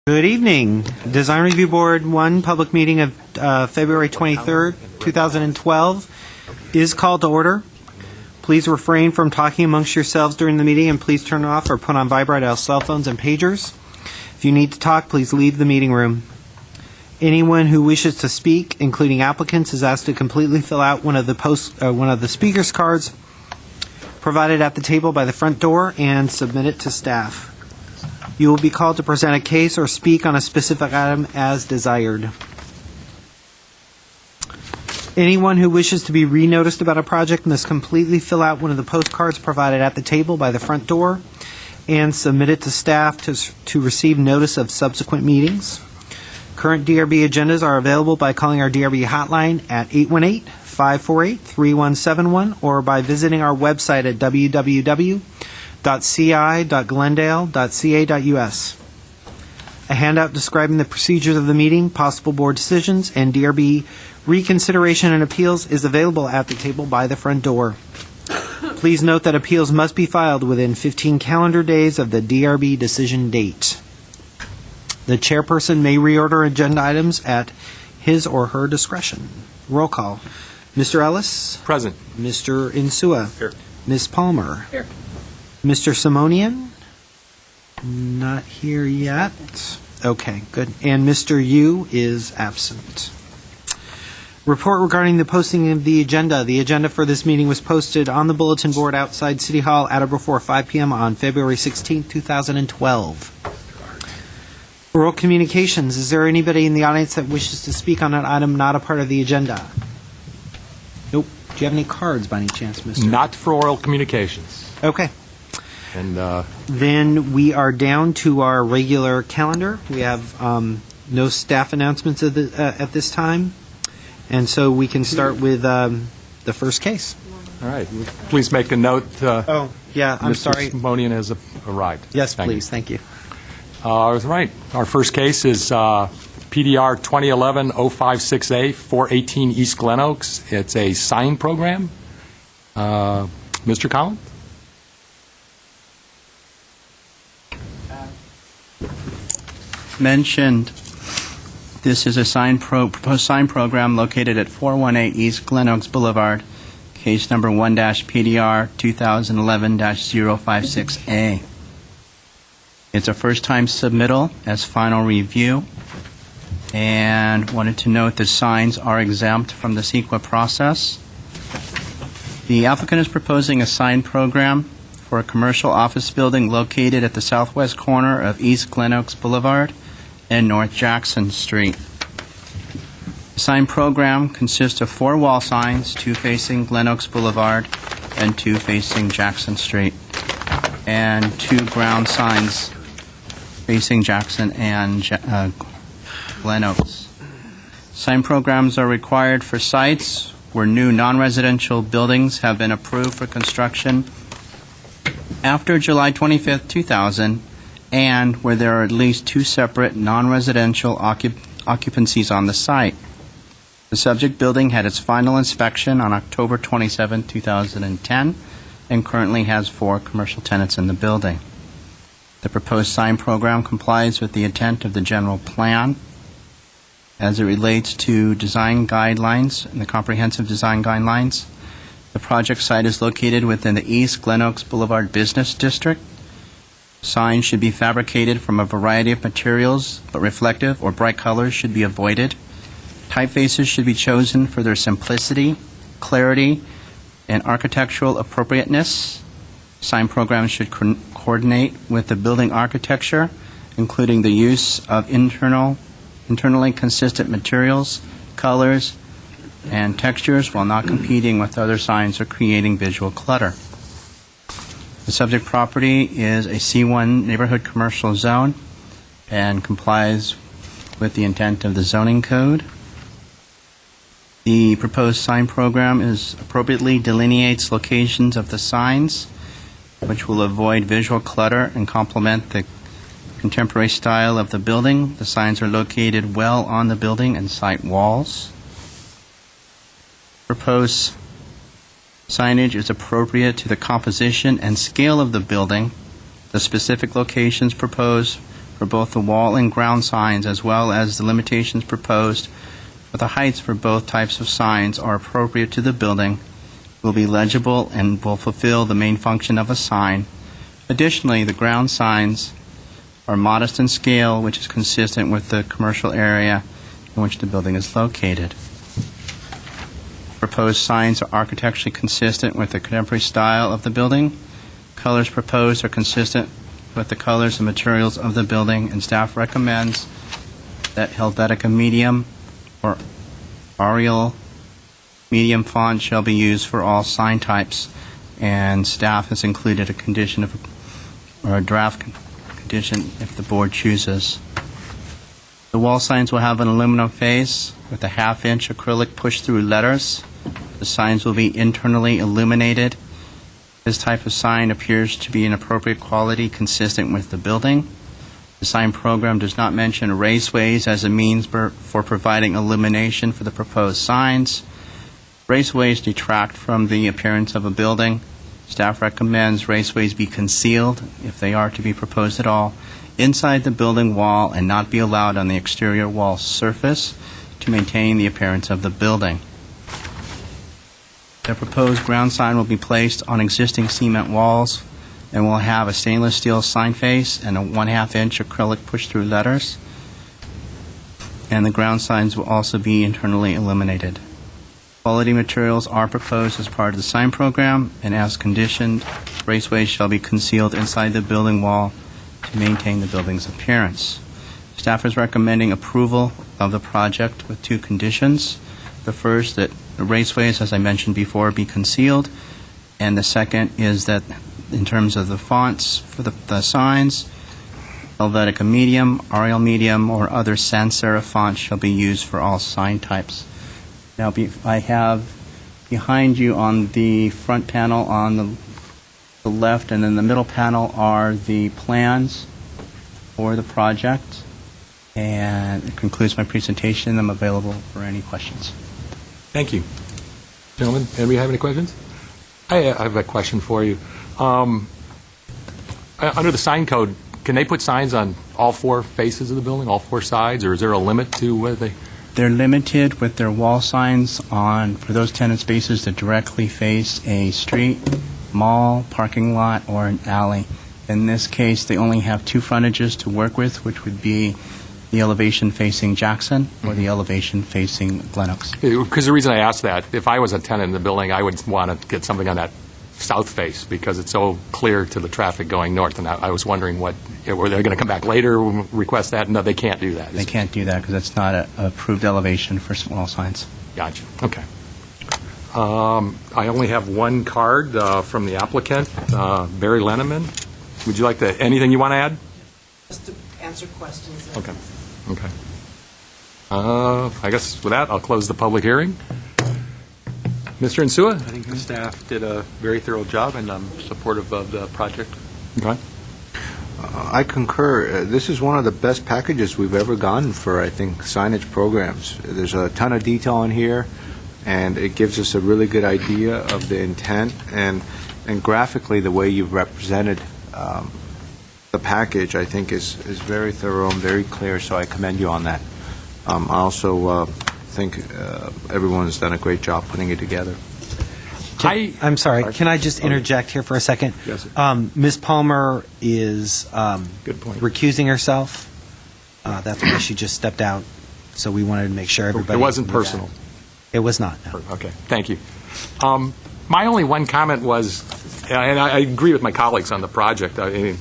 Good evening. Design Review Board 1 public meeting of February 23rd, 2012 is called to order. Please refrain from talking amongst yourselves during the meeting, and please turn off or put on vibrate all cell phones and pagers. If you need to talk, please leave the meeting room. Anyone who wishes to speak, including applicants, is asked to completely fill out one of the speakers cards provided at the table by the front door and submit it to staff. You will be called to present a case or speak on a specific item as desired. Anyone who wishes to be re-noticed about a project must completely fill out one of the postcards provided at the table by the front door and submit it to staff to receive notice of subsequent meetings. Current DRB agendas are available by calling our DRB hotline at 818-548-3171 or by visiting our website at www.ci.glendale.ca.us. A handout describing the procedures of the meeting, possible board decisions, and DRB reconsideration and appeals is available at the table by the front door. Please note that appeals must be filed within 15 calendar days of the DRB decision date. The chairperson may reorder agenda items at his or her discretion. Roll call. Mr. Ellis? Present. Mr. Insua? Here. Ms. Palmer? Here. Mr. Simonian? Not here yet. Okay, good. And Mr. Yu is absent. Report regarding the posting of the agenda. The agenda for this meeting was posted on the bulletin board outside City Hall at or before 5 p.m. on February 16, 2012. Oral communications. Is there anybody in the audience that wishes to speak on an item not a part of the agenda? Nope. Do you have any cards by any chance, Mr.? Not for oral communications. Okay. And Then we are down to our regular calendar. We have no staff announcements at this time. And so we can start with the first case. all right. Please make a note. I'm sorry. Mr. Simonian has arrived. Yes, please. Thank you. All right. Our first case is PDR 2011-056A, 418 East Glen Oaks. It's a sign program. Mr. Collins? Mentioned, this is a proposed sign program located at 418 East Glen Oaks Boulevard, case number 1-PDR 2011-056A. It's a first-time submittal as final review, and wanted to note the signs are exempt from the CEQA process. The applicant is proposing a sign program for a commercial office building located at the southwest corner of East Glen Oaks Boulevard and North Jackson Street. The sign program consists of 4 wall signs, 2 facing Glen Oaks Boulevard and 2 facing Jackson Street, and 2 ground signs facing Jackson and Glen Oaks. Sign programs are required for sites where new non-residential buildings have been approved for construction after July 25, 2000, and where there are at least 2 separate non-residential occupancies on the site. The subject building had its final inspection on October 27, 2010, and currently has 4 commercial tenants in the building. The proposed sign program complies with the intent of the general plan as it relates to design guidelines and the comprehensive design guidelines. The project site is located within the East Glen Oaks Boulevard Business District. Signs should be fabricated from a variety of materials, but reflective or bright colors should be avoided. Typefaces should be chosen for their simplicity, clarity, and architectural appropriateness. Sign programs should coordinate with the building architecture, including the use of internally consistent materials, colors, and textures while not competing with other signs or creating visual clutter. The subject property is a C1 neighborhood commercial zone and complies with the intent of the zoning code. The proposed sign program appropriately delineates locations of the signs, which will avoid visual clutter and complement the contemporary style of the building. The signs are located well on the building and site walls. Proposed signage is appropriate to the composition and scale of the building. The specific locations proposed for both the wall and ground signs, as well as the limitations proposed for the heights for both types of signs are appropriate to the building, will be legible, and will fulfill the main function of a sign. Additionally, the ground signs are modest in scale, which is consistent with the commercial area in which the building is located. Proposed signs are architecturally consistent with the contemporary style of the building. Colors proposed are consistent with the colors and materials of the building, and staff recommends that Helvetica medium or Arial medium font shall be used for all sign types, and staff has included a condition of, or a draft condition if the board chooses. The wall signs will have an aluminum face with a half-inch acrylic push-through letters. The signs will be internally illuminated. This type of sign appears to be an appropriate quality consistent with the building. The sign program does not mention raceways as a means for providing illumination for the proposed signs. Raceways detract from the appearance of a building. Staff recommends raceways be concealed, if they are to be proposed at all, inside the building wall and not be allowed on the exterior wall surface to maintain the appearance of the building. The proposed ground sign will be placed on existing cement walls and will have a stainless steel sign face and a 1/2-inch acrylic push-through letters. And the ground signs will also be internally illuminated. Quality materials are proposed as part of the sign program, and as conditioned, raceways shall be concealed inside the building wall to maintain the building's appearance. Staff is recommending approval of the project with 2 conditions. The first, that the raceways, as I mentioned before, be concealed, and the second is that in terms of the fonts for the signs, Helvetica medium, Arial medium, or other sans serif fonts shall be used for all sign types. Now, I have behind you on the front panel on the left, and then the middle panel are the plans for the project. And it concludes my presentation. I'm available for any questions. Thank you. Gentlemen, anybody have any questions? I have a question for you. Under the sign code, can they put signs on all 4 faces of the building, all 4 sides, or is there a limit to whether they... They're limited with their wall signs for those tenant spaces that directly face a street, mall, parking lot, or an alley. In this case, they only have 2 frontages to work with, which would be the elevation facing Jackson or the elevation facing Glen Oaks. Because the reason I asked that, if I was a tenant in the building, I would want to get something on that south face because it's so clear to the traffic going north. And I was wondering were they going to come back later, request that? No, they can't do that. They can't do that because it's not an approved elevation for small signs. Gotcha. Okay. I only have one card from the applicant, Barry Lenneman. Would you like to, anything you want to add? Just to answer questions. Okay. Okay. I guess with that, I'll close the public hearing. Mr. Insua? I think the staff did a very thorough job, and I'm supportive of the project. Okay. I concur. This is one of the best packages we've ever gotten for, I think, signage programs. There's a ton of detail in here, and it gives us a really good idea of the intent, and graphically, the way you've represented the package, I think, is very thorough and very clear, so I commend you on that. I also think everyone has done a great job putting it together. I'm sorry. Can I just interject here for a second? Yes, sir. Ms. Palmer is Good point. recusing herself. That's why she just stepped out. So we wanted to make sure everybody. It wasn't knew that. personal. It was not. No. Okay, thank you. My only one comment was, and I agree with my colleagues on the project. I mean,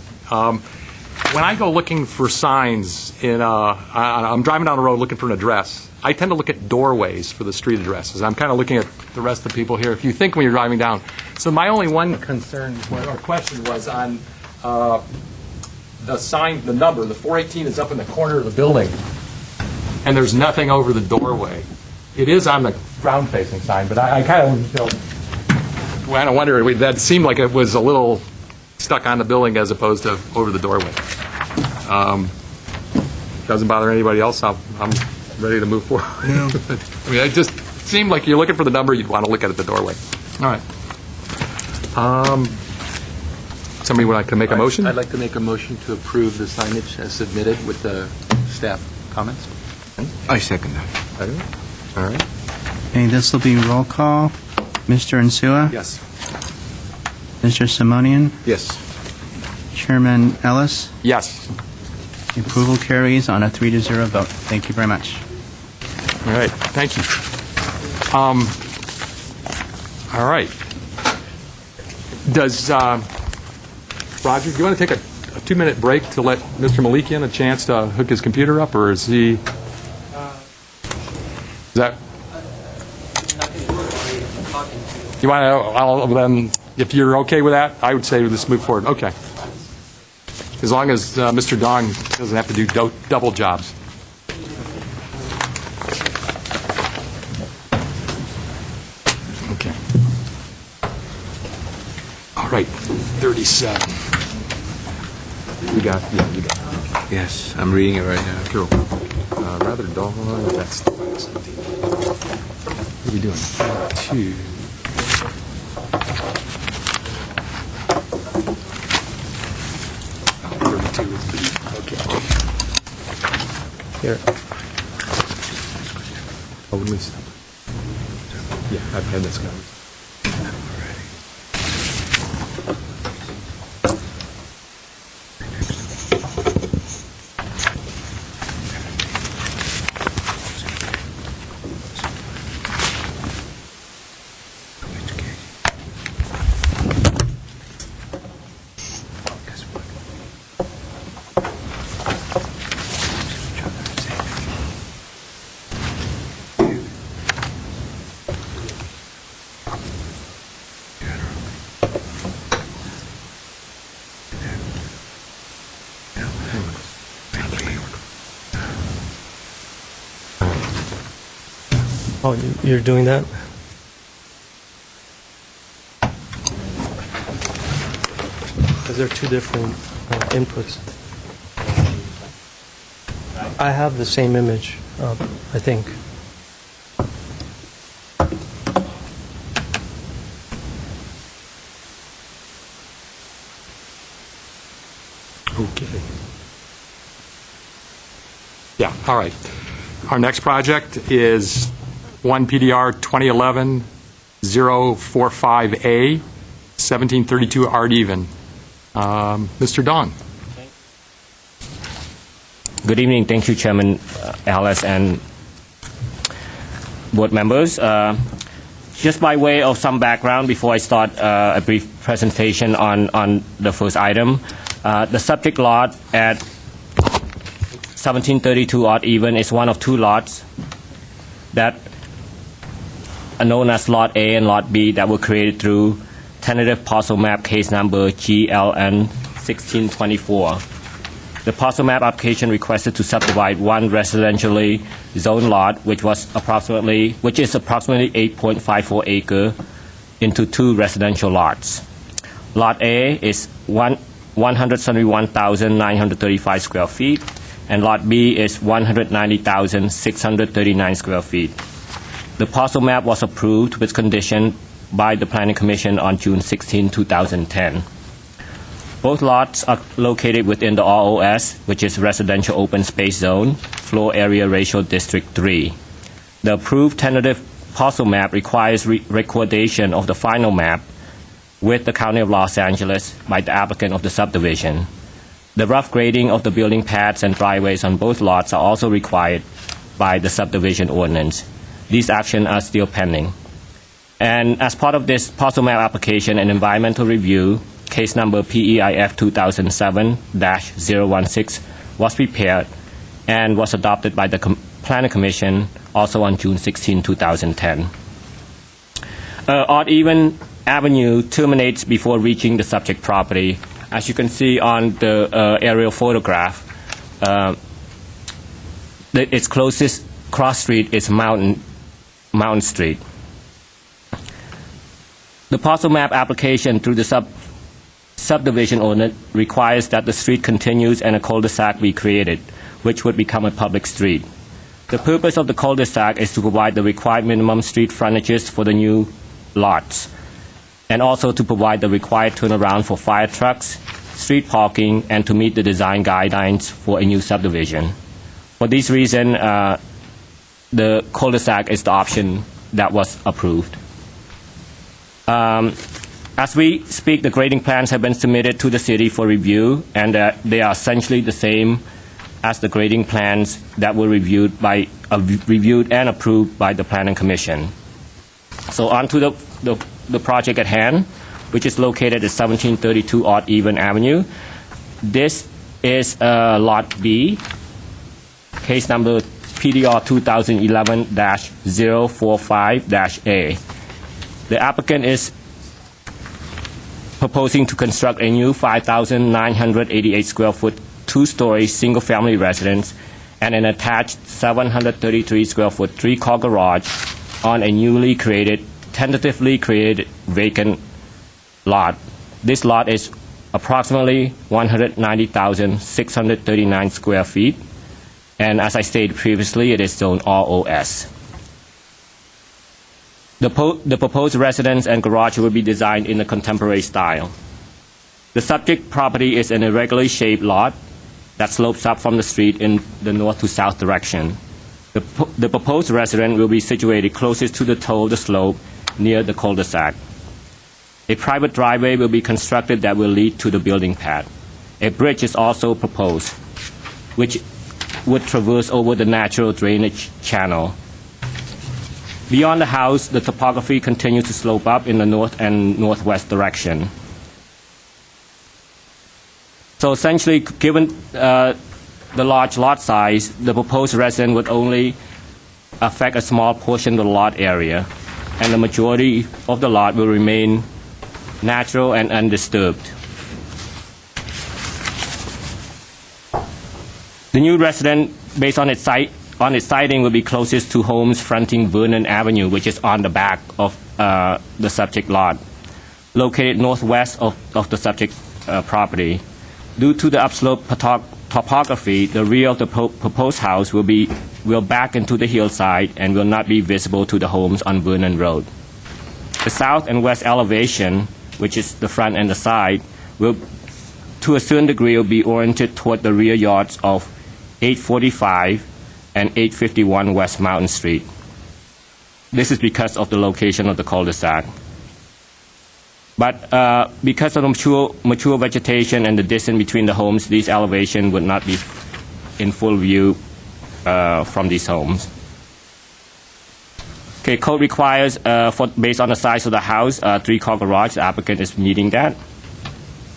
when I go looking for signs I'm driving down the road looking for an address, I tend to look at doorways for the street addresses. I'm kind of looking at the rest of the people here. If you think when you're driving down, so my only one concern or question was on the sign, the number, the 418 is up in the corner of the building, and there's nothing over the doorway. It is on the ground-facing sign, but I kind of wonder, that seemed like it was a little stuck on the building as opposed to over the doorway. Doesn't bother anybody else. I'm ready to move forward. Yeah. I mean, it just seemed like you're looking for the number, you'd want to look at the doorway. All right. Somebody would like to make a motion? I'd like to make a motion to approve the signage as submitted with the staff comments. I second that. All right. Okay, this will be roll call. Mr. Insua? Yes. Mr. Simonian? Yes. Chairman Ellis? Yes. The approval carries on a 3-0 vote. Thank you very much. All right, thank you. All right. Does, Roger, do you want to take a 2-minute break to let Mr. Malikian a chance to hook his computer up, or is he? Is that? You want to, then, if you're okay with that, I would say let's move forward. Okay. As long as Mr. Dong doesn't have to do double jobs. Okay. All right, 37. You got it. Yes, I'm reading it right now. Cool. Rather dull. That's the last. What are we doing? 2. Okay. Here. Oh, let me stop. Yeah, I've had this guy. Oh, you're doing that? Because they're two different inputs. I have the same image, I think. Okay. Yeah, all right. Our next project is 1 PDR 2011-045A, 1732 Art Even. Mr. Dong. Good evening. Thank you, Chairman Alice and board members. Just by way of some background before I start a brief presentation on the first item, the subject lot at 1732 Odd Even is one of two lots that are known as Lot A and Lot B that were created through tentative parcel map case number GLN 1624. The parcel map application requested to subdivide one residentially zoned lot, which is approximately 8.54 acre, into two residential lots. Lot A is 171,935 square feet, and Lot B is 190,639 square feet. The parcel map was approved with condition by the Planning Commission on June 16, 2010. Both lots are located within the ROS, which is Residential Open Space Zone, Floor Area Ratio District 3. The approved tentative parcel map requires recordation of the final map with the County of Los Angeles by the applicant of the subdivision. The rough grading of the building paths and driveways on both lots are also required by the subdivision ordinance. These actions are still pending. And as part of this parcel map application and environmental review, case number PEIF 2007-016 was prepared and was adopted by the Planning Commission also on June 16, 2010. Odd Even Avenue terminates before reaching the subject property. As you can see on the aerial photograph, its closest cross street is Mountain Street. The parcel map application through the subdivision ordinance requires that the street continues and a cul-de-sac be created, which would become a public street. The purpose of the cul-de-sac is to provide the required minimum street frontages for the new lots. and also to provide the required turnaround for fire trucks, street parking, and to meet the design guidelines for a new subdivision. For this reason, the cul-de-sac is the option that was approved. As we speak, the grading plans have been submitted to the city for review, and they are essentially the same as the grading plans that were reviewed and approved by the Planning Commission. So on to the project at hand, which is located at 1732 Odd Even Avenue. This is Lot B, case number PDR 2011-045-A. The applicant is proposing to construct a new 5,988 square foot two-story single-family residence and an attached 733 square foot three-car garage on a tentatively created vacant lot. This lot is approximately 190,639 square feet, and as I stated previously, it is zoned ROS. The proposed residence and garage will be designed in a contemporary style. The subject property is an irregularly shaped lot that slopes up from the street in the north to south direction. The proposed residence will be situated closest to the toe of the slope near the cul-de-sac. A private driveway will be constructed that will lead to the building pad. A bridge is also proposed, which would traverse over the natural drainage channel. Beyond the house, the topography continues to slope up in the north and northwest direction. So essentially, given the large lot size, the proposed residence would only affect a small portion of the lot area, and the majority of the lot will remain natural and undisturbed. The new residence, based on its siting, will be closest to homes fronting Vernon Avenue, which is on the back of the subject lot, located northwest of the subject property. Due to the upslope topography, the rear of the proposed house will back into the hillside and will not be visible to the homes on Vernon Road. The south and west elevation, which is the front and the side, will, to a certain degree, will be oriented toward the rear yards of 845 and 851 West Mountain Street. This is because of the location of the cul-de-sac. But because of the mature vegetation and the distance between the homes, these elevations would not be in full view from these homes. Okay, code requires, based on the size of the house, three-car garage. The applicant is meeting that.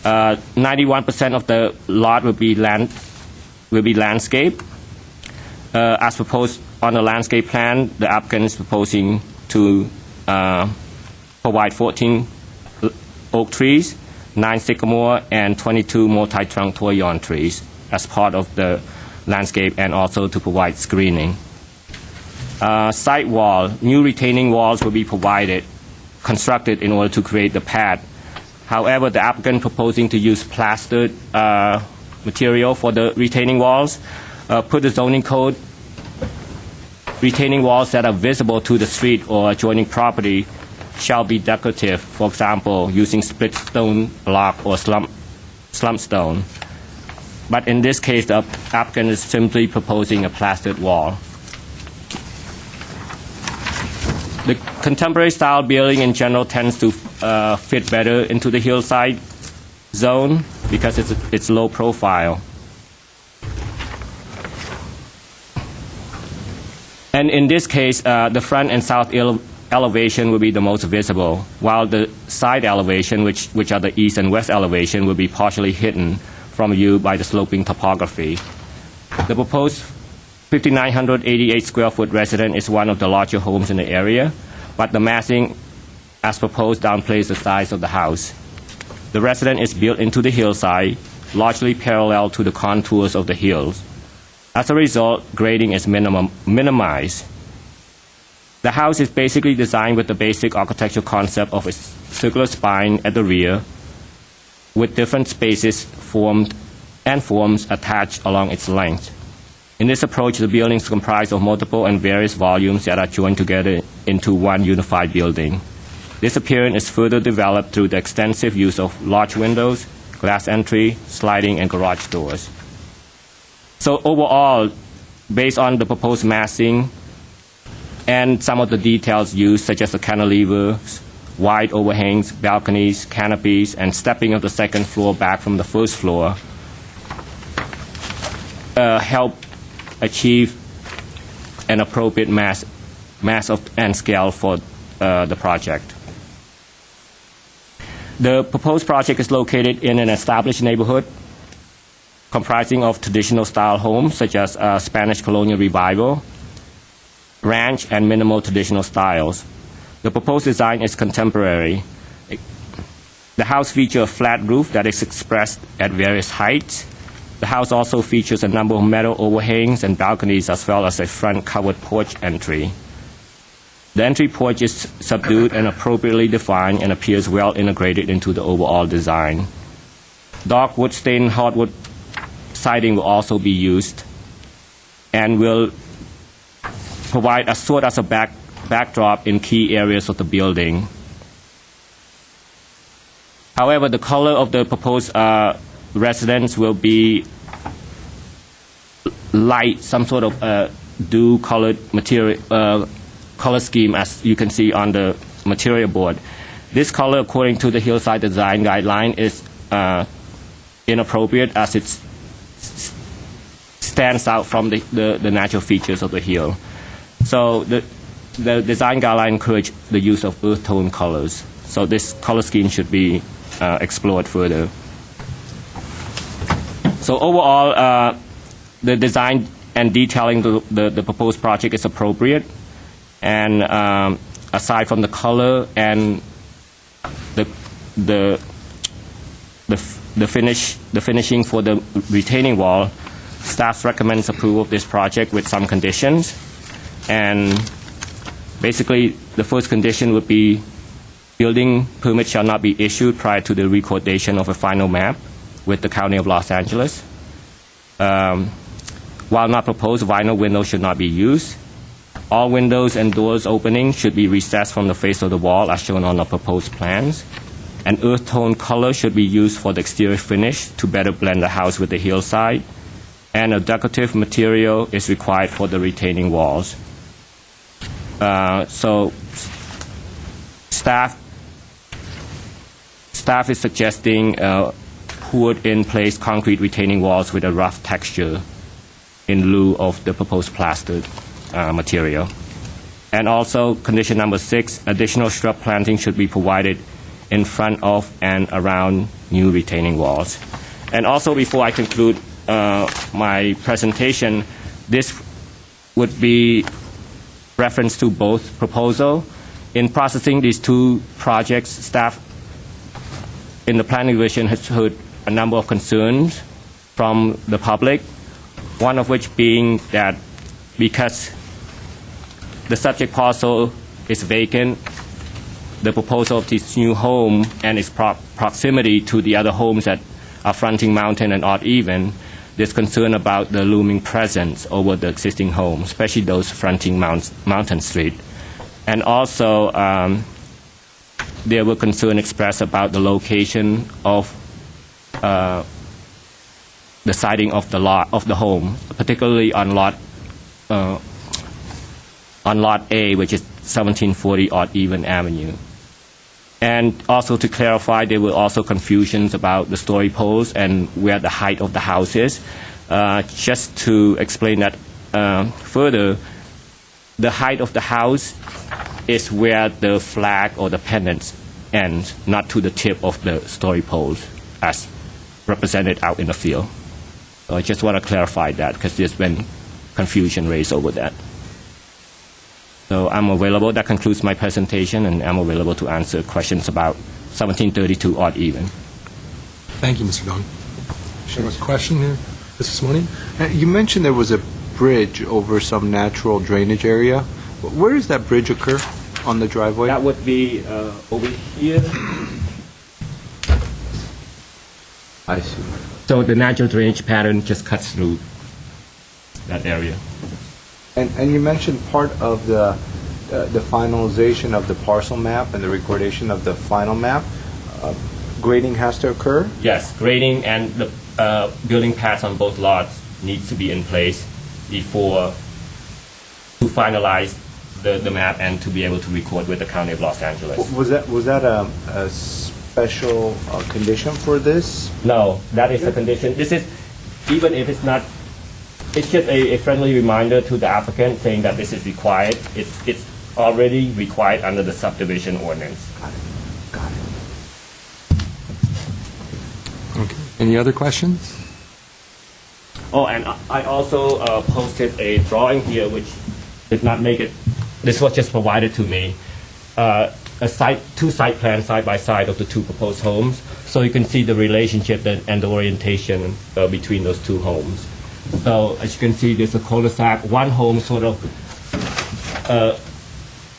91% of the lot will be landscape. As proposed on the landscape plan, the applicant is proposing to provide 14 oak trees, 9 sycamore, and 22 multi-trunk toyon trees as part of the landscape, and also to provide screening. Side wall, new retaining walls will be constructed in order to create the pad. However, the applicant proposing to use plastered material for the retaining walls. Per the zoning code, retaining walls that are visible to the street or adjoining property shall be decorative, for example, using split stone block or slump stone. But in this case, the applicant is simply proposing a plastered wall. The contemporary style building in general tends to fit better into the hillside zone because it's low profile. And in this case, the front and south elevation will be the most visible, while the side elevation, which are the east and west elevation, will be partially hidden from view by the sloping topography. The proposed 5,988 square foot residence is one of the larger homes in the area, but the massing as proposed downplays the size of the house. The residence is built into the hillside, largely parallel to the contours of the hills. As a result, grading is minimized. The house is basically designed with the basic architectural concept of a circular spine at the rear, with different spaces forms attached along its length. In this approach, the building is comprised of multiple and various volumes that are joined together into one unified building. This appearance is further developed through the extensive use of large windows, glass entry, sliding, and garage doors. So overall, based on the proposed massing and some of the details used, such as the cantilevers, wide overhangs, balconies, canopies, and stepping of the second floor back from the first floor, help achieve an appropriate mass and scale for the project. The proposed project is located in an established neighborhood comprising of traditional style homes such as Spanish colonial revival, ranch, and minimal traditional styles. The proposed design is contemporary. The house features a flat roof that is expressed at various heights. The house also features a number of metal overhangs and balconies, as well as a front covered porch entry. The entry porch is subdued and appropriately defined and appears well integrated into the overall design. Dark wood stained hardwood siding will also be used and will provide a sort of a backdrop in key areas of the building. However, the color of the proposed residence will be light, some sort of dew-colored material, color scheme, as you can see on the material board. This color, according to the hillside design guideline, is inappropriate as it stands out from the natural features of the hill. So the design guideline encourages the use of earth tone colors. So this color scheme should be explored further. So overall, the design and detailing the proposed project is appropriate. And aside from the color and the finishing for the retaining wall, staff recommends approval of this project with some conditions. And basically, the first condition would be building permit shall not be issued prior to the recordation of a final map with the County of Los Angeles. While not proposed, vinyl windows should not be used. All windows and doors openings should be recessed from the face of the wall as shown on the proposed plans. An earth tone color should be used for the exterior finish to better blend the house with the hillside. And a decorative material is required for the retaining walls. So staff is suggesting poured in place concrete retaining walls with a rough texture in lieu of the proposed plastered material. And also, condition number 6, additional shrub planting should be provided in front of and around new retaining walls. And also, before I conclude my presentation, this would be reference to both proposal. In processing these two projects, staff in the planning division has heard a number of concerns from the public, one of which being that because the subject parcel is vacant, the proposal of this new home and its proximity to the other homes that are fronting mountain and odd even, there's concern about the looming presence over the existing homes, especially those fronting Mountain Street. And also, there were concerns expressed about the location of the siding of the home, particularly on lot A, which is 1740 Odd Even Avenue. And also to clarify, there were also confusions about the story poles and where the height of the house is. Just to explain that further, the height of the house is where the flag or the pennants ends, not to the tip of the story poles as represented out in the field. So I just want to clarify that because there's been confusion raised over that. So I'm available. That concludes my presentation, and I'm available to answer questions about 1732 Odd Even. Thank you, Mr. Dong. You have a question here, Mrs. Simone? You mentioned there was a bridge over some natural drainage area. Where does that bridge occur on the driveway? That would be over here. I see. So the natural drainage pattern just cuts through that area. And you mentioned part of the the finalization of the parcel map and the recordation of the final map, grading has to occur? Yes, grading and the building paths on both lots needs to be in place before to finalize the map and to be able to record with the County of Los Angeles. Was that a special condition for this? No, that is a condition. This is, even if it's not, it's just a friendly reminder to the applicant saying that this is required. It's already required under the subdivision ordinance. Got it. Okay. Any other questions? Oh, and I also posted a drawing here which did not make it, this was just provided to me, two site plans side by side of the two proposed homes, so you can see the relationship and the orientation between those two homes. So as you can see, there's a cul-de-sac. One home sort of,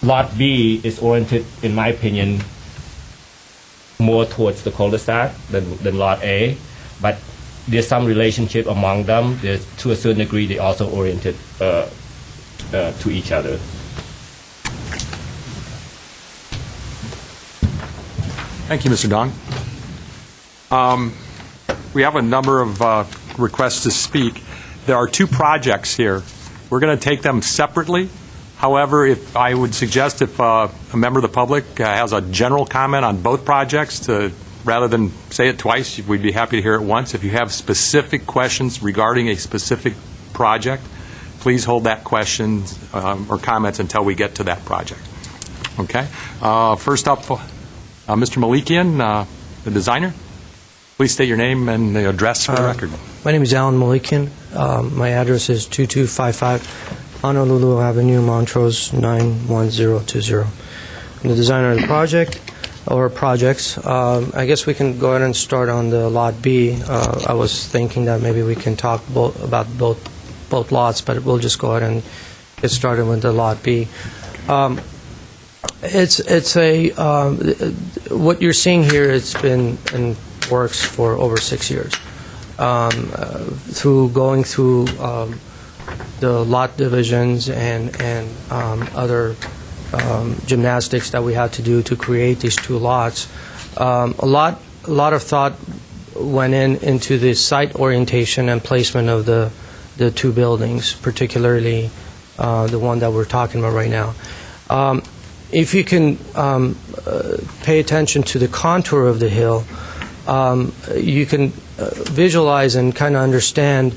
Lot B is oriented, in my opinion, more towards the cul-de-sac than Lot A, but there's some relationship among them. There's, to a certain degree, they also oriented to each other. Thank you, Mr. Dong. We have a number of requests to speak. There are two projects here. We're going to take them separately. However, if I would suggest if a member of the public has a general comment on both projects, rather than say it twice, we'd be happy to hear it once. If you have specific questions regarding a specific project, please hold that question or comments until we get to that project. Okay? First up, Mr. Malikian, the designer. Please state your name and the address for the record. My name is Alan Malikian. My address is 2255 Honolulu Avenue, Montrose 91020. I'm the designer of the project, or projects. I guess we can go ahead and start on the Lot B. I was thinking that maybe we can talk about both lots, but we'll just go ahead and get started with the Lot B. It's a what you're seeing here. It's been in works for over 6 years. Through going through the lot divisions and other gymnastics that we had to do to create these two lots, a lot of thought went into the site orientation and placement of the two buildings, particularly the one that we're talking about right now. If you can pay attention to the contour of the hill, you can visualize and kind of understand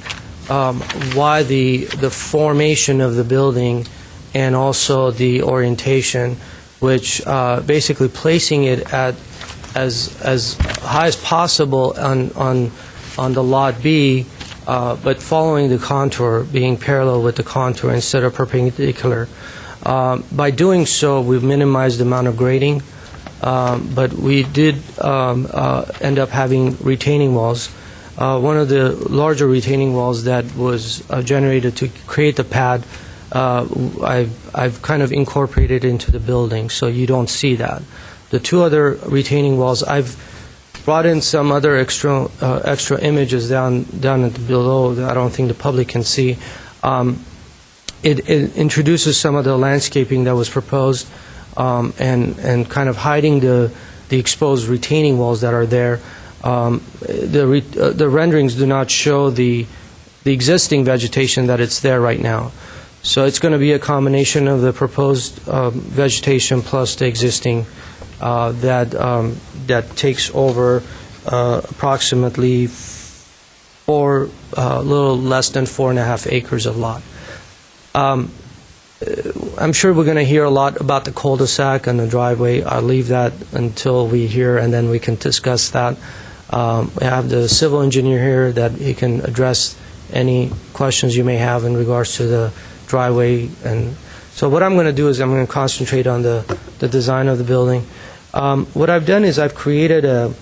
why the formation of the building and also the orientation, which basically placing it at as high as possible on the Lot B, but following the contour, being parallel with the contour instead of perpendicular. By doing so, we've minimized the amount of grading, but we did end up having retaining walls. One of the larger retaining walls that was generated to create the pad, I've kind of incorporated into the building, so you don't see that. The two other retaining walls, I've brought in some other extra images down at the below that I don't think the public can see. It introduces some of the landscaping that was proposed and kind of hiding the exposed retaining walls that are there. The renderings do not show the existing vegetation that it's there right now. So it's going to be a combination of the proposed vegetation plus the existing that takes over approximately a little less than 4.5 acres of lot. I'm sure we're going to hear a lot about the cul-de-sac and the driveway. I'll leave that until we hear, and then we can discuss that. We have the civil engineer here that he can address any questions you may have in regards to the driveway. And so what I'm going to do is I'm going to concentrate on the design of the building. What I've done is I've created a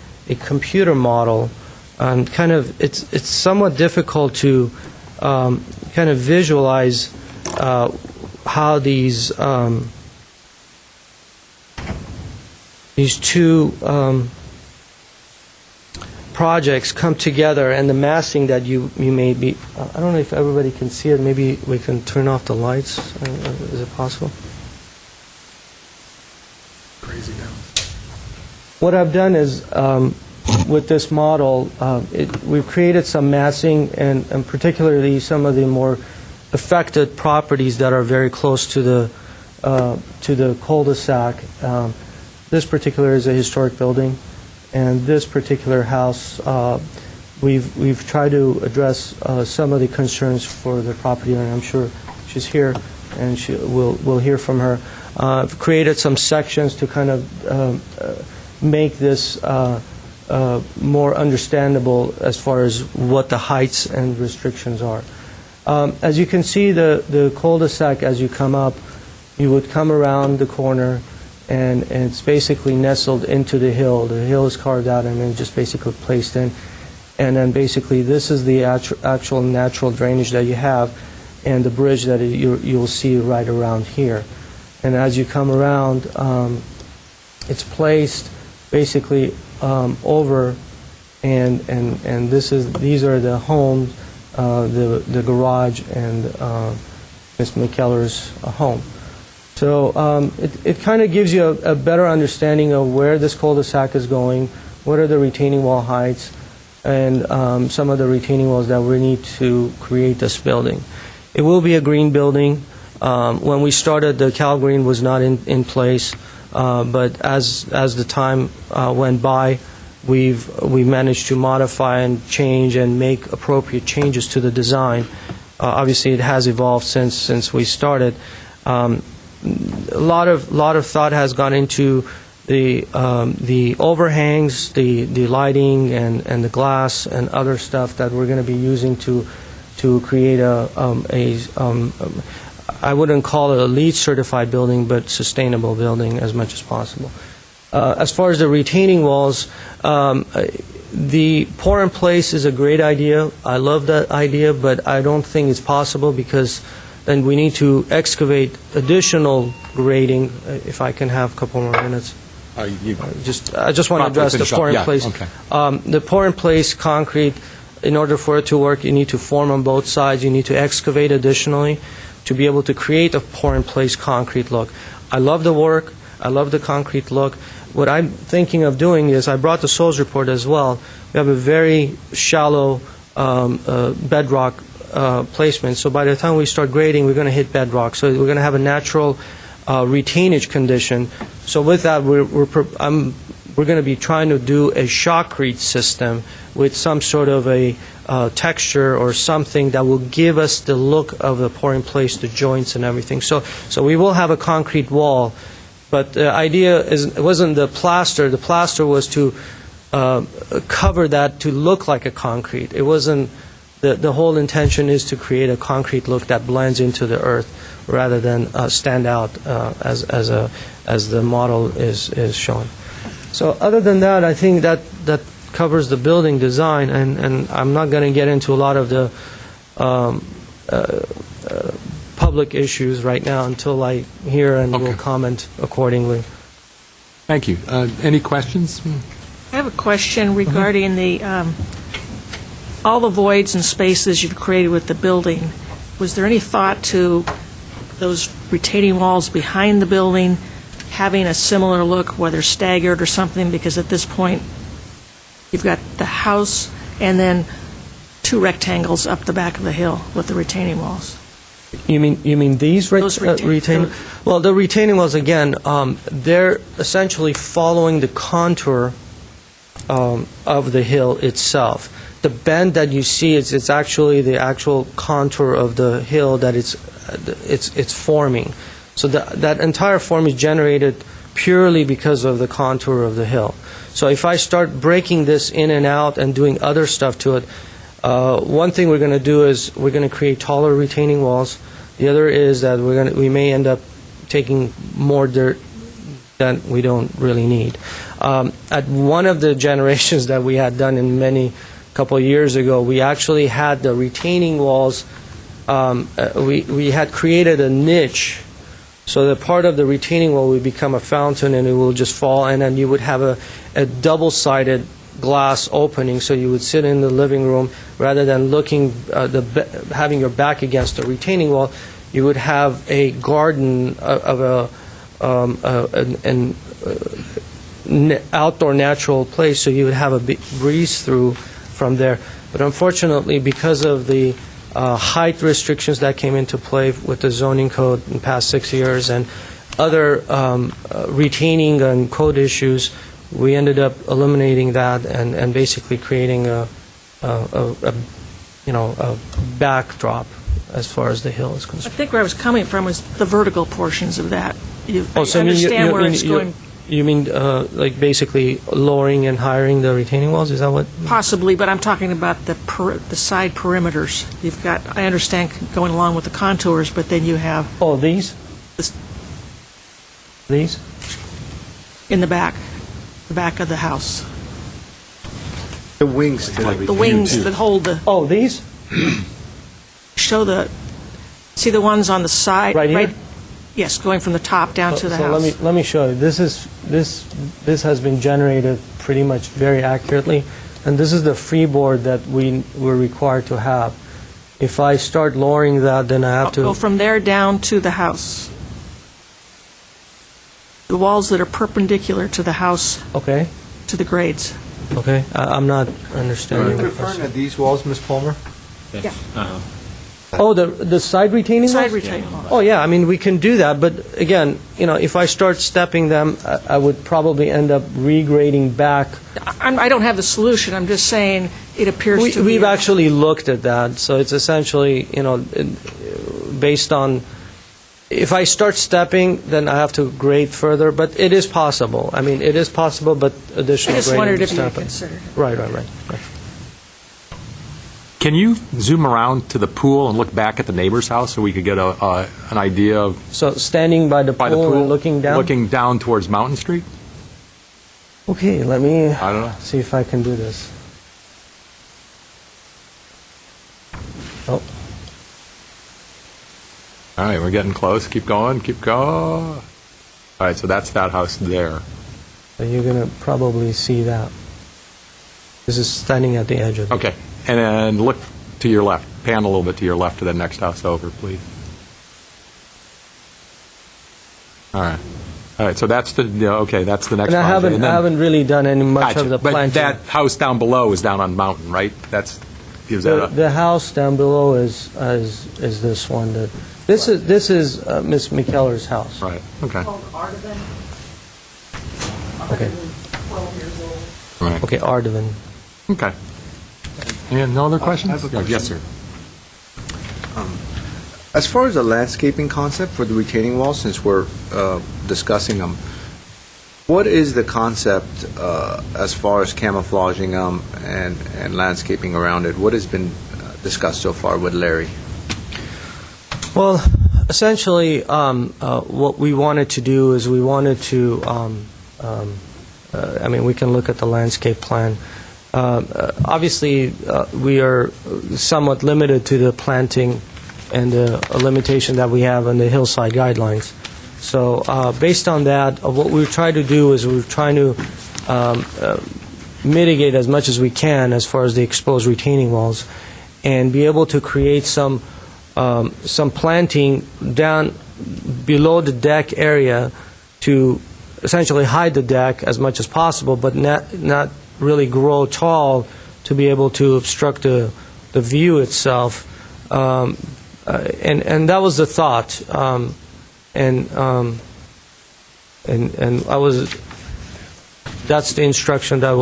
computer model. Kind of it's somewhat difficult to kind of visualize how these two projects come together and the massing that you may be. I don't know if everybody can see it. Maybe we can turn off the lights. Is it possible? What I've done is, with this model, we've created some massing, and particularly some of the more affected properties that are very close to the cul-de-sac. This particular is a historic building, and this particular house, we've tried to address some of the concerns for the property owner. I'm sure she's here, and we'll hear from her. I've created some sections to kind of make this more understandable as far as what the heights and restrictions are. As you can see, the cul-de-sac, as you come up, you would come around the corner, and it's basically nestled into the hill. The hill is carved out and then just basically placed in. And then basically this is the actual natural drainage that you have, and the bridge that you'll see right around here. And as you come around, it's placed basically over, and these are the homes, the garage, and Ms. McKellar's home. So it kind of gives you a better understanding of where this cul-de-sac is going, what are the retaining wall heights, and some of the retaining walls that we need to create this building. It will be a green building. When we started, the Cal Green was not in place, but as the time went by, we managed to modify and change and make appropriate changes to the design. Obviously, it has evolved since we started. A lot of thought has gone into the overhangs, the lighting, and the glass and other stuff that we're going to be using to create I wouldn't call it a LEED certified building, but sustainable building as much as possible. As far as the retaining walls, the pour in place is a great idea. I love that idea, but I don't think it's possible because then we need to excavate additional grading. If I can have a couple more minutes. I just want to address the pour in place. Okay. The pour in place concrete, in order for it to work, you need to form on both sides. You need to excavate additionally to be able to create a pour in place concrete look. I love the work. I love the concrete look. What I'm thinking of doing is, I brought the soils report as well. We have a very shallow bedrock placement. So by the time we start grading, we're going to hit bedrock. So we're going to have a natural retainage condition. So with that, we're going to be trying to do a shotcrete system with some sort of a texture or something that will give us the look of the pour in place, the joints and everything. So we will have a concrete wall, but the idea it wasn't the plaster. The plaster was to cover that to look like a concrete. It wasn't. The whole intention is to create a concrete look that blends into the earth rather than stand out as the model is showing. So other than that, I think that covers the building design, and I'm not going to get into a lot of the public issues right now until I hear and will comment accordingly. Thank you. Any questions? I have a question regarding all the voids and spaces you've created with the building. Was there any thought to those retaining walls behind the building having a similar look, whether staggered or something? Because at this point, you've got the house and then two rectangles up the back of the hill with the retaining walls. You mean these retaining? Well, the retaining walls, again, they're essentially following the contour of the hill itself. The bend that you see, it's actually the actual contour of the hill that it's forming. So that entire form is generated purely because of the contour of the hill. So if I start breaking this in and out and doing other stuff to it, one thing we're going to do is we're going to create taller retaining walls. The other is that we may end up taking more dirt that we don't really need. At one of the generations that we had done a couple of years ago, we actually had the retaining walls. We had created a niche, so that part of the retaining wall would become a fountain and it will just fall, and then you would have a double-sided glass opening, so you would sit in the living room rather than having your back against the retaining wall. You would have a garden of outdoor natural place, so you would have a big breeze through from there. But unfortunately, because of the height restrictions that came into play with the zoning code in the past 6 years and other retaining and code issues, we ended up eliminating that and basically creating a backdrop as far as the hill is I concerned. think where I was coming from was the vertical portions of that. I So understand where it's going, You mean like basically lowering and hiring the retaining walls? Is that what? possibly, but I'm talking about the side perimeters. You've got, I understand going along with the contours, but then you have Oh, these? This- These? in the back of the house, The wings to the wings that hold the, Oh, these? show the, see the ones on the side? Right here? Yes, going from the top down to the So house. let me show you. This has been generated pretty much very accurately, and this is the freeboard that we were required to have. If I start lowering that, then I have Go to. from there down to the house. The walls that are perpendicular to the house, Okay, to the grades. okay. I'm not Are understanding. you the referring question. to these walls, Ms. Palmer? Yeah. Oh, the side retaining Side walls? retaining wall. Oh, yeah, I mean, we can do that, but again, if I start stepping them, I would probably end up regrading back. I don't have the solution, I'm just saying it appears to be... We've actually looked at that, so it's essentially, based on, if I start stepping, then I have to grade further, but it is possible. I mean, it is possible, but I additional just grading wondered is if you had stepping. considered it. Right. Can you zoom around to the pool and look back at the neighbor's house so we could get an idea of So standing by the by the pool pool and looking down? looking down towards Mountain Street? Okay, let me I don't know. see if I can do this. Oh, All right, we're getting close. Keep going. All right, so that's that house there. so you're going to probably see that. This is standing at the edge of it. Okay, and then look to your left. Pan a little bit to your left to the next house over, please. All right. So that's that's the next. And I project. haven't really done any much Gotcha. of the But planting. that house down below is down on Mountain, right? Is that The house down below is this one. This is Miss McKellar's house. right? Okay. Called Ardovan. Okay. 12 years old. Right. Okay, Ardovan. Okay. And no other questions? I have a question. Yes, sir. As far as the landscaping concept for the retaining walls, since we're discussing them, what is the concept as far as camouflaging them and landscaping around it? What has been discussed so far with Larry? Well, essentially, what we wanted to do is we wanted to, we can look at the landscape plan. Obviously, we are somewhat limited to the planting and the limitation that we have on the hillside guidelines. So based on that, what we're trying to do is we're trying to mitigate as much as we can as far as the exposed retaining walls and be able to create some planting down below the deck area to essentially hide the deck as much as possible, but not really grow tall to be able to obstruct the view itself. And that was the thought. And I was. That's the instruction that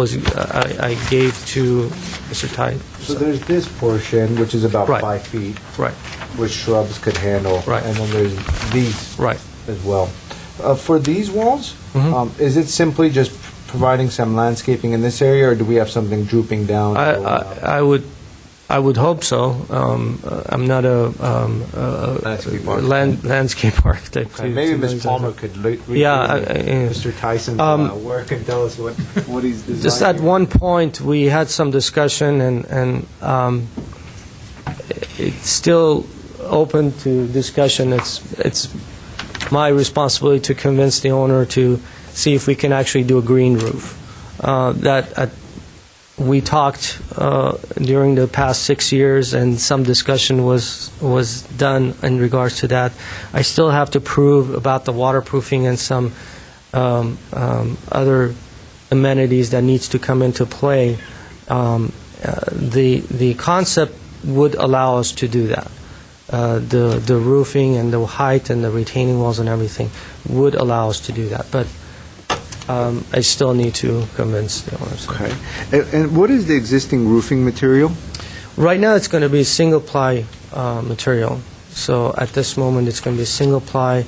I gave to Mr. Tide. So there's this portion, which is about Right. 5 feet, Right. which shrubs could handle. Right. And then there's these Right. as well. For these walls, is it simply just providing some landscaping in this area, or do we have something drooping down? I would hope so. I'm not a Landscape architect. landscape architect. Maybe to know Ms. exactly. Palmer could Yeah, Mr. Tyson's work and tell us what he's designing. Just at one point, we had some discussion, and it's still open to discussion. It's my responsibility to convince the owner to see if we can actually do a green roof. We talked during the past 6 years, and some discussion was done in regards to that. I still have to prove about the waterproofing and some other amenities that needs to come into play, the concept would allow us to do that. The roofing and the height and the retaining walls and everything would allow us to do that. But I still need to convince the owners. Okay. And what is the existing roofing material? Right now, it's going to be single-ply material. So at this moment, it's going to be single-ply,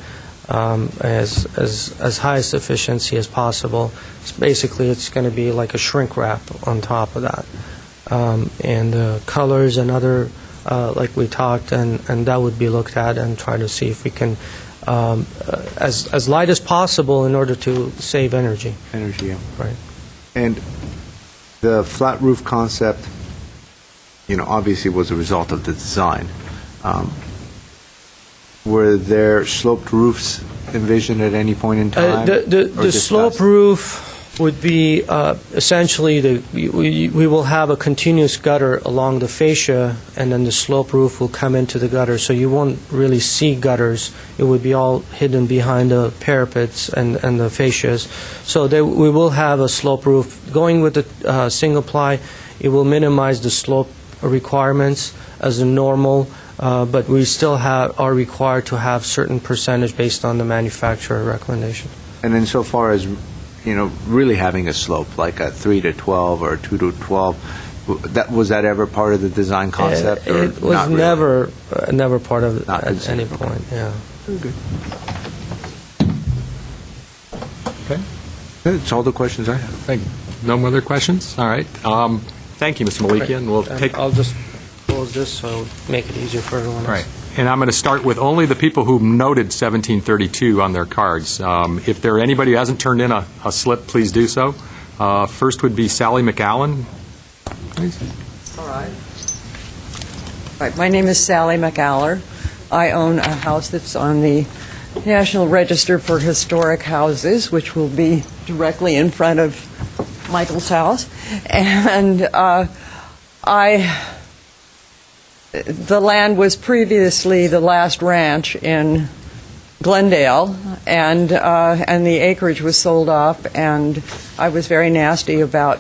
as high efficiency as possible. Basically, it's going to be like a shrink wrap on top of that. And colors and other, like we talked, and that would be looked at and try to see if we can, as light as possible in order to save energy. Energy, yeah. Right. And the flat roof concept, obviously was a result of the design. Were there sloped roofs envisioned at any point in time? The slope roof would be essentially we will have a continuous gutter along the fascia, and then the slope roof will come into the gutter, so you won't really see gutters. It would be all hidden behind the parapets and the fascias. So we will have a slope roof. Going with the single ply, it will minimize the slope requirements as a normal, but we still are required to have certain percentage based on the manufacturer recommendation. And then so far as, really having a slope, like a 3 to 12 or 2 to 12, was that ever part of the design concept? Or it was not really? never part of it Not at any considered. point, yeah. Okay. Okay. That's all the questions I have. Thank you. No other questions? All right. Thank you, Mr. Malikian. We'll And take. I'll just close this so make it easier for everyone else. Right. And I'm going to start with only the people who noted 1732 on their cards. If there anybody who hasn't turned in a slip, please do so. First would be Sally McAllen. Please. All right. Right. My name is Sally McAller. I own a house that's on the National Register for Historic Houses, which will be directly in front of Michael's house. And the land was previously the last ranch in Glendale, and the acreage was sold off, and I was very nasty about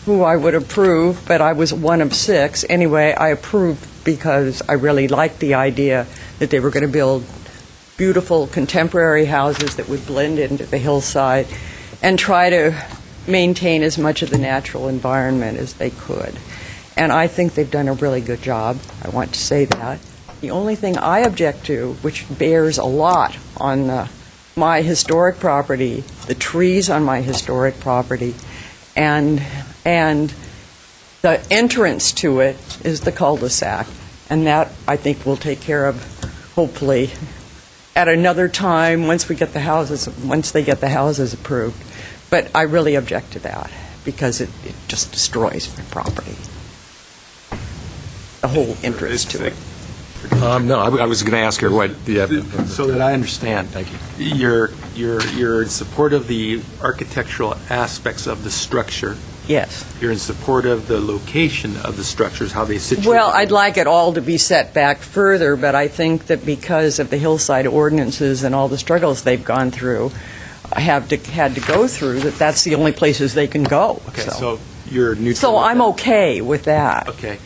who I would approve, but I was one of 6. Anyway, I approved because I really liked the idea that they were going to build beautiful contemporary houses that would blend into the hillside and try to maintain as much of the natural environment as they could. And I think they've done a really good job. I want to say that. The only thing I object to, which bears a lot on my historic property, the trees on my historic property, and the entrance to it is the cul-de-sac. And that, I think, we'll take care of, hopefully, at another time once they get the houses approved. But I really object to that because it just destroys my property. The whole entrance to it. No, I was going to ask her what the. So that I understand. Thank you. You're in support of the architectural aspects of the structure. Yes. You're in support of the location of the structures, how they situate. Well, I'd like it all to be set back further, but I think that because of the hillside ordinances and all the struggles they've gone through, had to go through, that's the only places they can go. Okay, so you're neutral. So with I'm that. okay with that. Okay.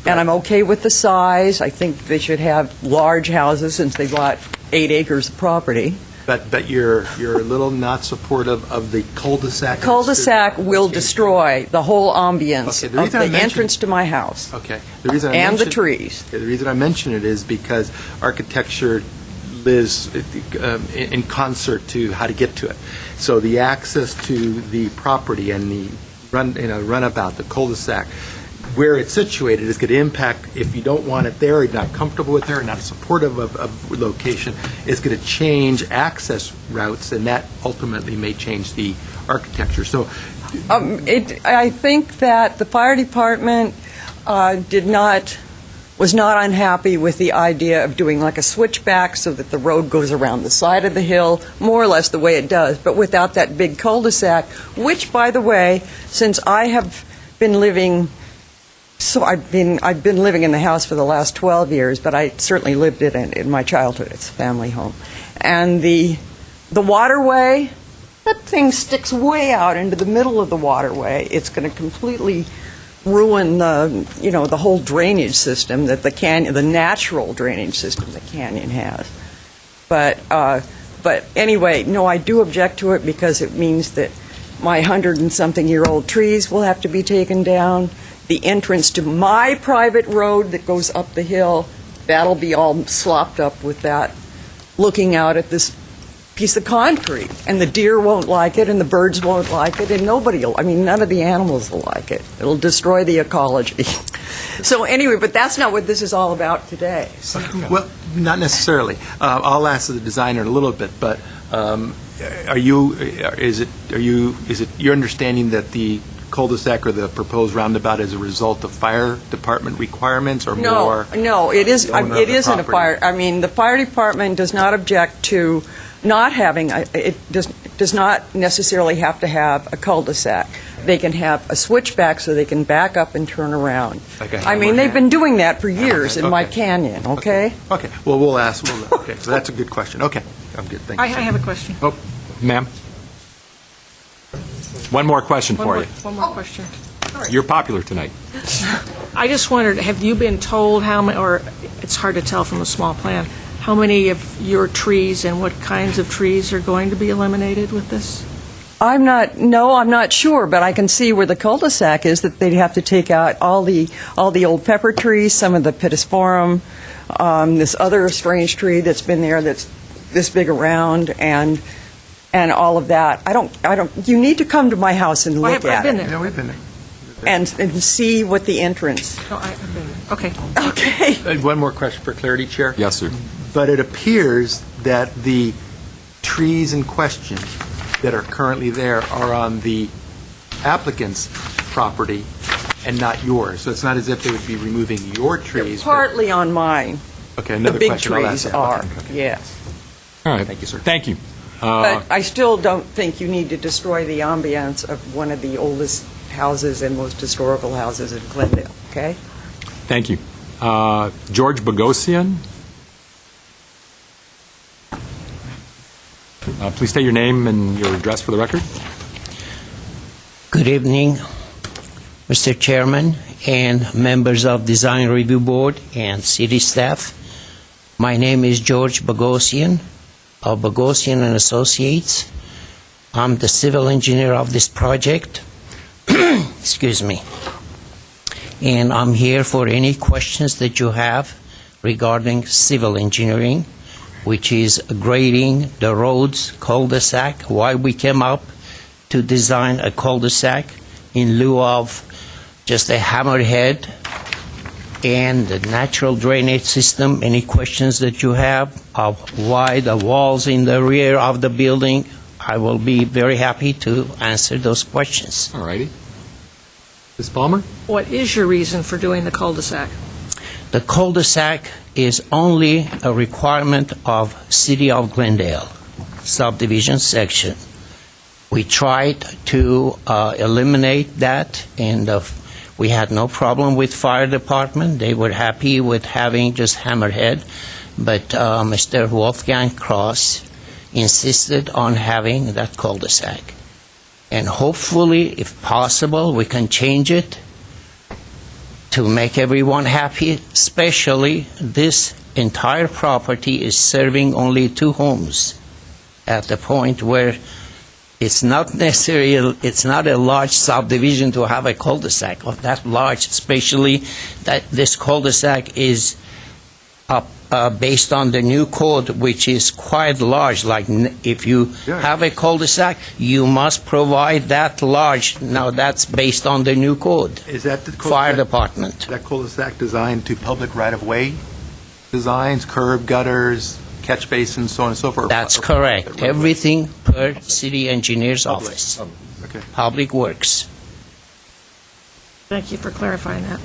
And I'm okay with the size. I think they should have large houses since they bought 8 acres of property. But you're a little not supportive of the cul-de-sac. Cul-de-sac will destroy the whole ambience Okay, the of reason the I mentioned- entrance to my house. Okay. The reason I And the mentioned- trees. Okay, the reason I mention it is because architecture lives in concert to how to get to it. So the access to the property and the runabout, the cul-de-sac, where it's situated is going to impact, if you don't want it there, you're not comfortable with it, or not supportive of location, it's going to change access routes, and that ultimately may change the architecture. So I think that the fire department was not unhappy with the idea of doing like a switchback so that the road goes around the side of the hill, more or less the way it does, but without that big cul-de-sac, which, by the way, since I have been living, so I've been living in the house for the last 12 years, but I certainly lived in it in my childhood. It's a family home. And the waterway That thing sticks way out into the middle of the waterway. It's going to completely ruin the whole drainage system that the canyon, the natural drainage system the canyon has. But anyway, no, I do object to it because it means that my 100-and-something-year-old trees will have to be taken down. The entrance to my private road that goes up the hill, that'll be all slopped up with that, looking out at this piece of concrete. And the deer won't like it, and the birds won't like it, and none of the animals will like it. It'll destroy the ecology. So anyway, but that's not what this is all about today. So. Well, not necessarily. I'll ask the designer in a little bit, but is it your understanding that the cul-de-sac or the proposed roundabout is a result of fire department requirements or more? No, it is. It isn't a property? fire. I mean, the fire department does not object to not having. It does not necessarily have to have a cul-de-sac. They can have a switchback so they can back up and turn around. Like I mean, they've been doing that for years in my canyon. Okay. Okay. Well, we'll ask. Okay, so that's a good question. Okay, I'm good. Thank you. I have a question. Oh, ma'am? One more question for you. One more question. You're popular tonight. I just wondered, have you been told how many, or it's hard to tell from a small plan, how many of your trees and what kinds of trees are going to be eliminated with this? I'm not sure, but I can see where the cul-de-sac is, that they'd have to take out all the old pepper trees, some of the pittosporum, this other strange tree that's been there that's this big around, and all of that. You need to come to my house and look I've at been it. there. Yeah, we've been there. And see what the entrance. No, I've been there. Okay. Okay. One more question for clarity, Chair. Yes, sir. But it appears that the trees in question that are currently there are on the applicant's property and not yours. So it's not as if they would be removing your trees. Partly on mine. Okay, The another big question. I'll ask trees that. are, Okay. yes. All right. Thank you, sir. Thank you. But I still don't think you need to destroy the ambiance of one of the oldest houses and most historical houses in Glendale, okay? Thank you. George Bogosian. Please state your name and your address for the record. Good evening, Mr. Chairman and members of Design Review Board and city staff. My name is George Bogosian of Bogosian and Associates. I'm the civil engineer of this project. Excuse me. And I'm here for any questions that you have regarding civil engineering, which is grading the roads, cul-de-sac, why we came up to design a cul-de-sac in lieu of just a hammerhead, and the natural drainage system. Any questions that you have of why the walls in the rear of the building, I will be very happy to answer those questions. All righty. Ms. Palmer? What is your reason for doing the cul-de-sac? The cul-de-sac is only a requirement of City of Glendale subdivision section. We tried to eliminate that, and we had no problem with fire department. They were happy with having just hammerhead, but Mr. Wolfgang Cross insisted on having that cul-de-sac. And hopefully, if possible, we can change it to make everyone happy. Especially this entire property is serving only 2 homes at the point where it's not necessary, it's not a large subdivision to have a cul-de-sac of that large, especially that this cul-de-sac is based on the new code, which is quite large. Like if you have a cul-de-sac, you must provide that large. Now that's based on the new code. Is that the Fire department. That cul-de-sac designed to public right-of-way designs, curb gutters, catch basins, so on and so forth? That's correct. Everything per city engineer's office. Okay. Public Works. Thank you for clarifying that.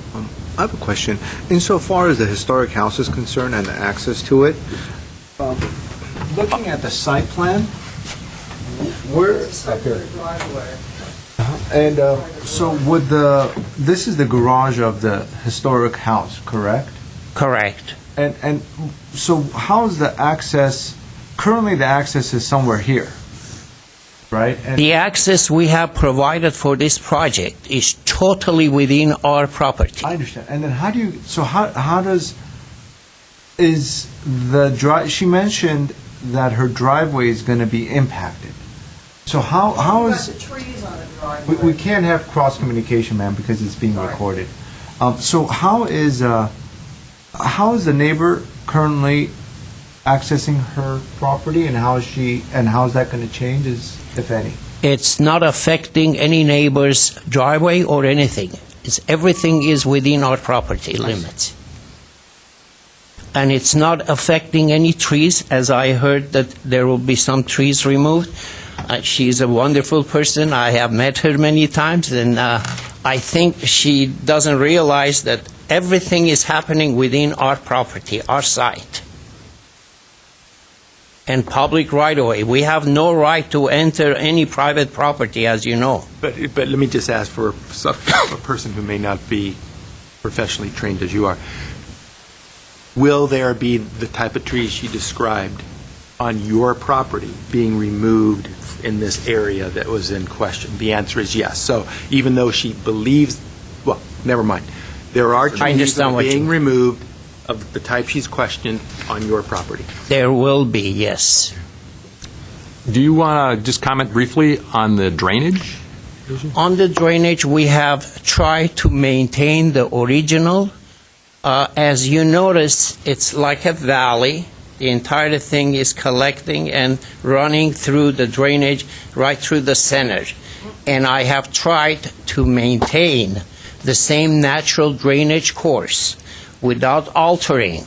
I have a question. Insofar as the historic house is concerned and the access to it, looking at the site plan, where... And so would this is the garage of the historic house, correct? Correct. And so how's the access, currently the access is somewhere here. right? And The access we have provided for this project is totally within our property. I understand. And then how does, is she mentioned that her driveway is going to be impacted. So how is... You've got the trees on the driveway. We can't have cross communication, ma'am, because it's being recorded. So how is the neighbor currently accessing her property, and how is that going to change, if any? It's not affecting any neighbor's driveway or anything. Everything is within our property limits. And it's not affecting any trees, as I heard that there will be some trees removed. She's a wonderful person. I have met her many times, and I think she doesn't realize that everything is happening within our property, our site, and public right-of-way. We have no right to enter any private property, as you know. But let me just ask for a person who may not be professionally trained as you are. Will there be the type of trees she described on your property being removed in this area that was in question? The answer is yes. So even though she believes, well, never mind. There are trees that are being removed of the type she's questioned on your property. There will be, yes. Do you want to just comment briefly on the drainage? On the drainage, we have tried to maintain the original. As you notice, it's like a valley. The entire thing is collecting and running through the drainage right through the center. And I have tried to maintain the same natural drainage course without altering.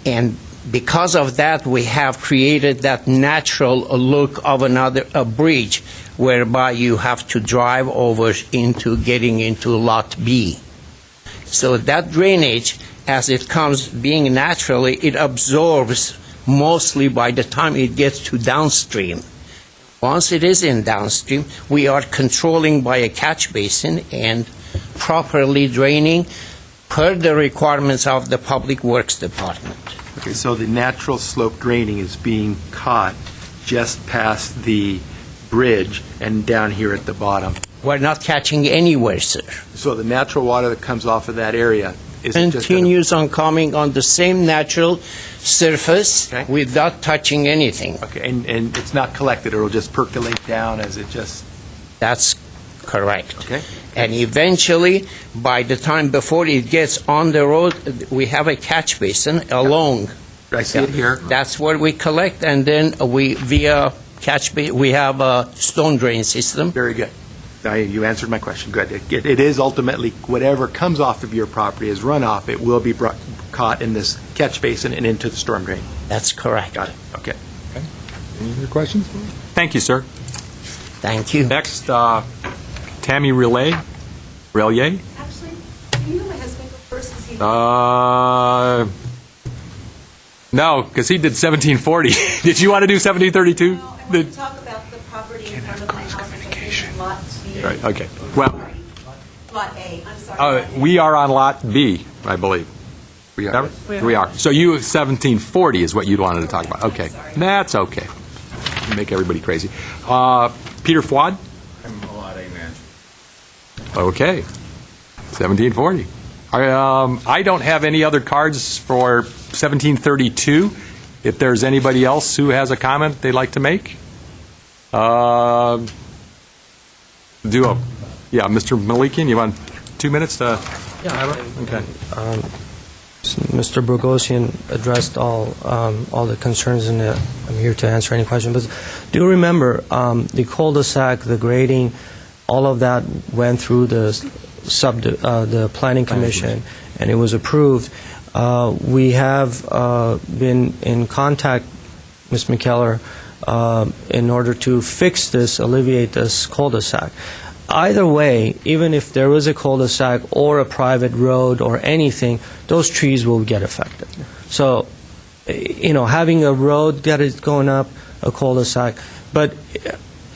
And because of that, we have created that natural look of a bridge, whereby you have to drive over getting into Lot B. So that drainage, as it comes being naturally, it absorbs mostly by the time it gets to downstream. Once it is in downstream, we are controlling by a catch basin and properly draining per the requirements of the Public Works Department. Okay, so the natural slope draining is being caught just past the bridge and down here at the bottom. We're not catching anywhere, sir. So the natural water that comes off of that area is Continues on coming on the same natural surface without touching anything. Okay, and it's not collected, it'll just percolate down as it just... That's correct. Okay. And eventually, by the time before it gets on the road, we have a catch basin along. I see it here. That's where we collect, and then we have a stone drain system. Very good. You answered my question. Good. It is ultimately whatever comes off of your property as runoff, it will be caught in this catch basin and into the storm drain. That's correct. Got it. Okay. Any other questions? Thank you, sir. Thank you. Next, Tammy Relier? Actually, do you know my husband go first? Is he... No, because he did 1740. Did you want to do 1732? No, I want to talk about the property in front of my house. Lot B. Right, okay. Well, Lot A, I'm sorry. we are on Lot B, I believe. We are. We are. So you, 1740 is what you wanted to talk about. Okay. That's okay. You make everybody crazy. Peter Fwad? I'm a Lot A man. Okay. 1740. I don't have any other cards for 1732. If there's anybody else who has a comment they'd like to make? Yeah, Mr. Malikian, you want 2 minutes to... Yeah, Okay. Mr. Bogosian addressed all the concerns, and I'm here to answer any questions. But do remember, the cul-de-sac, the grading, all of that went through the Planning Commission, and it was approved. We have been in contact, Ms. McKellar, in order to fix this, alleviate this cul-de-sac. Either way, even if there is a cul-de-sac or a private road or anything, those trees will get affected. So, having a road that is going up, a cul-de-sac, but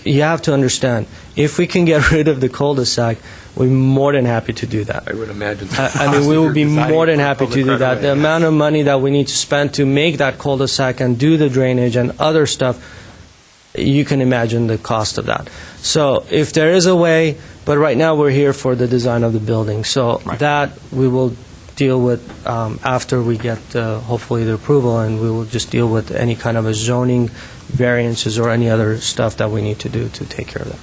you have to understand, if we can get rid of the cul-de-sac, we're more than happy to do that. I would imagine. I mean, we will be more than happy to do that. The amount of money that we need to spend to make that cul-de-sac and do the drainage and other stuff, you can imagine the cost of that. So if there is a way, but right now we're here for the design of the building. So Right. that we will deal with after we get hopefully the approval, and we will just deal with any kind of a zoning variances or any other stuff that we need to do to take care of that.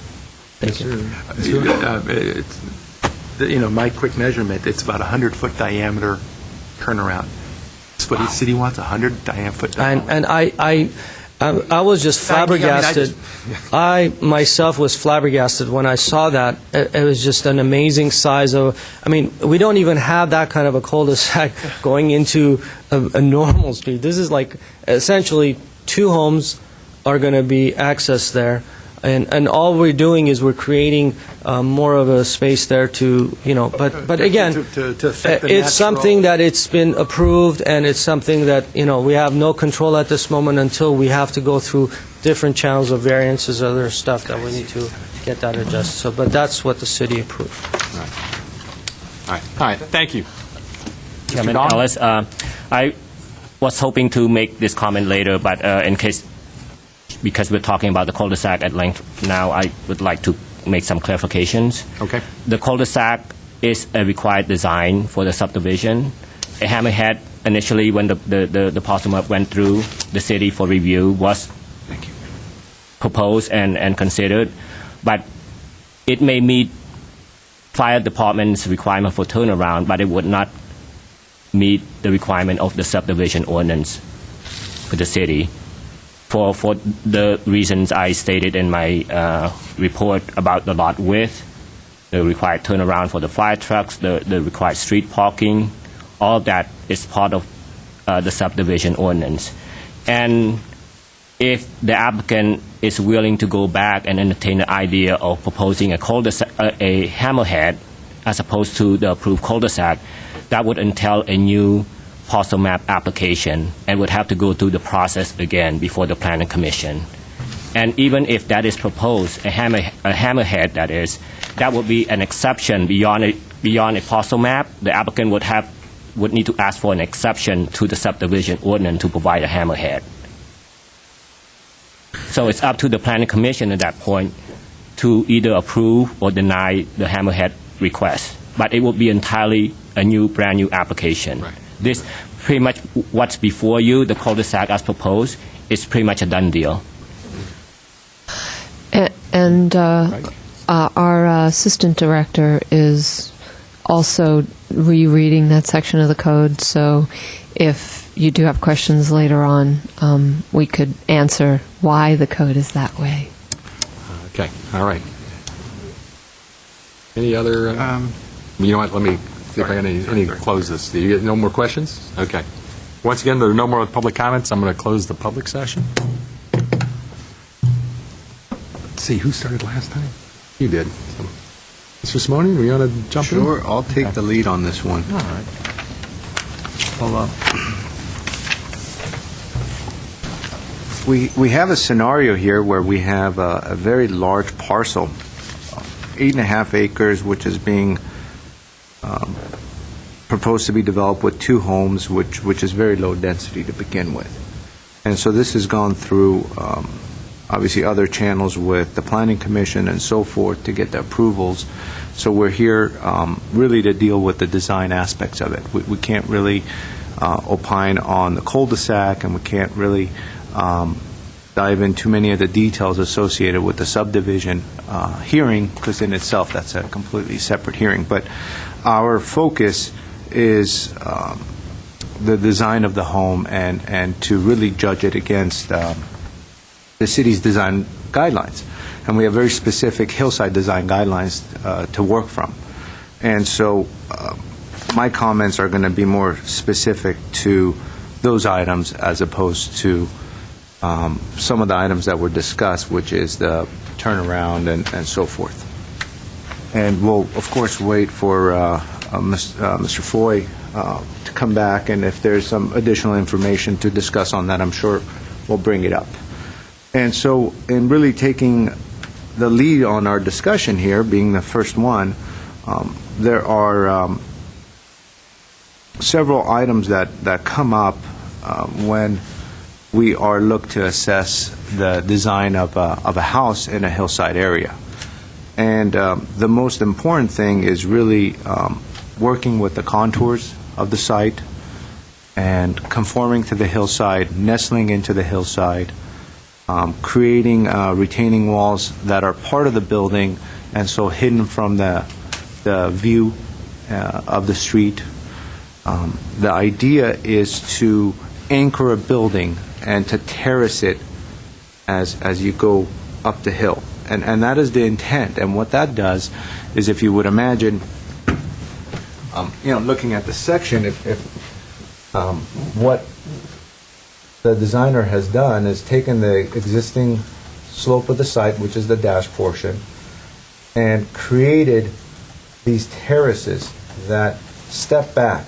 Thank you. My quick measurement, it's about 100-foot diameter turnaround. That's what the city wants, 100-foot diameter. And I was just flabbergasted. I myself was flabbergasted when I saw that. It was just an amazing size of. I mean, we don't even have that kind of a cul-de-sac going into a normal street. This is like essentially 2 homes are going to be accessed there. And all we're doing is we're creating more of a space there to, but again, To affect the it's natural- something that it's been approved, and it's something that, we have no control at this moment until we have to go through different channels of variances, other stuff that we need to get that adjusted. So, but that's what the city approved. All right, thank you. Chairman Don? Ellis, I was hoping to make this comment later, but in case, because we're talking about the cul-de-sac at length now, I would like to make some clarifications. Okay. The cul-de-sac is a required design for the subdivision. A hammerhead, initially, when the parcel map went through the city for review, was proposed and considered, but it may meet fire department's requirement for turnaround, but it would not meet the requirement of the subdivision ordinance for the city. For the reasons I stated in my report about the lot width, the required turnaround for the fire trucks, the required street parking, all of that is part of the subdivision ordinance. And if the applicant is willing to go back and entertain the idea of proposing a hammerhead as opposed to the approved cul-de-sac, that would entail a new parcel map application and would have to go through the process again before the planning commission. And even if that is proposed, a hammerhead that would be an exception beyond a parcel map. The applicant would need to ask for an exception to the subdivision ordinance to provide a hammerhead. So it's up to the planning commission at that point to either approve or deny the hammerhead request. But it will be entirely a brand new application. Right. This pretty much what's before you, the cul-de-sac as proposed, is pretty much a done deal. And our assistant director is also rereading that section of the code, so if you do have questions later on, we could answer why the code is that way. Okay, all right. Any other, you know what, let me see if I can close this. Do you get no more questions? Okay. Once again, there are no more public comments. I'm going to close the public session. Let's see, who started last time? You did. So, Mr. Simone, do you want to jump in? Sure, I'll take the lead on this one. All right. Well, we have a scenario here where we have a very large parcel, 8.5 acres, which is being proposed to be developed with 2 homes, which is very low density to begin with. And so this has gone through, obviously, other channels with the Planning Commission and so forth to get the approvals. So we're here really to deal with the design aspects of it. We can't really opine on the cul-de-sac, and we can't really dive into many of the details associated with the subdivision hearing, because in itself that's a completely separate hearing. But our focus is the design of the home and to really judge it against the city's design guidelines. And we have very specific hillside design guidelines to work from. And so my comments are going to be more specific to those items as opposed to some of the items that were discussed, which is the turnaround and so forth. And we'll, of course, wait for Mr. Foy to come back, and if there's some additional information to discuss on that, I'm sure we'll bring it up. And so in really taking the lead on our discussion here, being the first one, there are several items that come up when we are look to assess the design of a house in a hillside area. And the most important thing is really working with the contours of the site and conforming to the hillside, nestling into the hillside, creating retaining walls that are part of the building and so hidden from the view of the street. The idea is to anchor a building and to terrace it as you go up the hill. And that is the intent. And what that does is, if you would imagine, looking at the section, if what the designer has done is taken the existing slope of the site, which is the dash portion, and created these terraces that step back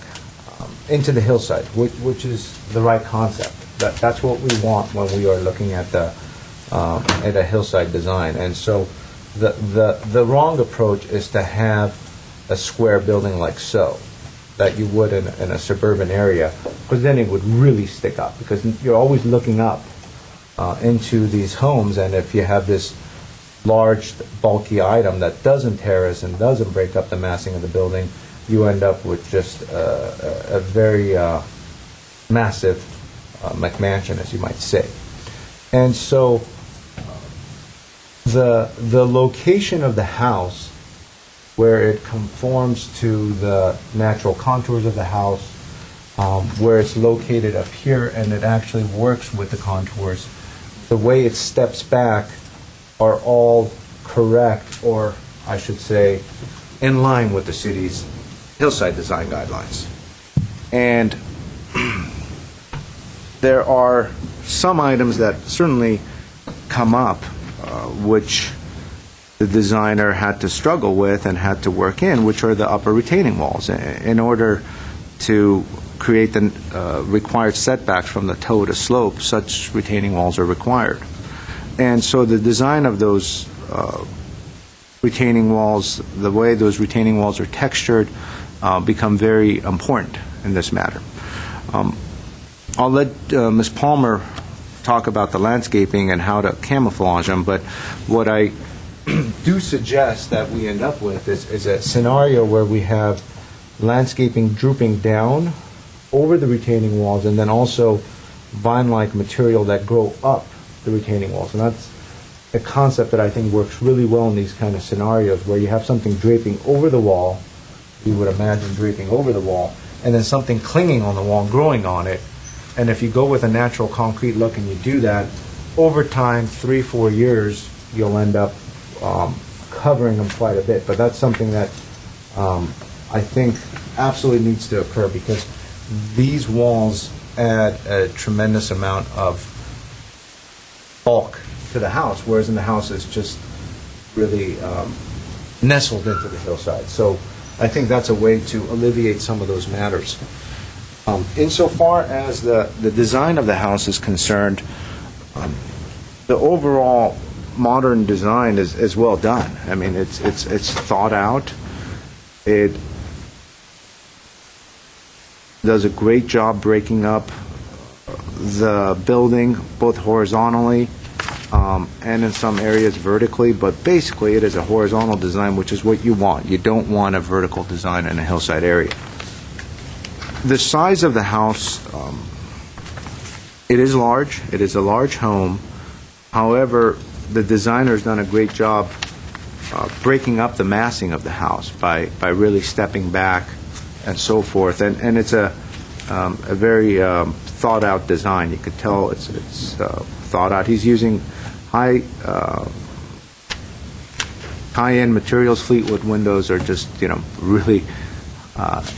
into the hillside, which is the right concept. That's what we want when we are looking at at a hillside design. And so the wrong approach is to have a square building like so, that you would in a suburban area, because then it would really stick up, because you're always looking up into these homes, and if you have this large, bulky item that doesn't terrace and doesn't break up the massing of the building, you end up with just a very massive McMansion, as you might say. And so the location of the house, where it conforms to the natural contours of the house, where it's located up here and it actually works with the contours, the way it steps back are all correct, or I should say, in line with the city's hillside design guidelines. And there are some items that certainly come up, which the designer had to struggle with and had to work in, which are the upper retaining walls. In order to create the required setbacks from the toe to slope, such retaining walls are required. And so the design of those retaining walls, the way those retaining walls are textured, become very important in this matter. I'll let Ms. Palmer talk about the landscaping and how to camouflage them, but what I do suggest that we end up with is a scenario where we have landscaping drooping down over the retaining walls, and then also vine-like material that grow up the retaining walls. And that's a concept that I think works really well in these kind of scenarios, where you have something draping over the wall, you would imagine draping over the wall, and then something clinging on the wall, growing on it. And if you go with a natural concrete look and you do that, over time, 3-4 years, you'll end up covering them quite a bit. But that's something that I think absolutely needs to occur, because these walls add a tremendous amount of bulk to the house, whereas in the house it's just really nestled into the hillside. So I think that's a way to alleviate some of those matters. Insofar as the design of the house is concerned, the overall modern design is well done. I mean, it's thought out. It does a great job breaking up the building both horizontally and in some areas vertically, but basically it is a horizontal design, which is what you want. You don't want a vertical design in a hillside area. The size of the house, it is large. It is a large home. However, the designer's done a great job breaking up the massing of the house by really stepping back and so forth. And it's a very thought-out design. You could tell it's thought out. He's using high-end materials. Fleetwood windows are just really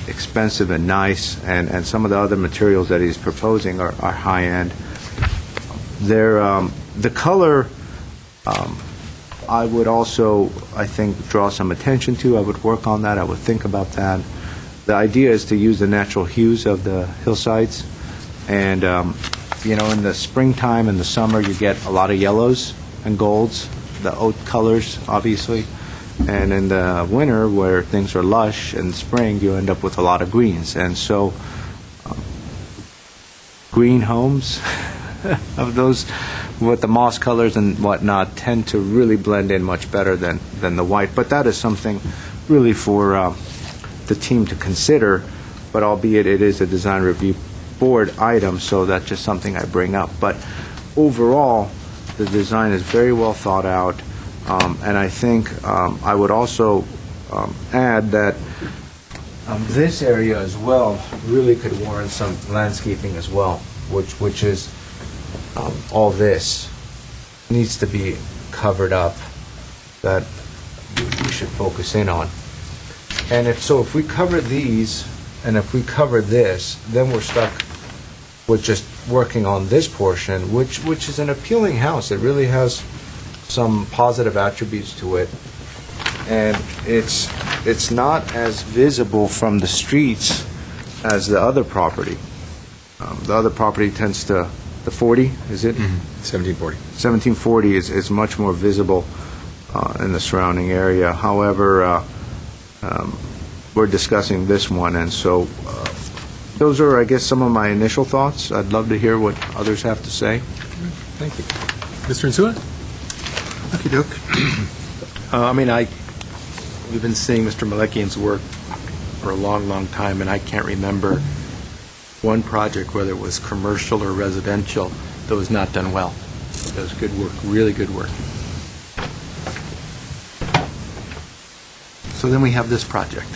expensive and nice, and some of the other materials that he's proposing are high-end. The color, I would also, I think, draw some attention to. I would work on that. I would think about that. The idea is to use the natural hues of the hillsides, and in the springtime and the summer you get a lot of yellows and golds, the oat colors, obviously. And in the winter, where things are lush, in spring, you end up with a lot of greens. And so green homes of those with the moss colors and whatnot tend to really blend in much better than the white. But that is something really for the team to consider, but albeit it is a design review board item, so that's just something I bring up. But overall, the design is very well thought out, and I think I would also add that this area as well really could warrant some landscaping as well, which is all this needs to be covered up that we should focus in on. And if we cover these and if we cover this, then we're stuck with just working on this portion, which is an appealing house. It really has some positive attributes to it, and it's not as visible from the streets as the other property. The other property tends to, the 40, is it? 1740. 1740 is much more visible in the surrounding area. However, we're discussing this one, and so those are, I guess, some of my initial thoughts. I'd love to hear what others have to say. Thank you. Mr. Insua? Okay, Duke. We've been seeing Mr. Malekian's work for a long, long time, and I can't remember one project, whether it was commercial or residential, that was not done well. It was good work, really good work. So then we have this project.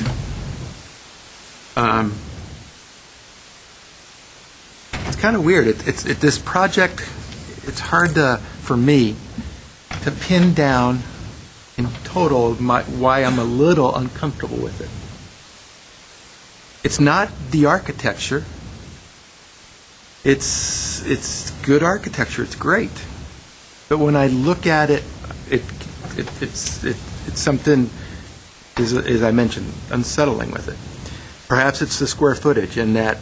It's kind of weird. This project, it's hard for me to pin down in total why I'm a little uncomfortable with it. It's not the architecture. It's good architecture. It's great. But when I look at it, it's something, as I mentioned, unsettling with it. Perhaps it's the square footage, and that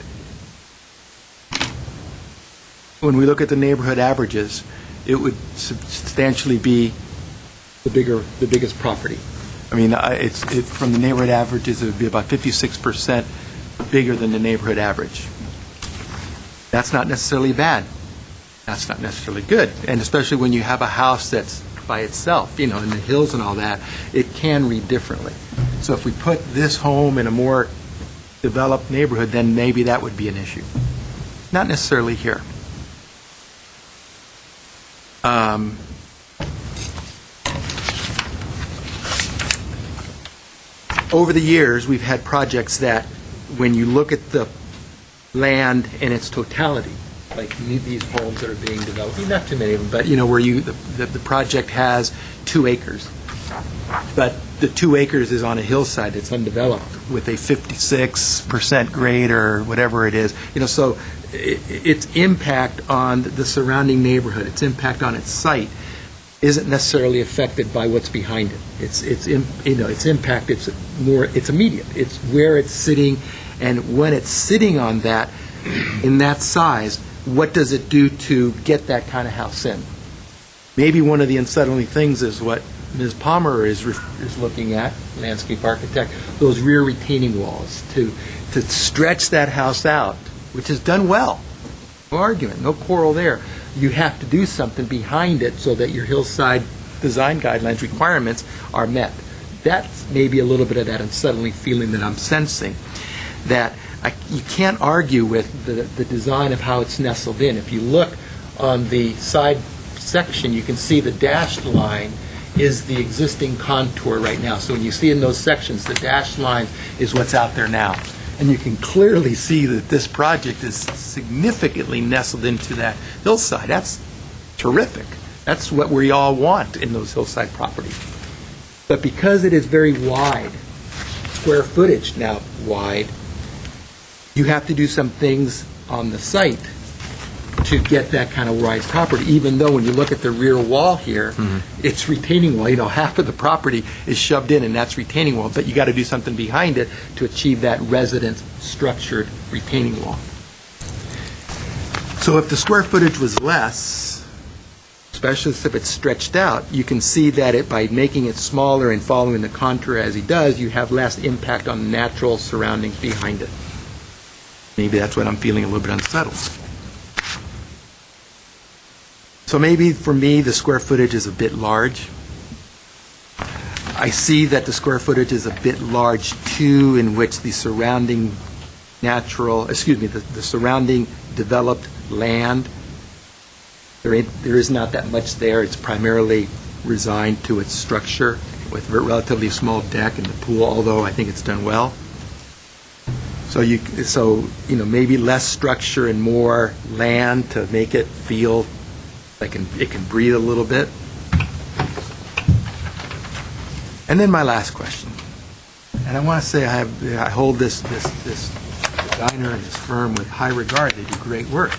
when we look at the neighborhood averages, it would substantially be the biggest property. I mean, from the neighborhood averages, it would be about 56% bigger than the neighborhood average. That's not necessarily bad. That's not necessarily good. And especially when you have a house that's by itself, in the hills and all that, it can read differently. So if we put this home in a more developed neighborhood, then maybe that would be an issue. Not necessarily here. Over the years, we've had projects that, when you look at the land in its totality, like these homes that are being developed, not too many of them, but where the project has 2 acres, but the 2 acres is on a hillside that's undeveloped with a 56% grade or whatever it is, so its impact on the surrounding neighborhood, its impact on its site, isn't necessarily affected by what's behind it. Its impact, it's immediate. It's where it's sitting, and when it's sitting on that, in that size, what does it do to get that kind of house in? Maybe one of the unsettling things is what Ms. Palmer is looking at, landscape architect, those rear retaining walls to stretch that house out, which is done well. No argument, no quarrel there. You have to do something behind it so that your hillside design guidelines requirements are met. That's maybe a little bit of that unsettling feeling that I'm sensing, that you can't argue with the design of how it's nestled in. If you look on the side section, you can see the dashed line is the existing contour right now. So when you see in those sections, the dashed line is what's out there now. And you can clearly see that this project is significantly nestled into that hillside. That's terrific. That's what we all want in those hillside properties. But because it is very wide, square footage now wide, you have to do some things on the site to get that kind of wide property, even though when you look at the rear wall here, it's retaining wall. Half of the property is shoved in, and that's retaining wall, but you got to do something behind it to achieve that residence structured retaining wall. So if the square footage was less, especially if it's stretched out, you can see that by making it smaller and following the contour as he does, you have less impact on the natural surroundings behind it. Maybe that's what I'm feeling a little bit unsettled. So maybe for me, the square footage is a bit large. I see that the square footage is a bit large, too, in which the surrounding the surrounding developed land, there is not that much there. It's primarily resigned to its structure with a relatively small deck and the pool, although I think it's done well. So maybe less structure and more land to make it feel like it can breathe a little bit. And then my last question, and I want to say I hold this designer and this firm with high regard. They do great work.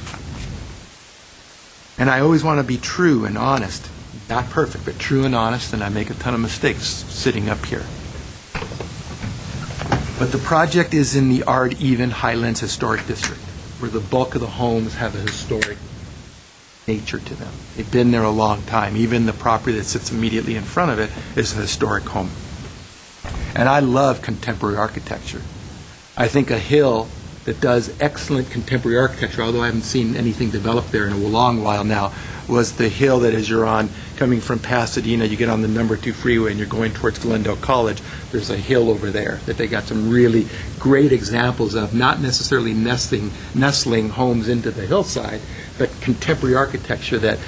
And I always want to be true and honest. Not perfect, but true and honest, and I make a ton of mistakes sitting up here. But the project is in the Ard Even Highlands Historic District, where the bulk of the homes have a historic nature to them. They've been there a long time. Even the property that sits immediately in front of it is a historic home. And I love contemporary architecture. I think a hill that does excellent contemporary architecture, although I haven't seen anything developed there in a long while now, was the hill that as you're on, coming from Pasadena, you get on the number 2 freeway and you're going towards Glendale College, there's a hill over there that they got some really great examples of, not necessarily nestling homes into the hillside, but contemporary architecture that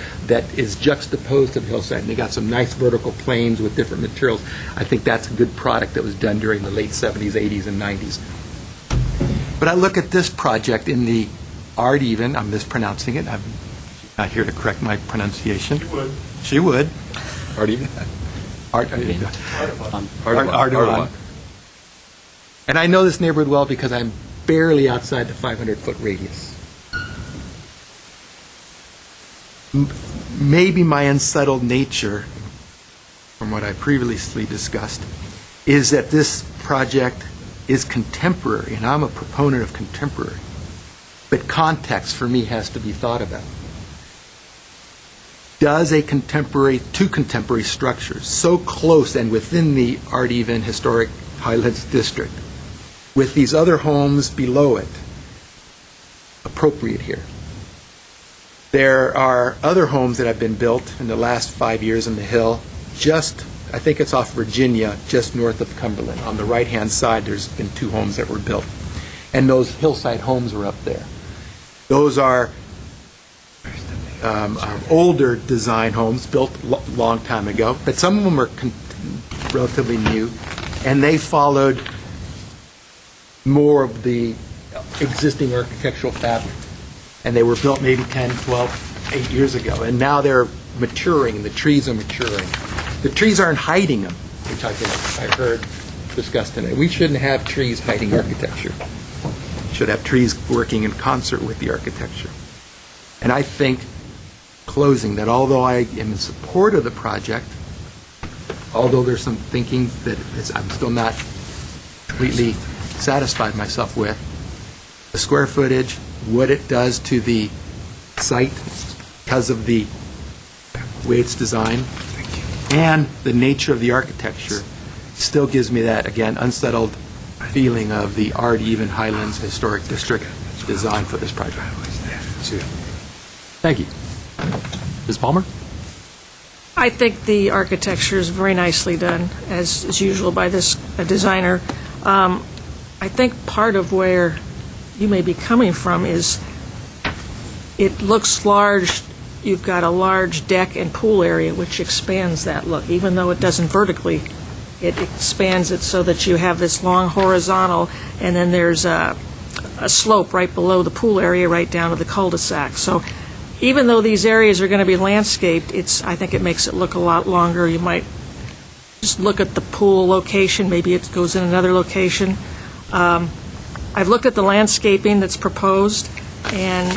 is juxtaposed to the hillside. And they got some nice vertical planes with different materials. I think that's a good product that was done during the late 70s, 80s, and 90s. But I look at this project in the Ard Even, I'm mispronouncing it, I'm not here to correct my pronunciation. She would. She would. Ard Even? Ardawan. And I know this neighborhood well because I'm barely outside the 500-foot radius. Maybe my unsettled nature, from what I previously discussed, is that this project is contemporary, and I'm a proponent of contemporary. But context, for me, has to be thought about. Does two contemporary structures so close and within the Ard Even Historic Highlands District, with these other homes below it, appropriate here? There are other homes that have been built in the last 5 years in the hill, I think it's off Virginia, just north of Cumberland. On the right-hand side, there's been 2 homes that were built. And those hillside homes are up there. Those are older design homes built a long time ago, but some of them are relatively new, and they followed more of the existing architectural fabric. And they were built maybe 10, 12, 8 years ago. And now they're maturing, and the trees are maturing. The trees aren't hiding them, which I heard discussed today. We shouldn't have trees hiding architecture. We should have trees working in concert with the architecture. And I think, closing, that although I am in support of the project, although there's some thinking that I'm still not completely satisfied myself with, the square footage, what it does to the site because of the way it's designed, and the nature of the architecture still gives me that, again, unsettled feeling of the Ard Even Highlands Historic District design for this project. Thank you. Ms. Palmer? I think the architecture is very nicely done, as usual, by this designer. I think part of where you may be coming from is it looks large. You've got a large deck and pool area, which expands that look. Even though it doesn't vertically, it expands it so that you have this long horizontal, and then there's a slope right below the pool area right down to the cul-de-sac. So even though these areas are going to be landscaped, I think it makes it look a lot longer. You might just look at the pool location. Maybe it goes in another location. I've looked at the landscaping that's proposed, and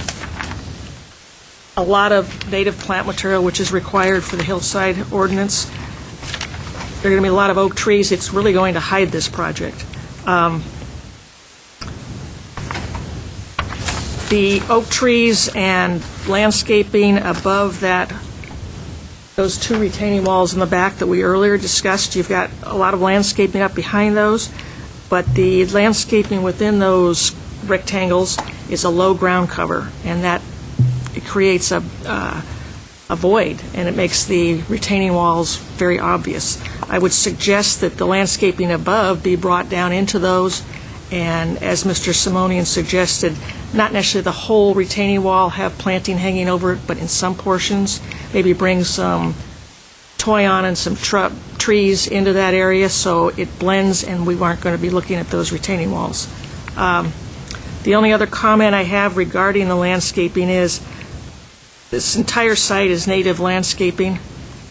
a lot of native plant material, which is required for the hillside ordinance. There are going to be a lot of oak trees. It's really going to hide this project. The oak trees and landscaping above those 2 retaining walls in the back that we earlier discussed, you've got a lot of landscaping up behind those, but the landscaping within those rectangles is a low ground cover, and that it creates a a void, and it makes the retaining walls very obvious. I would suggest that the landscaping above be brought down into those, and as Mr. Simonian suggested, not necessarily the whole retaining wall have planting hanging over it, but in some portions, maybe bring some toyon and some trees into that area so it blends and we aren't going to be looking at those retaining walls. The only other comment I have regarding the landscaping is this entire site is native landscaping,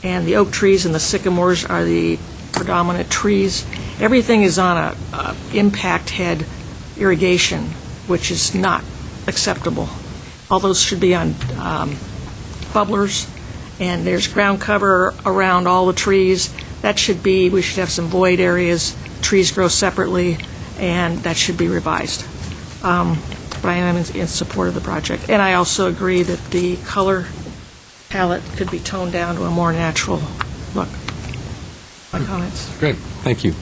and the oak trees and the sycamores are the predominant trees. Everything is on a impact head irrigation, which is not acceptable. All those should be on bubblers, and there's ground cover around all the trees. That should be, we should have some void areas, trees grow separately, and that should be revised. But I am in support of the project. And I also agree that the color palette could be toned down to a more natural look. My comments. Great, thank you.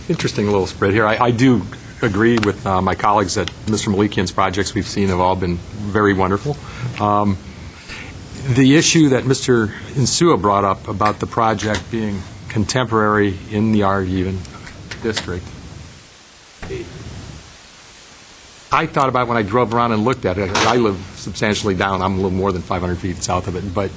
Interesting little spread here. I do agree with my colleagues that Mr. Malikian's projects we've seen have all been very wonderful. The issue that Mr. Insua brought up about the project being contemporary in the R-even district, I thought about when I drove around and looked at it. I live substantially down. I'm a little more than 500 feet south of it. But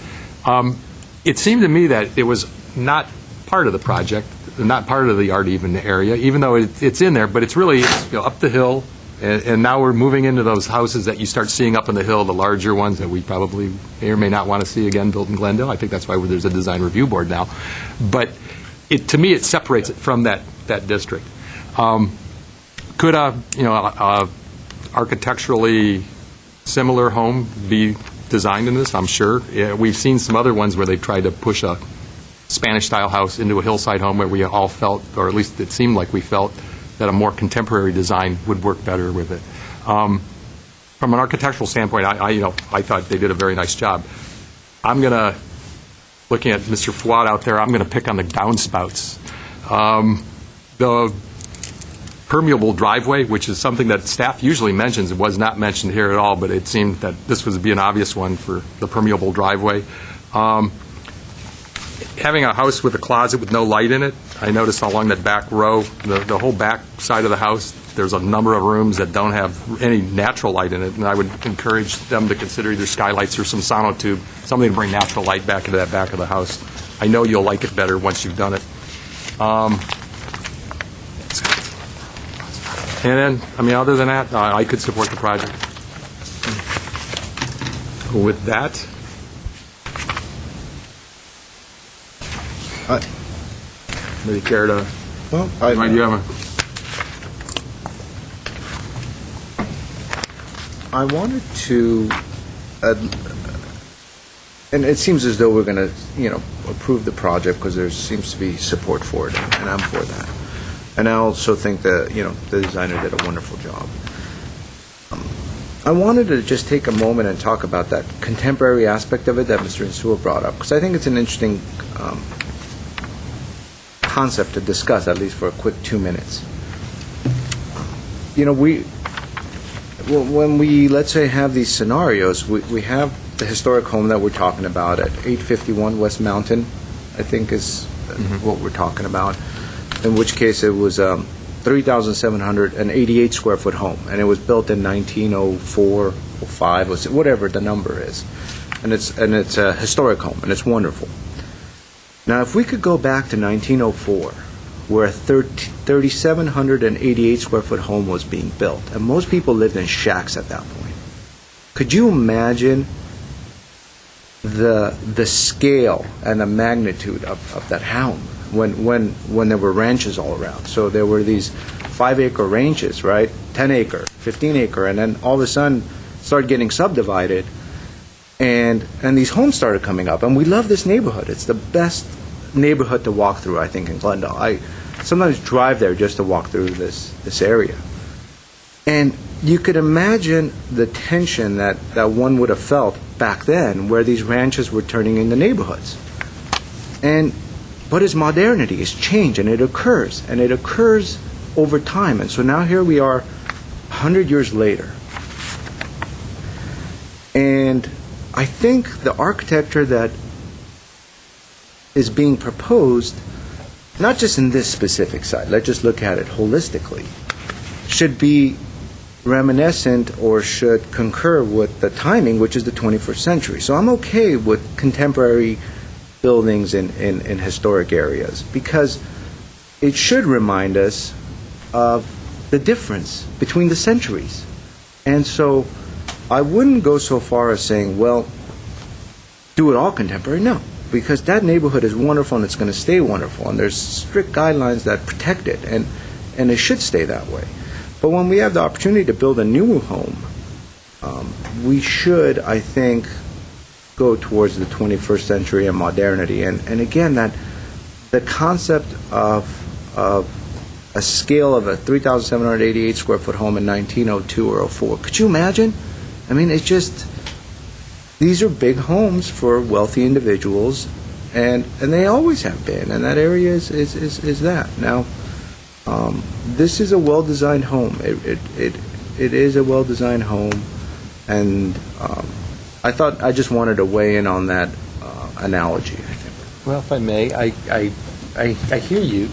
it seemed to me that it was not part of the project, not part of the art-even area, even though it's in there, but it's really up the hill. And now we're moving into those houses that you start seeing up on the hill, the larger ones that we probably may or may not want to see again built in Glendale. I think that's why there's a design review board now. But to me, it separates it from that district. Could a architecturally similar home be designed in this? I'm sure. We've seen some other ones where they've tried to push a Spanish-style house into a hillside home where we all felt, or at least it seemed like we felt, that a more contemporary design would work better with it. From an architectural standpoint, I thought they did a very nice job. I'm going to, looking at Mr. Fouad out there, I'm going to pick on the downspouts. The permeable driveway, which is something that staff usually mentions, it was not mentioned here at all, but it seemed that this would be an obvious one for the permeable driveway. Having a house with a closet with no light in it, I noticed along that back row, the whole back side of the house, there's a number of rooms that don't have any natural light in it, and I would encourage them to consider either skylights or some sonotube, something to bring natural light back into that back of the house. I know you'll like it better once you've done it. And then, other than that, I could support the project. With that, maybe care to? Well, You have I wanted to, and it seems as though we're going to, approve the project because there seems to be support for it, and I'm for that. And I also think that, the designer did a wonderful job. I wanted to just take a moment and talk about that contemporary aspect of it that Mr. Insua brought up, because I think it's an interesting concept to discuss, at least for a quick 2 minutes. When we, let's say, have these scenarios, we have the historic home that we're talking about at 851 West Mountain, I think is what we're talking about, in which case it was 3,788 square foot home, and it was built in 1904, 05, whatever the number is. And it's a historic home, and it's wonderful. Now, if we could go back to 1904, where a 3,788 square foot home was being built, and most people lived in shacks at that point, could you imagine the scale and the magnitude of that home when there were ranches all around? So there were these 5-acre ranches, right? 10-acre, 15-acre, and then all of a sudden started getting subdivided, and these homes started coming up. And we love this neighborhood. It's the best neighborhood to walk through, I think, in Glendale. I sometimes drive there just to walk through this area. And you could imagine the tension that one would have felt back then, where these ranches were turning into neighborhoods. But it's modernity, it's change, and it occurs over time. And so now here we are 100 years later. And I think the architecture that is being proposed, not just in this specific site, let's just look at it holistically, should be reminiscent or should concur with the timing, which is the 21st century. So I'm okay with contemporary buildings in historic areas because it should remind us of the difference between the centuries. And so I wouldn't go so far as saying, well, do it all contemporary. No, because that neighborhood is wonderful and it's going to stay wonderful, and there's strict guidelines that protect it, and it should stay that way. But when we have the opportunity to build a new home, we should, I think, go towards the 21st century and modernity. And again, that the concept of a scale of a 3,788 square foot home in 1902 or 04, could you imagine? I mean, it's just, these are big homes for wealthy individuals, and they always have been, and that area is that. Now, this is a well-designed home. It is a well-designed home, and I just wanted to weigh in on that analogy. Well, if I may, I hear you.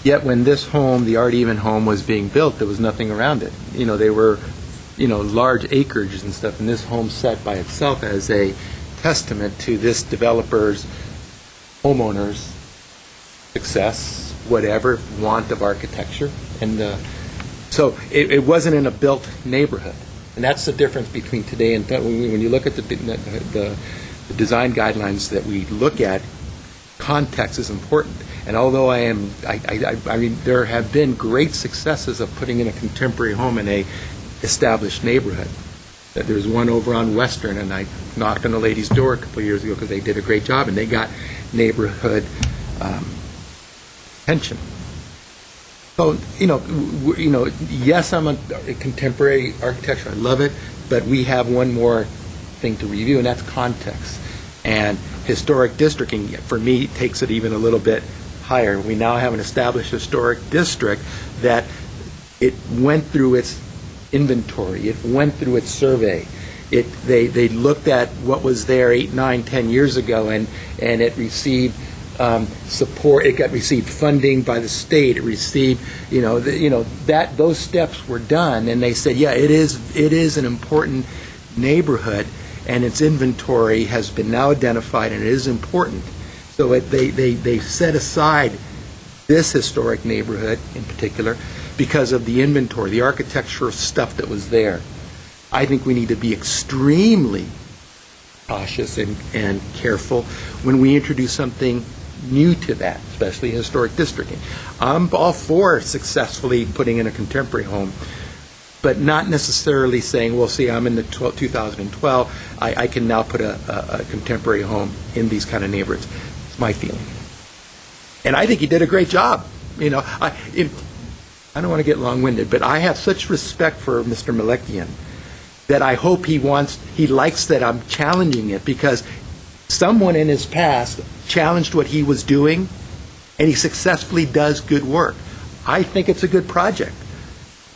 Yet when this home, the Art Even home, was being built, there was nothing around it. They were, large acreages and stuff, and this home set by itself as a testament to this developer's, homeowner's success, whatever, want of architecture. And so it wasn't in a built neighborhood. And that's the difference between today and when you look at the design guidelines that we look at, context is important. And although I mean, there have been great successes of putting in a contemporary home in a established neighborhood. There's one over on Western, and I knocked on a lady's door a couple of years ago because they did a great job, and they got neighborhood pension. So, yes, I'm a contemporary architecture. I love it, but we have one more thing to review, and that's context. And historic districting, for me, takes it even a little bit higher. We now have an established historic district that it went through its inventory. It went through its survey. They looked at what was there 8, 9, 10 years ago, and it received support. It received funding by the state. It received, those steps were done, and they said, yeah, it is an important neighborhood, and its inventory has been now identified, and it is important. So they set aside this historic neighborhood in particular because of the inventory, the architectural stuff that was there. I think we need to be extremely cautious and careful when we introduce something new to that, especially historic districting. I'm all for successfully putting in a contemporary home, but not necessarily saying, well, see, I'm in the 2012, I can now put a contemporary home in these kind of neighborhoods. It's my feeling. And I think he did a great job. I don't want to get long-winded, but I have such respect for Mr. Malekian that I hope he likes that I'm challenging it, because someone in his past challenged what he was doing, and he successfully does good work. I think it's a good project,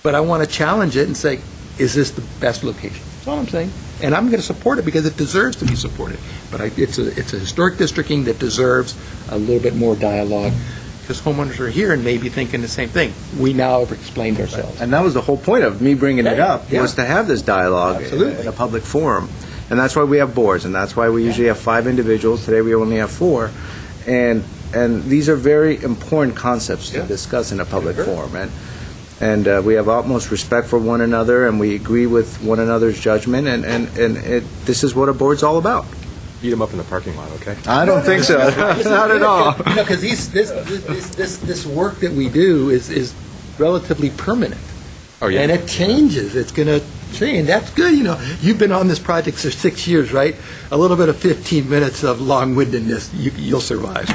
but I want to challenge it and say, is this the best location? That's all I'm saying. And I'm going to support it because it deserves to be supported. But it's a historic districting that deserves a little bit more dialogue, because homeowners are here and may be thinking the same thing. We now have explained ourselves. And that was the whole point of me bringing it up, was to have this dialogue in a public forum. And that's why we have boards, and that's why we usually have 5 individuals. Today we only have 4. And these are very important concepts to discuss in a public forum. And we have utmost respect for one another, and we agree with one another's judgment, and this is what a board's all about. Beat him up in the parking lot, okay? I don't think so. Not at all. Because this work that we do is relatively permanent. Oh, yeah. And it changes. It's going to change. That's good. You've been on this project for 6 years, right? A little bit of 15 minutes of long-windedness, you'll survive.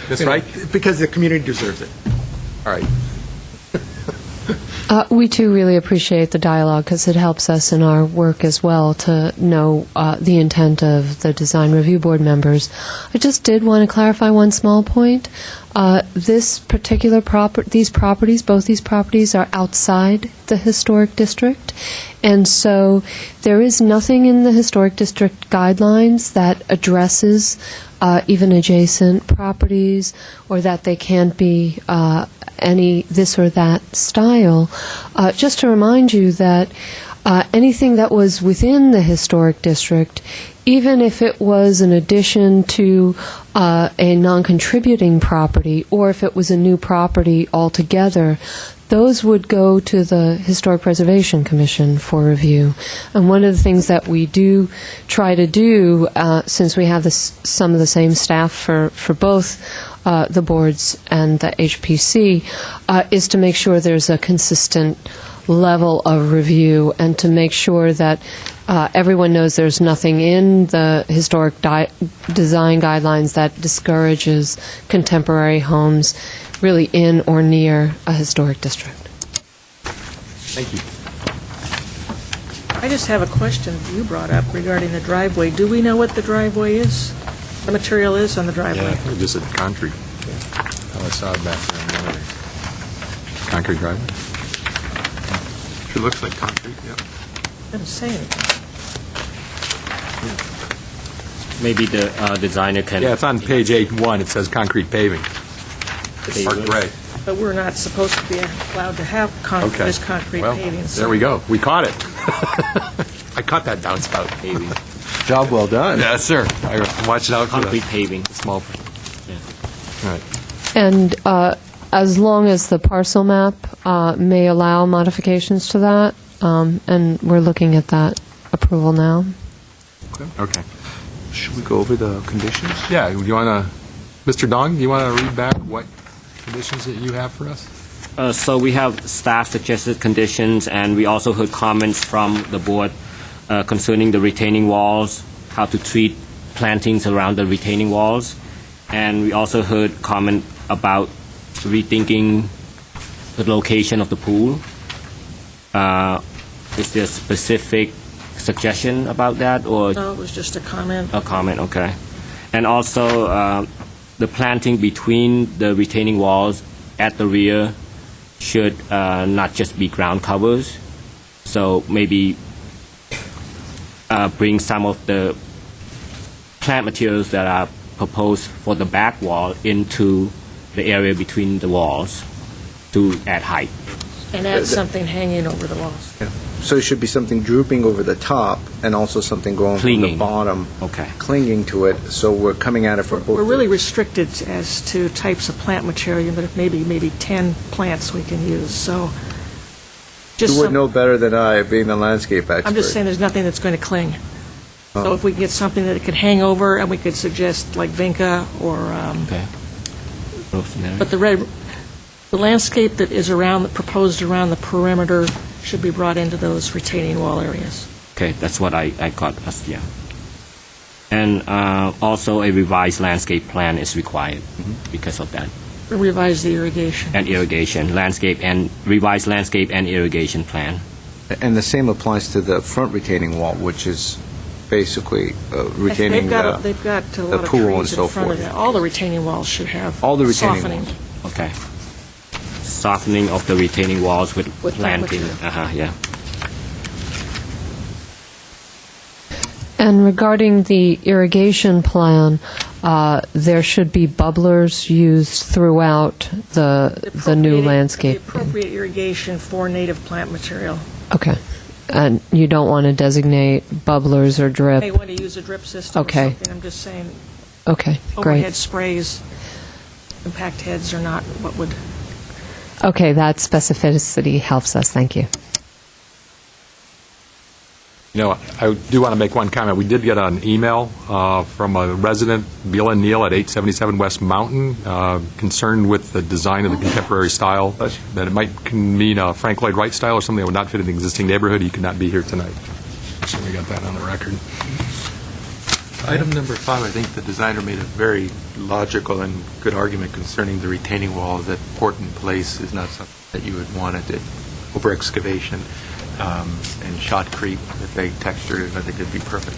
That's right. Because the community deserves it. All right. We too really appreciate the dialogue because it helps us in our work as well to know the intent of the Design Review Board members. I just did want to clarify one small point. This particular these properties, both these properties, are outside the historic district, and so there is nothing in the historic district guidelines that addresses even adjacent properties, or that they can't be any this or that style. Just to remind you that anything that was within the historic district, even if it was an addition to a non-contributing property, or if it was a new property altogether, those would go to the Historic Preservation Commission for review. And one of the things that we do try to do, since we have some of the same staff for both the boards and the HPC, is to make sure there's a consistent level of review, and to make sure that everyone knows there's nothing in the historic design guidelines that discourages contemporary homes really in or near a historic district. Thank you. I just have a question you brought up regarding the driveway. Do we know what the driveway is? The material is on the driveway? Yeah, just a concrete. I saw it back there. Concrete driveway. It looks like concrete, yeah. Doesn't say anything. Maybe the designer can... Yeah, it's on page 8-1. It says concrete paving. It's marked gray. But we're not supposed to be allowed to have this concrete Well, paving. So there we go. We caught it. I caught that downspout. Paving. Job well done. Yes, sir. I watched out for Concrete the paving. small. All right. And as long as the parcel map may allow modifications to that, and we're looking at that approval now. Okay. Should we go over the conditions? Yeah, you want to, Mr. Dong, do you want to read back what conditions that you have for us? So we have staff suggested conditions, and we also heard comments from the board concerning the retaining walls, how to treat plantings around the retaining walls, and we also heard comment about rethinking the location of the pool. Is there a specific suggestion about that, or No, it was just a comment. a comment? Okay. And also, the planting between the retaining walls at the rear should not just be ground covers. So maybe bring some of the plant materials that are proposed for the back wall into the area between the walls to add height. And add something hanging over the walls. So it should be something drooping over the top, and also something going from the Clinging. bottom, Okay. clinging to it, so we're coming at it from both. We're really restricted as to types of plant material, but maybe 10 plants we can use, so just You would some- know better than I, being the landscape expert. I'm just saying there's nothing that's going to cling. So if we could get something that it could hang over, and we could suggest like vinca or, Okay. Rosemary. but the landscape that is proposed around the perimeter should be brought into those retaining wall areas. Okay, that's what I got us, yeah. And also a revised landscape plan is required because of that. Revise the irrigation. And irrigation, revised landscape and irrigation plan. And the same applies to the front retaining wall, which is basically retaining They've got a lot of pool and trees so in front of forth. it. All the retaining walls should have All the retaining softening. walls. Okay. Softening of the retaining walls with With plant planting. material. Yeah. And regarding the irrigation plan, there should be bubblers used throughout the new landscape. The appropriate irrigation for native plant material. Okay. And you don't want to designate bubblers or drip? May want to use a drip system or Okay. something. I'm just saying Okay, great. overhead sprays, impact heads are not what would... Okay, that specificity helps us. Thank you. You know, I do want to make one comment. We did get an email from a resident, Bill and Neil, at 877 West Mountain, concerned with the design of the contemporary style, that it might mean a Frank Lloyd Wright style or something that would not fit in the existing neighborhood. He could not be here tonight. So we got that on the record. Item number 5, I think the designer made a very logical and good argument concerning the retaining wall, that port in place is not something that you would want it over excavation and shot creep. If they textured it, I think it'd be perfect,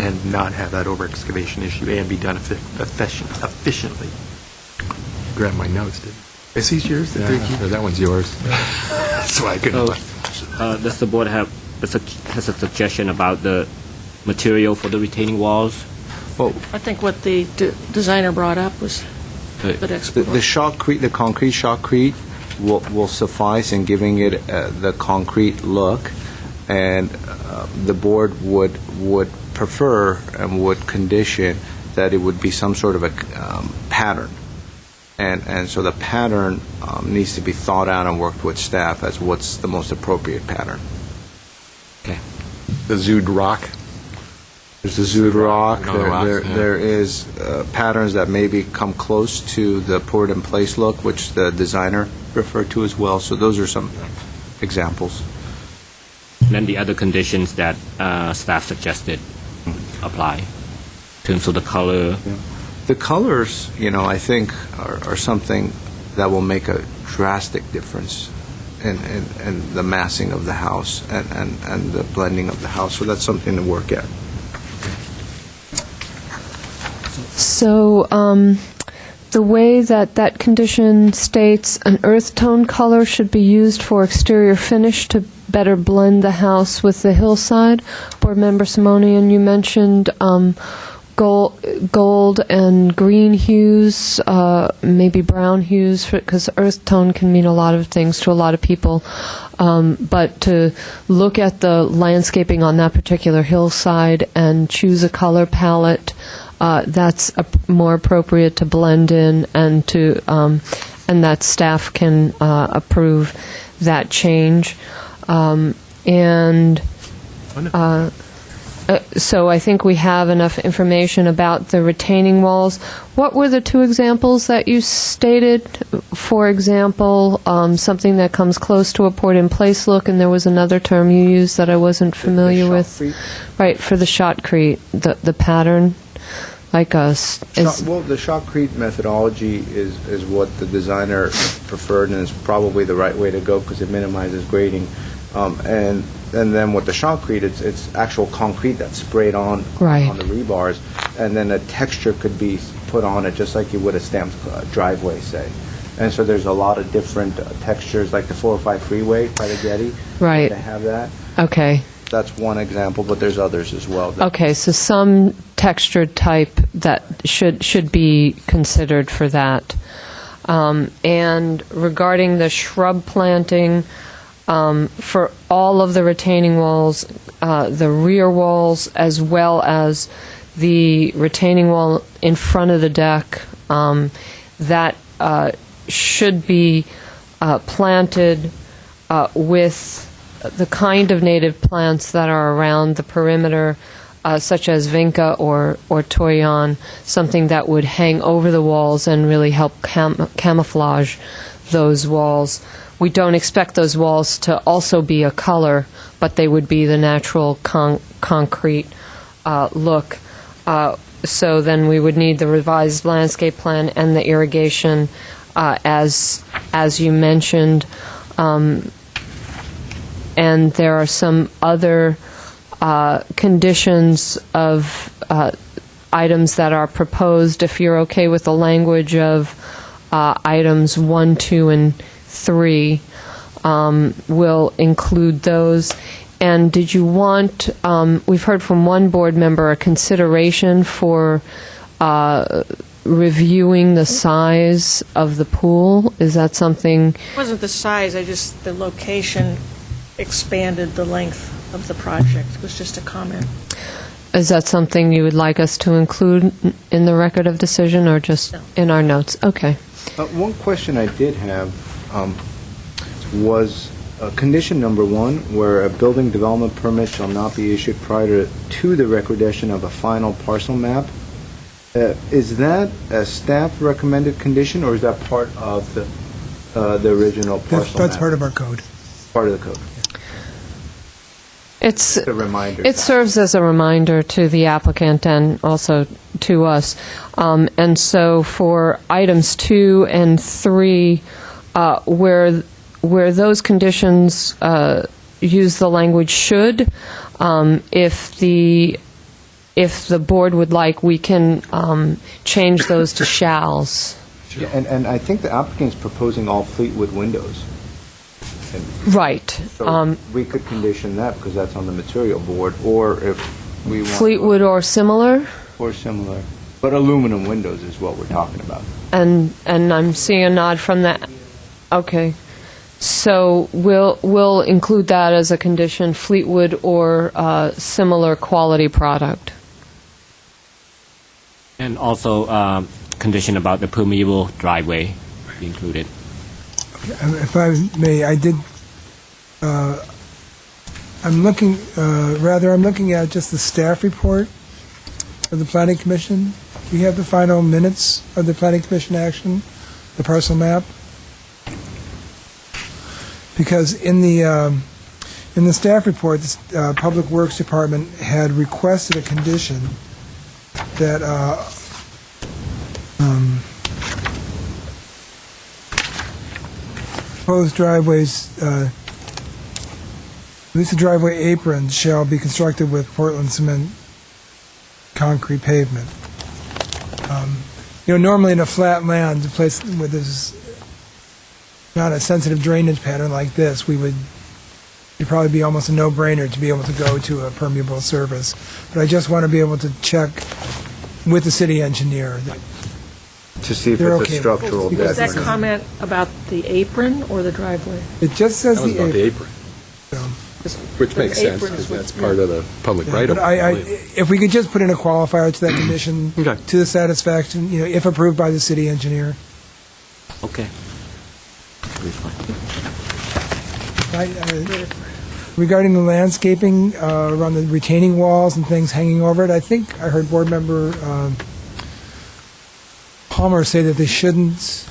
and not have that over excavation issue, and be done efficiently. grab my notes, didn't Is these yours? The three you? key? Yeah, that one's yours. That's why I couldn't. Does the board has a suggestion about the material for the retaining walls? I think what the designer brought up was good The explanation. the concrete shotcrete will suffice in giving it the concrete look, and the board would prefer and would condition that it would be some sort of a pattern. And so the pattern needs to be thought out and worked with staff as what's the most appropriate pattern. The Zood rock. There's the Zood rock. Another rock, yeah. There is patterns that maybe come close to the poured-in-place look, which the designer referred to as well. So those are some examples. And then the other conditions that staff suggested apply in terms of the color. The colors, I think, are something that will make a drastic difference in the massing of the house and the blending of the house. So that's something to work at. So the way that condition states an earth tone color should be used for exterior finish to better blend the house with the hillside. Board Member Simonian, you mentioned gold and green hues, maybe brown hues, because earth tone can mean a lot of things to a lot of people. But to look at the landscaping on that particular hillside and choose a color palette that's more appropriate to blend in, and and that staff can approve that change. So I think we have enough information about the retaining walls. What were the two examples that you stated? For example, something that comes close to a poured-in-place look, and there was another term you used that I wasn't familiar with. Right, for the shotcrete, the pattern. Like us. Well, the shotcrete methodology is what the designer preferred, and is probably the right way to go because it minimizes grading. And then with the shotcrete, it's actual concrete that's sprayed on the rebars, and then a texture could be put on it just like you would a stamped driveway, say. And so there's a lot of different textures, like the 405 freeway by the Getty. Right. They have that. Okay. That's one example, but there's others as well. Okay, so some textured type that should be considered for that. And regarding the shrub planting, for all of the retaining walls, the rear walls, as well as the retaining wall in front of the deck, that should be planted with the kind of native plants that are around the perimeter, such as vinca or toyon, something that would hang over the walls and really help camouflage those walls. We don't expect those walls to also be a color, but they would be the natural concrete look. So then we would need the revised landscape plan and the irrigation, as you mentioned. And there are some other conditions of items that are proposed. If you're okay with the language of items 1, 2, and 3, we'll include those. And did you want, we've heard from one board member, a consideration for reviewing the size of the pool? Is that something? It wasn't the size, the location expanded the length of the project. It was just a comment. Is that something you would like us to include in the record of decision, or just in our notes? Okay. One question I did have was condition number 1, where a building development permit shall not be issued prior to the recordation of a final parcel map. Is that a staff recommended condition, or is that part of the original parcel map? That's part of our code. Part of the code. It's a reminder. It serves as a reminder to the applicant and also to us. And so for items 2 and 3, where those conditions use the language should, if the board would like, we can change those to shalls. Yeah, and I think the applicant's proposing all Fleetwood windows. And Right. so we could condition that because that's on the material board, or if we want... Fleetwood or similar? Or similar. But aluminum windows is what we're talking about. And I'm seeing a nod from that. Okay. So we'll include that as a condition, Fleetwood or similar quality product. And also condition about the permeable driveway be included. If I may, I did, I'm looking at just the staff report of the Planning Commission. We have the final minutes of the Planning Commission action, the parcel map. Because in the staff report, the Public Works Department had requested a condition that proposed driveways, at least the driveway aprons shall be constructed with Portland cement concrete pavement. Normally in a flat land, a place where there's not a sensitive drainage pattern like this, it'd probably be almost a no-brainer to be able to go to a permeable surface. But I just want to be able to check with the city engineer that To see if they're it's okay a structural with it. Was debt. that comment about the apron or the driveway? It just says That was about the apron, which makes The sense, apron because is what- that's part of the public right of But if we could just put in a qualifier to that condition, Okay. to the satisfaction, if approved by the city engineer. Okay. Regarding the landscaping around the retaining walls and things hanging over it, I think I heard Board Member Palmer say that that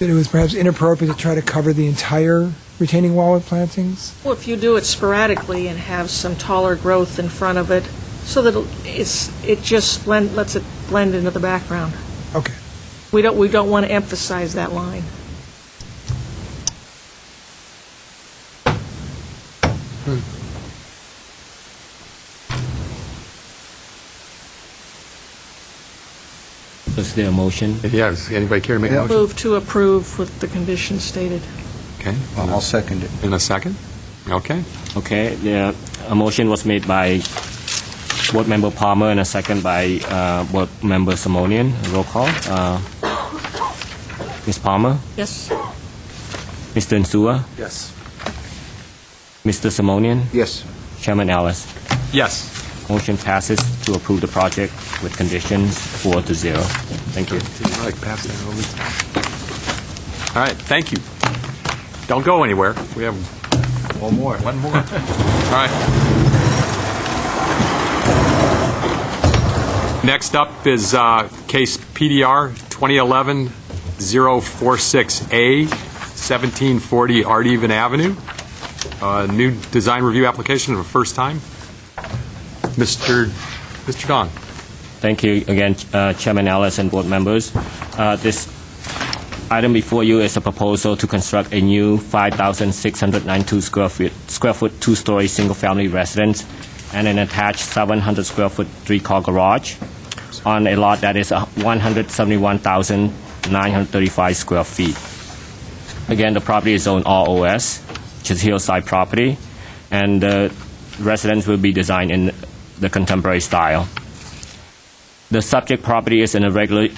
it was perhaps inappropriate to try to cover the entire retaining wall with plantings. Well, if you do it sporadically and have some taller growth in front of it, so that it just lets it blend into the background. Okay. We don't want to emphasize that line. Is there a motion? Yeah, does anybody care to make a motion? Move to approve with the conditions stated. Okay. I'll second it. In a second? Okay. Okay, a motion was made by Board Member Palmer and a second by Board Member Simonian. Roll call. Ms. Palmer? Yes? Mr. Nsua? Yes. Mr. Simonian? Yes. Chairman Ellis? Yes. Motion passes to approve the project with conditions 4-0. Thank you. Pass that over. All right, thank you. Don't go anywhere. We have One more. one more. All right. Next up is case PDR 2011-046A, 1740 Ardeven Avenue. New design review application for the first time. Mr. Don. Thank you again, Chairman Ellis and board members. This item before you is a proposal to construct a new 5,692 square foot two-story single-family residence and an attached 700 square foot three-car garage on a lot that is 171,935 square feet. Again, the property is zoned ROS, which is hillside property, and the residence will be designed in the contemporary style. The subject property is in a regularly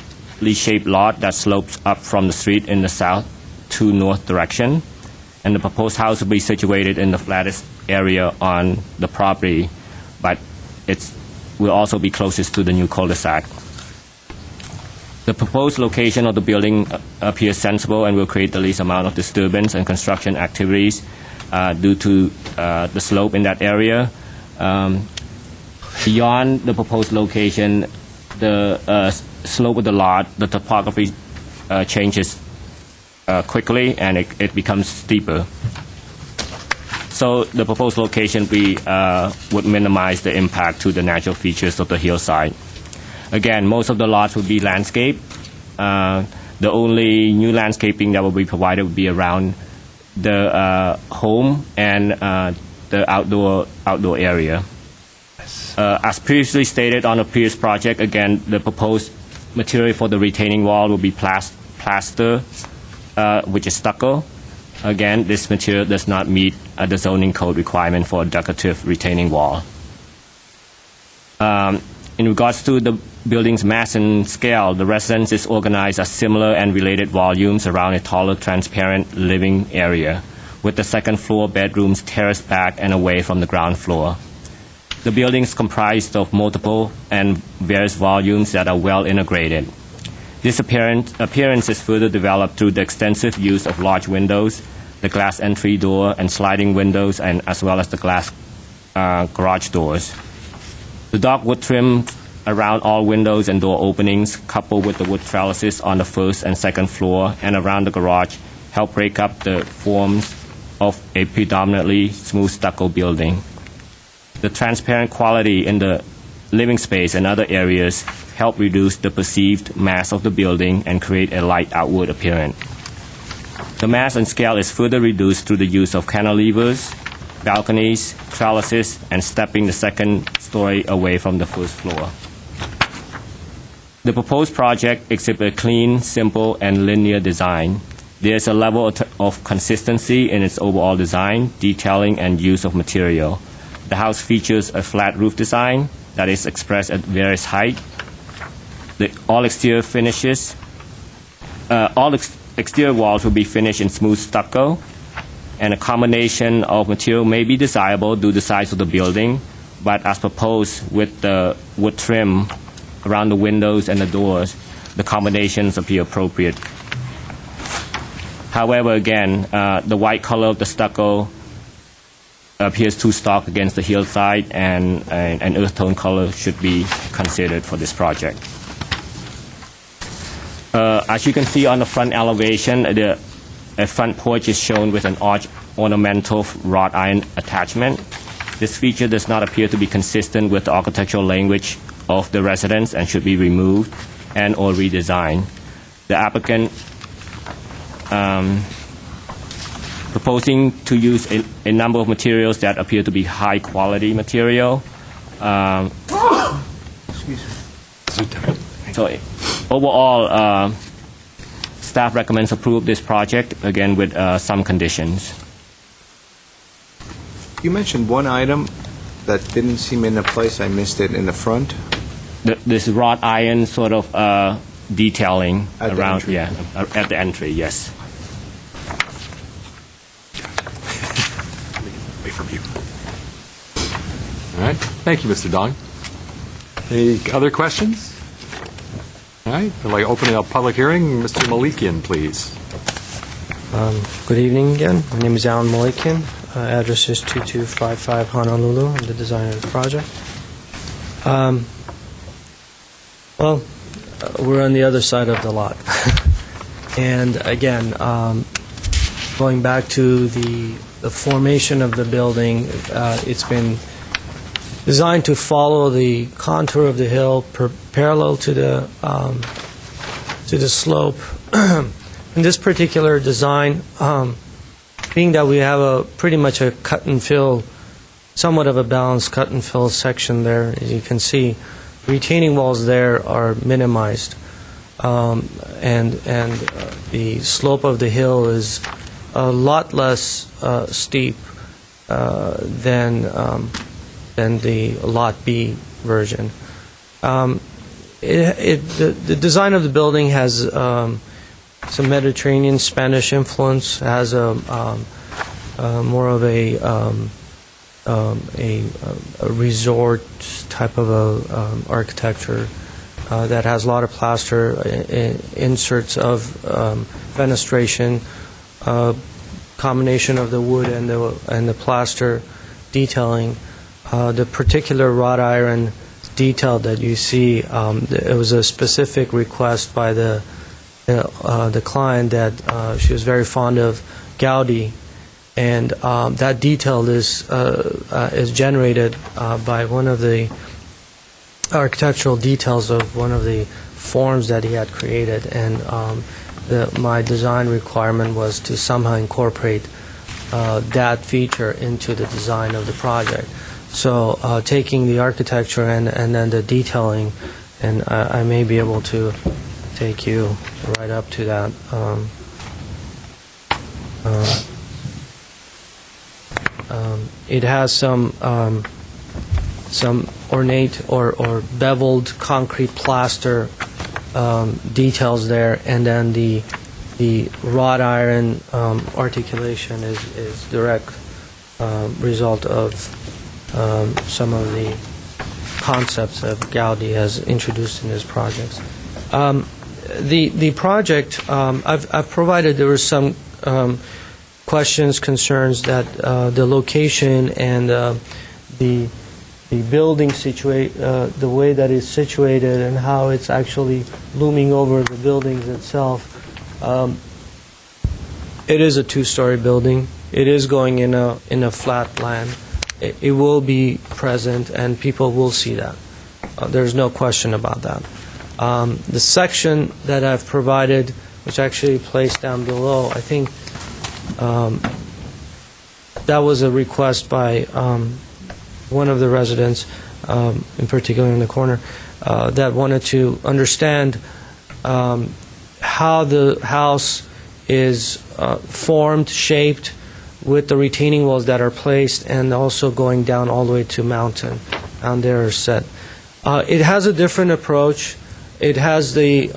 shaped lot that slopes up from the street in the south to north direction, and the proposed house will be situated in the flattest area on the property, but it will also be closest to the new cul-de-sac. The proposed location of the building appears sensible and will create the least amount of disturbance and construction activities due to the slope in that area. Beyond the proposed location, the slope of the lot, the topography changes quickly and it becomes steeper. So the proposed location would minimize the impact to the natural features of the hillside. Again, most of the lots would be landscaped. The only new landscaping that will be provided would be around the home and the outdoor area. As previously stated on a previous project, again, the proposed material for the retaining wall will be plaster, which is stucco. Again, this material does not meet the zoning code requirement for a decorative retaining wall. In regards to the building's mass and scale, the residence is organized as similar and related volumes around a taller, transparent living area, with the second floor bedrooms terraced back and away from the ground floor. The building is comprised of multiple and various volumes that are well integrated. This appearance is further developed through the extensive use of large windows, the glass entry door and sliding windows, and as well as the glass garage doors. The dark wood trim around all windows and door openings, coupled with the wood trellises on the first and second floor and around the garage, help break up the forms of a predominantly smooth stucco building. The transparent quality in the living space and other areas help reduce the perceived mass of the building and create a light outward appearance. The mass and scale is further reduced through the use of cantilevers, balconies, trellises, and stepping the second story away from the first floor. The proposed project exhibits a clean, simple, and linear design. There is a level of consistency in its overall design, detailing, and use of material. The house features a flat roof design that is expressed at various heights. All exterior walls will be finished in smooth stucco, and a combination of material may be desirable due to the size of the building, but as proposed with the wood trim around the windows and the doors, the combinations appear appropriate. However, again, the white color of the stucco appears too stark against the hillside, and an earth tone color should be considered for this project. As you can see on the front elevation, a front porch is shown with an arch ornamental wrought iron attachment. This feature does not appear to be consistent with the architectural language of the residence and should be removed and or redesigned. The applicant proposing to use a number of materials that appear to be high quality material. So overall, staff recommends approval of this project, again with some conditions. You mentioned one item that didn't seem in the place. I missed it in the front. This wrought iron sort of detailing At the around, entry. at the entry, yes. Away from you. All right. Thank you, Mr. Dong. Any other questions? All right. I'd like to open a public hearing. Mr. Malikian, please. Good evening again. My name is Alan Malikian. Address is 2255 Honolulu. I'm the designer of the project. We're on the other side of the lot. And again, going back to the formation of the building, it's been designed to follow the contour of the hill parallel to the slope. In this particular design, being that we have pretty much a cut and fill, somewhat of a balanced cut and fill section there, as you can see, retaining walls there are minimized, and the slope of the hill is a lot less steep than the Lot B version. The design of the building has some Mediterranean Spanish influence, has more of a resort type of architecture that has a lot of plaster inserts of fenestration, combination of the wood and the plaster detailing. The particular wrought iron detail that you see, it was a specific request by the client that she was very fond of Gaudi, and that detail is generated by one of the architectural details of one of the forms that he had created, and my design requirement was to somehow incorporate that feature into the design of the project. So taking the architecture and then the detailing and I may be able to take you right up to that. It has some ornate or beveled concrete plaster details there, and then the wrought iron articulation is direct result of some of the concepts that Gaudi has introduced in his projects. The project, I've provided, there were some questions, concerns that the location and the building the way that it's situated and how it's actually looming over the buildings itself. It is a two-story building. It is going in a flat land. It will be present, and people will see that. There's no question about that. The section that I've provided, which actually placed down below, I think that was a request by one of the residents, in particular in the corner, that wanted to understand how the house is formed, shaped, with the retaining walls that are placed, and also going down all the way to mountain. And they're set. It has a different approach. It has the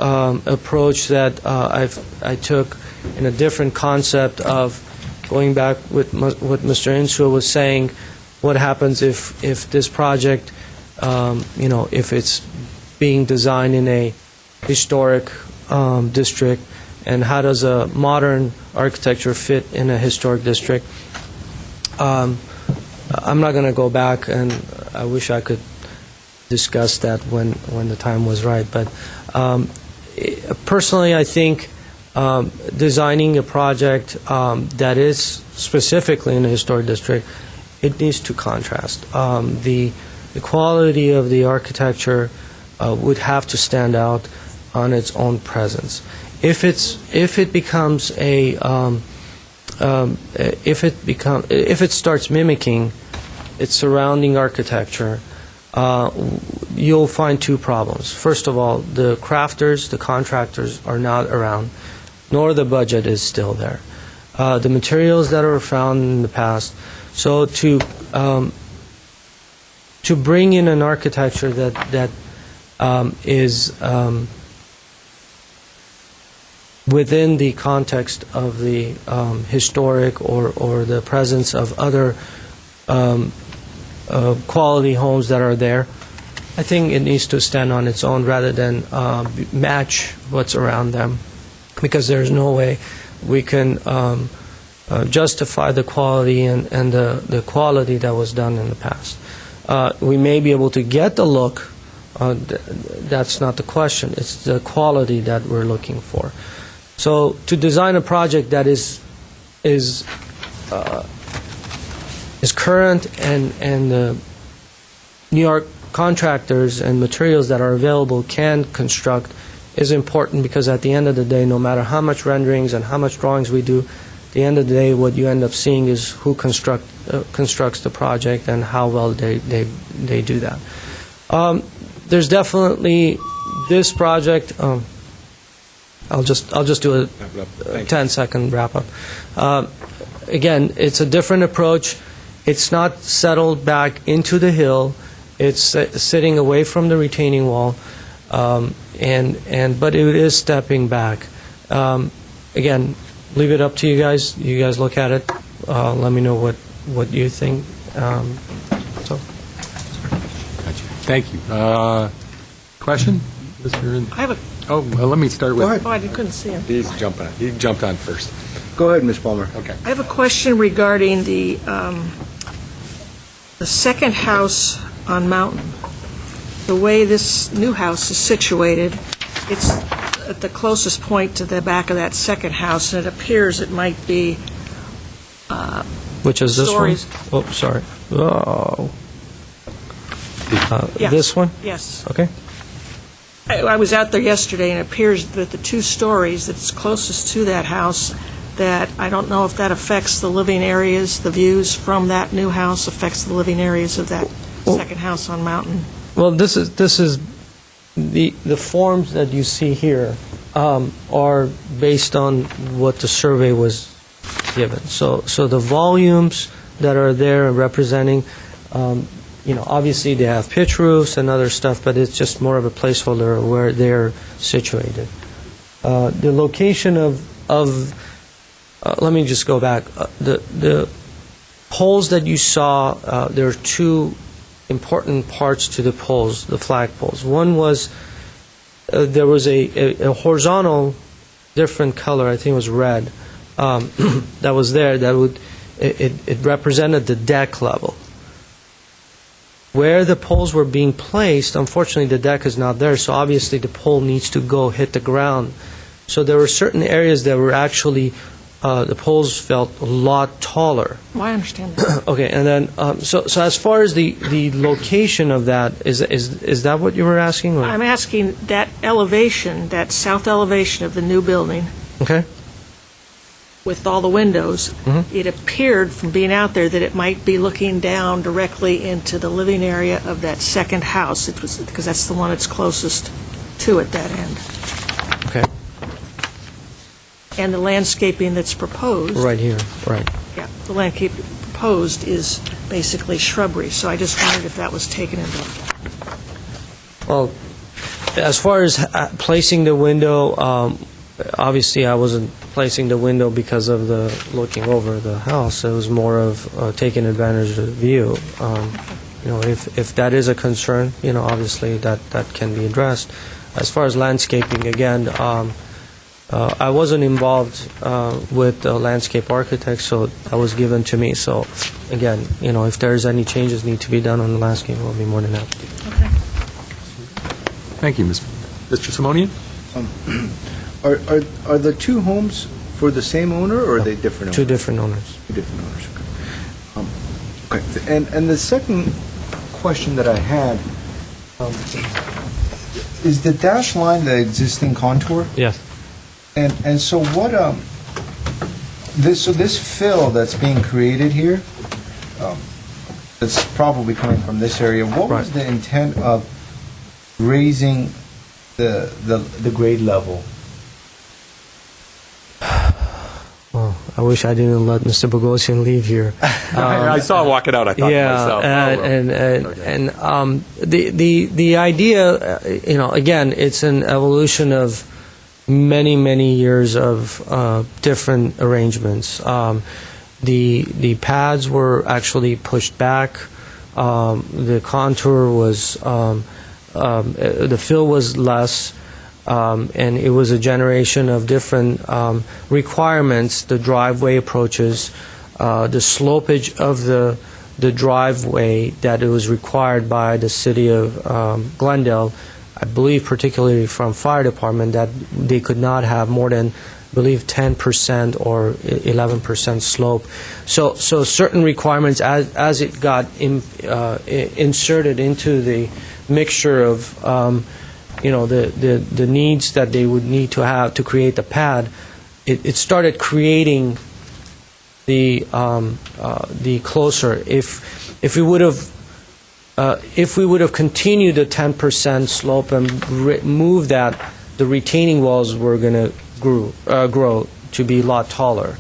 approach that I took in a different concept of going back with what Mr. Insua was saying. What happens if this project, if it's being designed in a historic district, and how does a modern architecture fit in a historic district? I'm not going to go back, and I wish I could discuss that when the time was right. But personally, I think designing a project that is specifically in a historic district, it needs to contrast. The quality of the architecture would have to stand out on its own presence. If it starts mimicking its surrounding architecture, you'll find two problems. First of all, the crafters, the contractors are not around, nor the budget is still there. The materials that were found in the past. So to bring in an architecture that is within the context of the historic or the presence of other quality homes that are there, I think it needs to stand on its own rather than match what's around them, because there's no way we can justify the quality and the quality that was done in the past. We may be able to get the look, that's not the question, it's the quality that we're looking for. So to design a project that is current and the New York contractors and materials that are available can construct is important, because at the end of the day, no matter how much renderings and how much drawings we do, at the end of the day, what you end up seeing is who constructs the project and how well they do that. There's definitely this project. I'll just do a 10-second wrap-up. Again, it's a different approach. It's not settled back into the hill. It's sitting away from the retaining wall, but it is stepping back. Again, leave it up to you guys. You guys look at it. Let me know what you think. Thank you. Question? I have a. Let me start with. Oh, I couldn't see him. He jumped on first. Go ahead, Ms. Palmer. Okay. I have a question regarding the second house on Mountain. The way this new house is situated, it's at the closest point to the back of that second house, and it appears it might be Which is this stories. one? Oh, sorry. Oh. Yes. This one? Yes. Okay. I was out there yesterday, and it appears that the two stories that's closest to that house, that I don't know if that affects the living areas, the views from that new house affects the living areas of that second house on Mountain. Well, this is The forms that you see here are based on what the survey was given. So the volumes that are there representing, obviously they have pitch roofs and other stuff, but it's just more of a placeholder where they're situated. The location of let me just go back. The poles that you saw, there are two important parts to the poles, the flag poles. One was there was a horizontal, different color. I think it was red. That was there. It represented the deck level. Where the poles were being placed, unfortunately, the deck is not there. So obviously, the pole needs to go hit the ground. So there were certain areas that were actually the poles felt a lot taller. Well, I understand that. Okay, and then so as far as the location of that, is that what you were asking? Or? I'm asking that elevation, that south elevation of the new building, Okay. with all the windows, Mm-hmm. it appeared from being out there that it might be looking down directly into the living area of that second house. It was because that's the one that's closest to it, that end. Okay. And the landscaping that's proposed. Right here. Right. Yeah, the landscape proposed is basically shrubbery, so I just wondered if that was taken into account. Well, as far as placing the window, obviously I wasn't placing the window because of the looking over the house. It was more of taking advantage of the view. If that is a concern, obviously that can be addressed. As far as landscaping, again, I wasn't involved with the landscape architect, so that was given to me. So, again, if there's any changes need to be done on the landscape, I'll be more than happy. Okay. Thank you, Mr. Simonian. Are the two homes for the same owner, or are they different owners? Two different owners. Two different owners, okay. Okay, and the second question that I had, is the dashed line the existing contour? Yes. And so what, this fill that's being created here, that's probably coming from this area, what was the intent of raising the grade level? Well, I wish I didn't let Mr. Bogosian leave here. I saw him walking out. I thought to myself, the idea, again, it's an evolution of many years of different arrangements. The pads were actually pushed back. The contour was the fill was less. And it was a generation of different requirements, the driveway approaches, the slopage of the driveway that it was required by the city of Glendale, I believe particularly from fire department, that they could not have more than, I believe, 10% or 11% slope. So certain requirements, as it got inserted into the mixture of the needs that they would need to have to create the pad, it started creating the closer. If we would have continued the 10% slope and moved that, the retaining walls were going to grow to be a lot taller.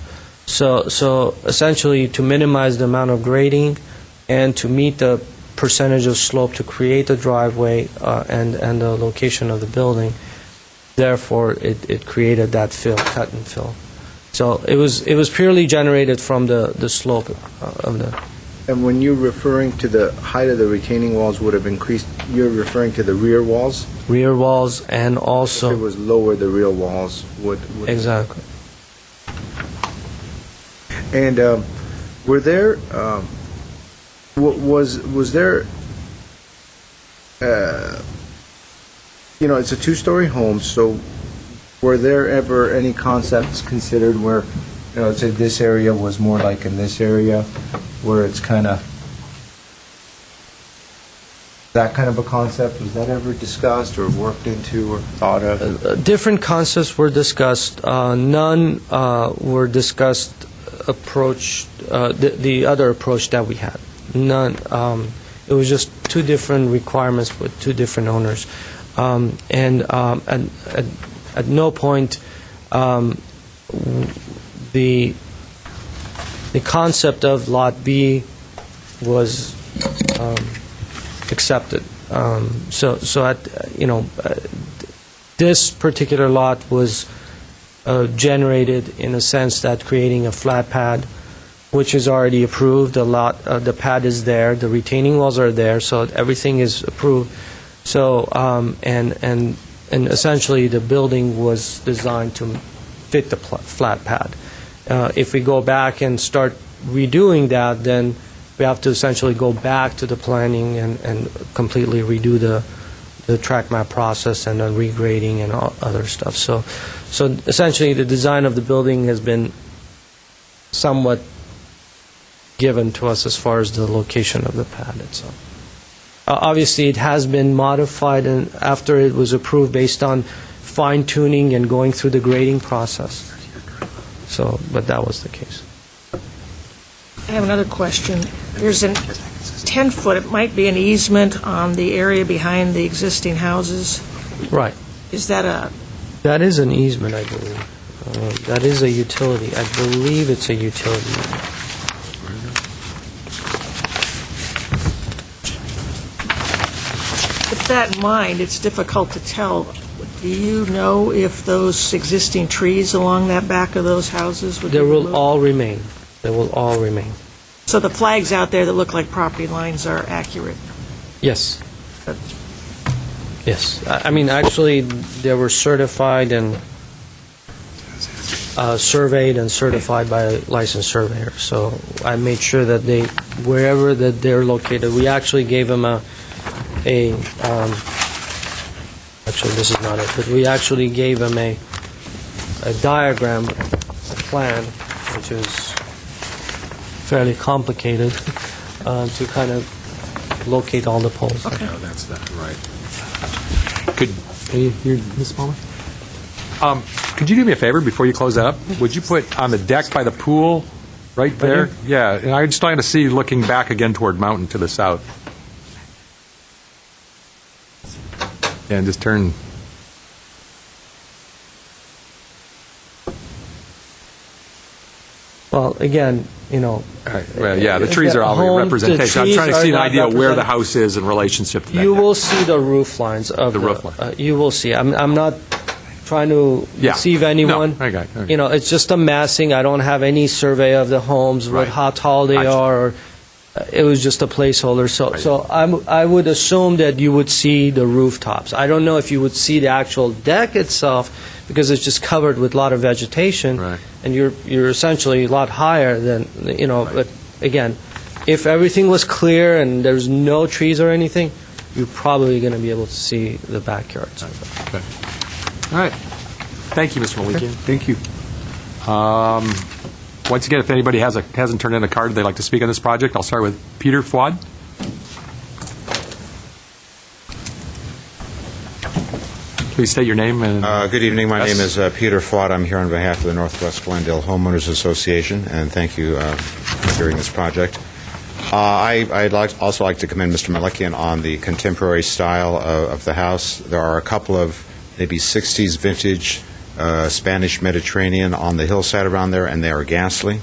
So essentially, to minimize the amount of grading and to meet the percentage of slope to create the driveway and the location of the building. Therefore, it created that fill, cut and fill. So it was purely generated from the slope of the. And when you're referring to the height of the retaining walls would have increased, you're referring to the rear walls? Rear walls and also. If it was lower, the rear walls would. Exactly. And were there? Was there, it's a two-story home, so were there ever any concepts considered where, say this area was more like in this area, where it's kind of, that kind of a concept, was that ever discussed or worked into or thought of? Different concepts were discussed. None were discussed the other approach that we had. None. It was just two different requirements with two different owners. At no point the concept of Lot B was accepted. This particular lot was generated in a sense that creating a flat pad, which is already approved. The pad is there, the retaining walls are there, so everything is approved. So and essentially the building was designed to fit the flat pad. If we go back and start redoing that, then we have to essentially go back to the planning and completely redo the track map process and then regrading and all other stuff. So essentially the design of the building has been somewhat given to us as far as the location of the pad itself. Obviously, it has been modified and after it was approved based on fine-tuning and going through the grading process. But that was the case. I have another question. There's a 10-foot, it might be an easement on the area behind the existing houses. Right. Is that That is an easement, I believe. That is a utility. I believe it's a utility. With that in mind, it's difficult to tell. Do you know if those existing trees along that back of those houses would be They will removed? all remain. They will all remain. So the flags out there that look like property lines are accurate? Yes. Yes. I mean, actually, they were certified and surveyed and certified by a licensed surveyor. So I made sure that wherever that they're located, we actually gave them actually, this is not it, but we actually gave them a diagram, a plan, which is fairly complicated to kind of locate all the poles. Okay. Oh, that's that, right. Ms. Palmer? Could you do me a favor before you close that up? Would you put on the deck by the pool, right there? Yeah, and I just like to see looking back again toward Mountain to the south. Yeah, and just turn. Well, again, Well, yeah, the trees are all representation. I'm trying to see an idea of where the house is in relationship to that. You will see the roof lines of The roof line. you will see. I'm not trying to Yeah. deceive anyone. No, I got it. It's just a massing. I don't have any survey of the homes, Right. how tall they Gotcha. are. Or, it was just a placeholder. So I would assume that you would see the rooftops. I don't know if you would see the actual deck itself because it's just covered with a lot of vegetation, Right. and you're essentially a lot higher than But again, if everything was clear and there's no trees or anything, you're probably going to be able to see the backyards. Okay. All right. Thank you, Mr. Malikian. Thank you. Once again, if anybody hasn't turned in a card they'd like to speak on this project, I'll start with Peter Fuad. Please state your name and... Good evening. My Yes. name is Peter Fuad. I'm here on behalf of the Northwest Glendale Homeowners Association, and thank you for hearing this project. I'd also like to commend Mr. Malikian on the contemporary style of the house. There are a couple of maybe 60s vintage Spanish Mediterranean on the hillside around there, and they are ghastly.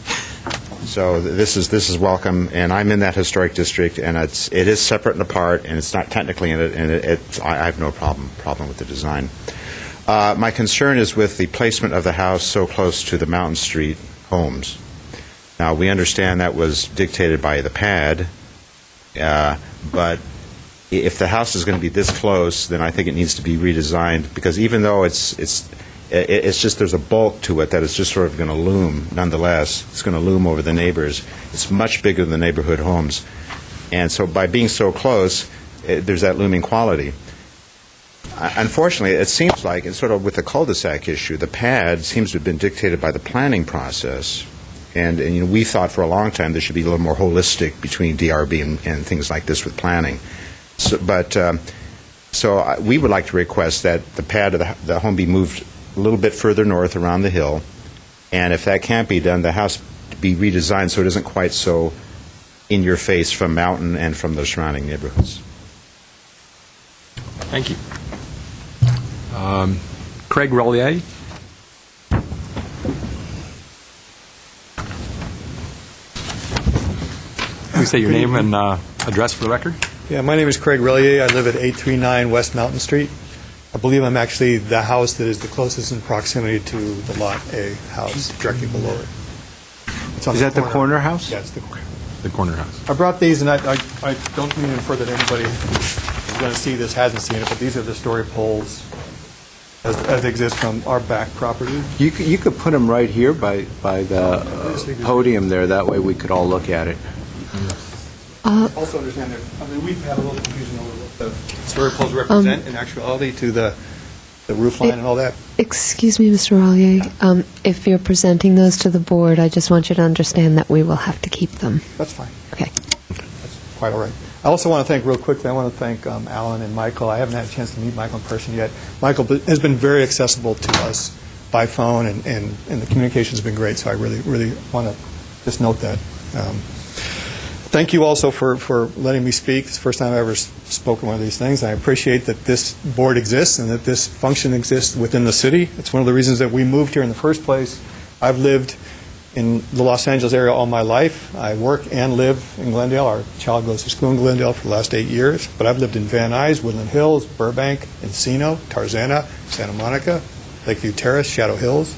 So this is welcome, and I'm in that historic district, and it is separate and apart, and it's not technically in it, and I have no problem with the design. My concern is with the placement of the house so close to the Mountain Street homes. Now, we understand that was dictated by the pad, but if the house is going to be this close, then I think it needs to be redesigned, because even though it's just there's a bulk to it that is just sort of going to loom, nonetheless. It's going to loom over the neighbors. It's much bigger than the neighborhood homes. And so by being so close, there's that looming quality. Unfortunately, it seems like, it's sort of with the cul-de-sac issue, the pad seems to have been dictated by the planning process. And we thought for a long time there should be a little more holistic between DRB and things like this with planning. So we would like to request that the pad of the home be moved a little bit further north around the hill, and if that can't be done, the house be redesigned so it isn't quite so in your face from Mountain and from the surrounding neighborhoods. Thank you. Craig Relier. Please state your name and address for the record. Yeah, my name is Craig Relier. I live at 839 West Mountain Street. I believe I'm actually the house that is the closest in proximity to the Lot A house, directly below it. Is that the corner house? Yeah, it's the corner. The corner house. I brought these, and I don't mean to infer that anybody who's going to see this hasn't seen it, but these are the story poles as they exist from our back property. You could put them right here by the podium there. That way we could all look at it. Also understand that, I mean, we've had a little confusion over what the story poles represent in actuality to the roof line and all that. Excuse me, Mr. Rollier. If you're presenting those to the board, I just want you to understand that we will have to keep them. That's fine. Okay. That's quite all right. I also want to thank, real quickly, I want to thank Alan and Michael. I haven't had a chance to meet Michael in person yet. Michael has been very accessible to us by phone, and the communication has been great, so I really, really want to just note that. Thank you also for letting me speak. It's the first time I've ever spoken one of these things. I appreciate that this board exists and that this function exists within the city. It's one of the reasons that we moved here in the first place. I've lived in the Los Angeles area all my life. I work and live in Glendale. Our child goes to school in Glendale for the last 8 years. But I've lived in Van Nuys, Woodland Hills, Burbank, Encino, Tarzana, Santa Monica, Lakeview Terrace, Shadow Hills.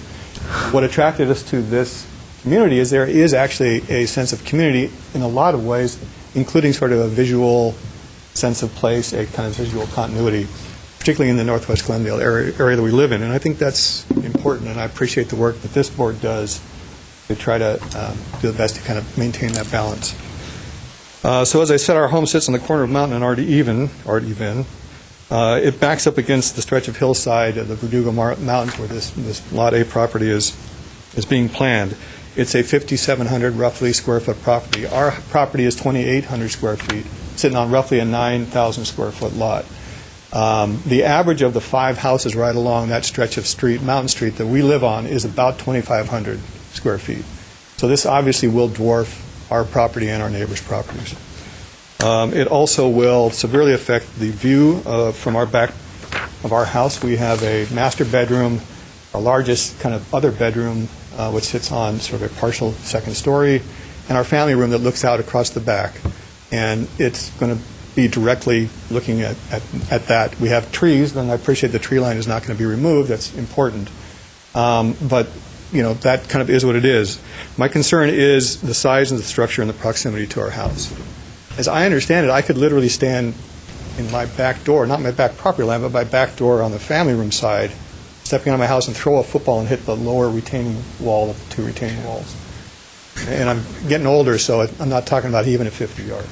What attracted us to this community is there is actually a sense of community in a lot of ways, including sort of a visual sense of place, a kind of visual continuity, particularly in the Northwest Glendale area that we live in. And I think that's important, and I appreciate the work that this board does to try to do the best to kind of maintain that balance. So as I said, our home sits on the corner of Mountain and Art Even. It backs up against the stretch of hillside of the Verdugo Mountains where this Lot A property is being planned. It's a 5,700 roughly square foot property. Our property is 2,800 square feet, sitting on roughly a 9,000 square foot lot. The average of the 5 houses right along that stretch of Mountain Street that we live on is about 2,500 square feet. So this obviously will dwarf our property and our neighbors' properties. It also will severely affect the view from our back of our house. We have a master bedroom, our largest kind of other bedroom, which sits on sort of a partial second story, and our family room that looks out across the back. And it's going to be directly looking at that. We have trees, and I appreciate the tree line is not going to be removed. That's important. But, you know, that kind of is what it is. My concern is the size and the structure and the proximity to our house. As I understand it, I could literally stand in my back door, not my back property line, but my back door on the family room side, stepping out of my house and throw a football and hit the lower retaining wall of the 2 retaining walls. And I'm getting older, so I'm not talking about even at 50 yards.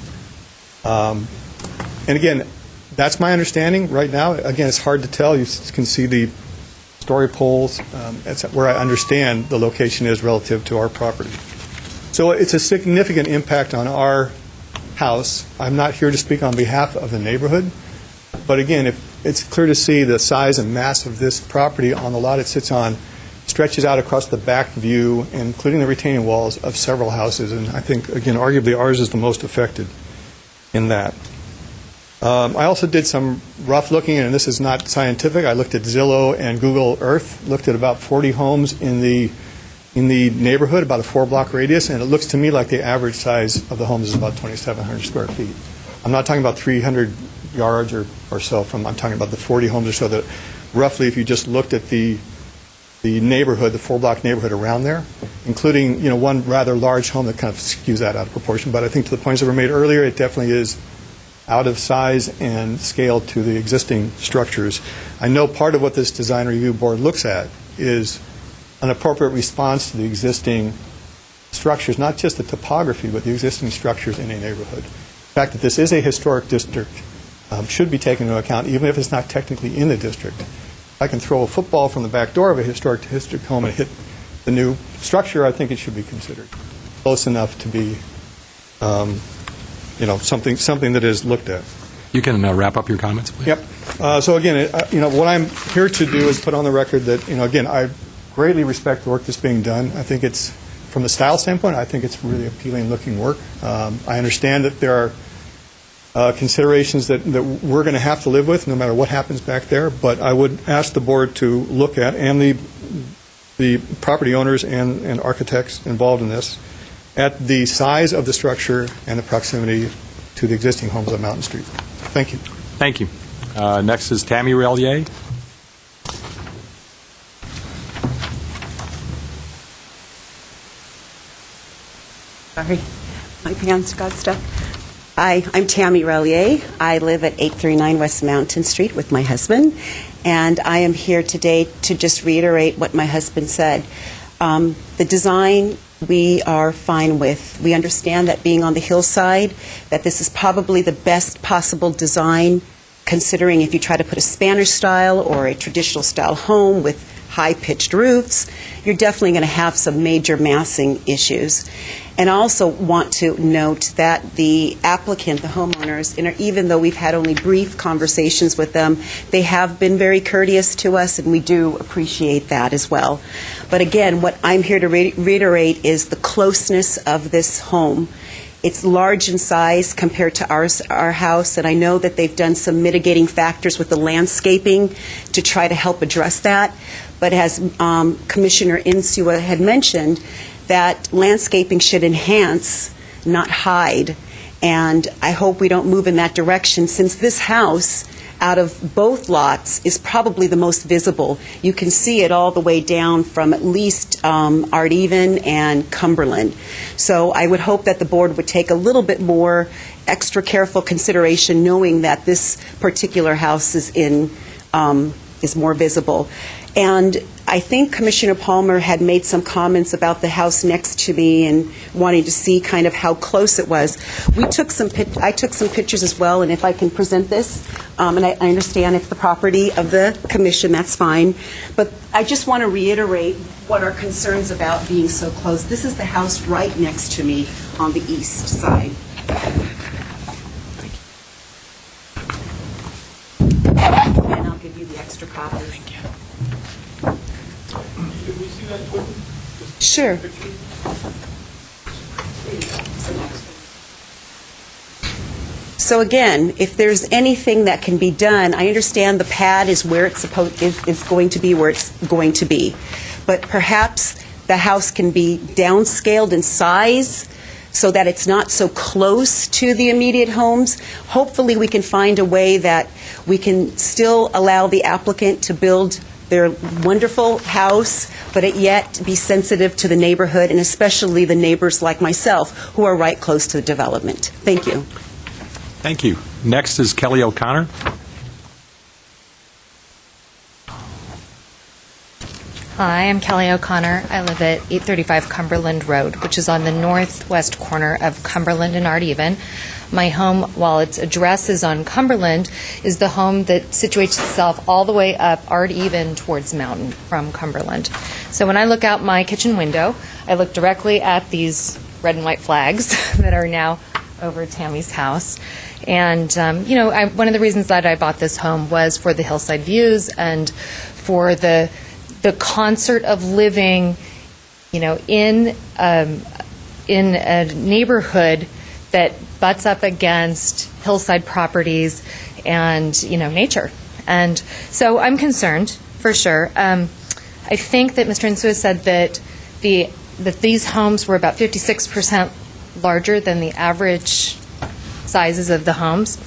And again, that's my understanding right now. Again, it's hard to tell. You can see the story poles. That's where I understand the location is relative to our property. So it's a significant impact on our house. I'm not here to speak on behalf of the neighborhood. But again, if it's clear to see the size and mass of this property on the lot it sits on stretches out across the back view, including the retaining walls of several houses. And I think, again, arguably ours is the most affected in that. I also did some rough looking, and this is not scientific. I looked at Zillow and Google Earth, looked at about 40 homes in the neighborhood, about a 4-block radius, and it looks to me like the average size of the homes is about 2,700 square feet. I'm not talking about 300 yards or so from, I'm talking about the 40 homes or so that roughly, if you just looked at the neighborhood, the 4-block neighborhood around there, including, you know, one rather large home that kind of skews that out of proportion. But I think to the points that were made earlier, it definitely is out of size and scale to the existing structures. I know part of what this design review board looks at is an appropriate response to the existing structures, not just the topography, but the existing structures in a neighborhood. The fact that this is a historic district should be taken into account, even if it's not technically in the district. If I can throw a football from the back door of a historic district home and hit the new structure, I think it should be considered close enough to be something that is looked at. You can wrap up your comments, please. Yep. So again, what I'm here to do is put on the record that, again, I greatly respect the work that's being done. I think it's, from the style standpoint, I think it's really appealing looking work. I understand that there are considerations that we're going to have to live with no matter what happens back there, but I would ask the board to look at, and the property owners and architects involved in this, at the size of the structure and the proximity to the existing homes on Mountain Street. Thank you. Thank you. Next is Tammy Relier. Sorry, my pants got stuck. Hi, I'm Tammy Relier. I live at 839 West Mountain Street with my husband, and I am here today to just reiterate what my husband said. The design we are fine with. We understand that being on the hillside, that this is probably the best possible design, considering if you try to put a Spanish style or a traditional style home with high-pitched roofs, you're definitely going to have some major massing issues. And I also want to note that the applicant, the homeowners, even though we've had only brief conversations with them, they have been very courteous to us, and we do appreciate that as well. But again, what I'm here to reiterate is the closeness of this home. It's large in size compared to our house, and I know that they've done some mitigating factors with the landscaping to try to help address that. But as Commissioner Insua had mentioned, that landscaping should enhance, not hide. And I hope we don't move in that direction, since this house, out of both lots, is probably the most visible. You can see it all the way down from at least Art Even and Cumberland. So I would hope that the board would take a little bit more extra careful consideration, knowing that this particular house is more visible. And I think Commissioner Palmer had made some comments about the house next to me and wanting to see kind of how close it was. I took some pictures as well, and if I can present this, and I understand it's the property of the commission, that's fine. But I just want to reiterate what our concerns about being so close. This is the house right next to me on the east side. And I'll give you the extra copy. Thank you. Sure. So again, if there's anything that can be done, I understand the pad is where it's is going to be where it's going to be, but perhaps the house can be downscaled in size so that it's not so close to the immediate homes. Hopefully, we can find a way that we can still allow the applicant to build their wonderful house, but yet be sensitive to the neighborhood, and especially the neighbors like myself who are right close to the development. Thank you. Thank you. Next is Kelly O'Connor. Hi, I'm Kelly O'Connor. I live at 835 Cumberland Road, which is on the northwest corner of Cumberland and Art Even. My home, while its address is on Cumberland, is the home that situates itself all the way up Art Even towards Mountain from Cumberland. So when I look out my kitchen window, I look directly at these red and white flags that are now over Tammy's house. And, one of the reasons that I bought this home was for the hillside views and for the concert of living, in a neighborhood that butts up against hillside properties and, nature. And so I'm concerned, for sure. I think that Mr. Insua said that these homes were about 56% larger than the average sizes of the homes.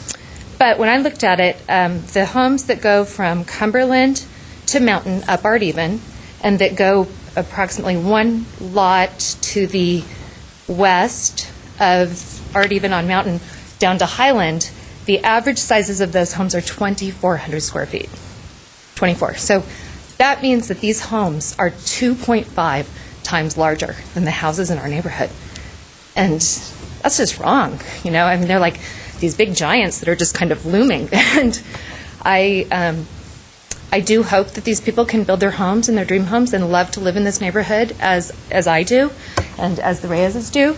But when I looked at it, the homes that go from Cumberland to Mountain up Art Even, and that go approximately one lot to the west of Art Even on Mountain down to Highland, the average sizes of those homes are 2,400 square feet. 24. So that means that these homes are 2.5 times larger than the houses in our neighborhood. And that's just wrong. They're like these big giants that are just kind of looming. And I do hope that these people can build their homes and their dream homes and love to live in this neighborhood as I do and as the Reyes's do.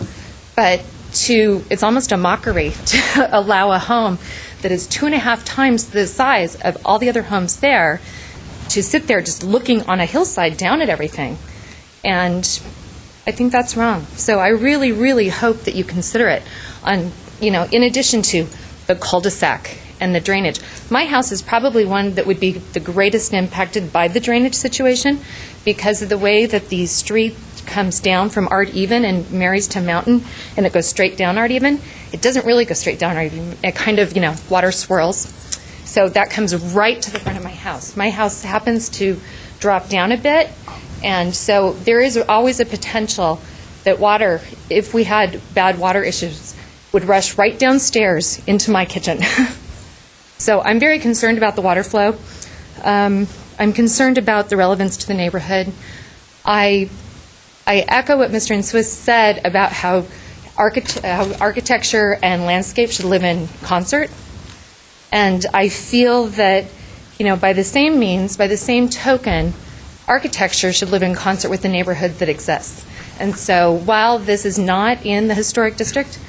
But it's almost a mockery to allow a home that is 2.5 times the size of all the other homes there to sit there just looking on a hillside down at everything. And I think that's wrong. So I really, really hope that you consider it in addition to the cul-de-sac and the drainage. My house is probably one that would be the greatest impacted by the drainage situation because of the way that the street comes down from Art Even and marries to Mountain, and it goes straight down Art Even. It doesn't really go straight down Art Even. It kind of, water swirls. So that comes right to the front of my house. My house happens to drop down a bit, and so there is always a potential that water, if we had bad water issues, would rush right downstairs into my kitchen. So I'm very concerned about the water flow. I'm concerned about the relevance to the neighborhood. I echo what Mr. Swiss said about how architecture and landscape should live in concert. And I feel that, by the same means, by the same token, architecture should live in concert with the neighborhood that exists. And so while this is not in the historic district,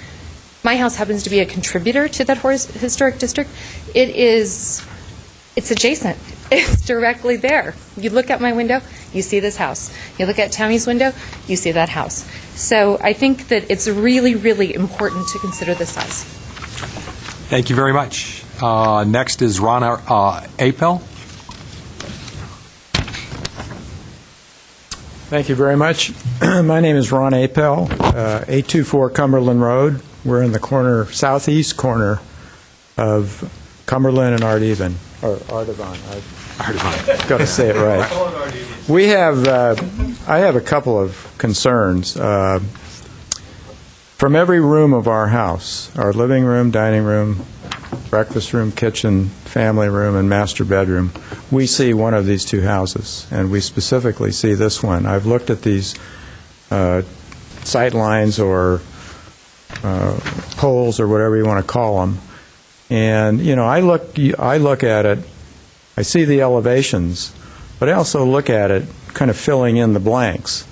my house happens to be a contributor to that historic district. It's adjacent. It's directly there. You look at my window, you see this house. You look at Tammy's window, you see that house. So I think that it's really, really important to consider the size. Thank you very much. Next is Ron Apel. Thank you very much. My name is Ron Apel, 824 Cumberland Road. We're in the southeast corner of Cumberland and Art Even, or Artivon. I've got to say it right. I have a couple of concerns. From every room of our house, our living room, dining room, breakfast room, kitchen, family room, and master bedroom, we see one of these two houses, and we specifically see this one. I've looked at these sight lines or poles or whatever you want to call them, and I look at it, I see the elevations, but I also look at it kind of filling in the blanks.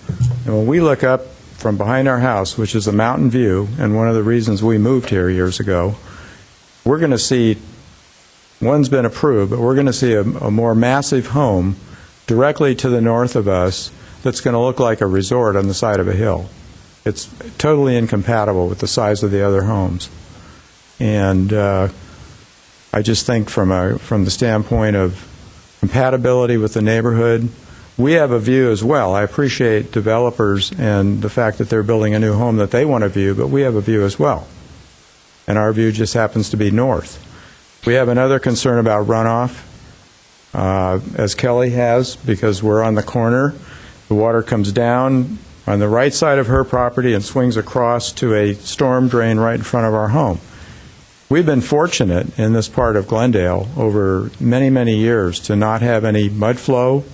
And when we look up from behind our house, which is a mountain view, and one of the reasons we moved here years ago, we're going to see, one's been approved, but we're going to see a more massive home directly to the north of us that's going to look like a resort on the side of a hill. It's totally incompatible with the size of the other homes. And I just think from the standpoint of compatibility with the neighborhood, we have a view as well. I appreciate developers and the fact that they're building a new home that they want a view, but we have a view as well. And our view just happens to be north. We have another concern about runoff, as Kelly has, because we're on the corner. The water comes down on the right side of her property and swings across to a storm drain right in front of our home. We've been fortunate in this part of Glendale over many, many years to not have any mud flow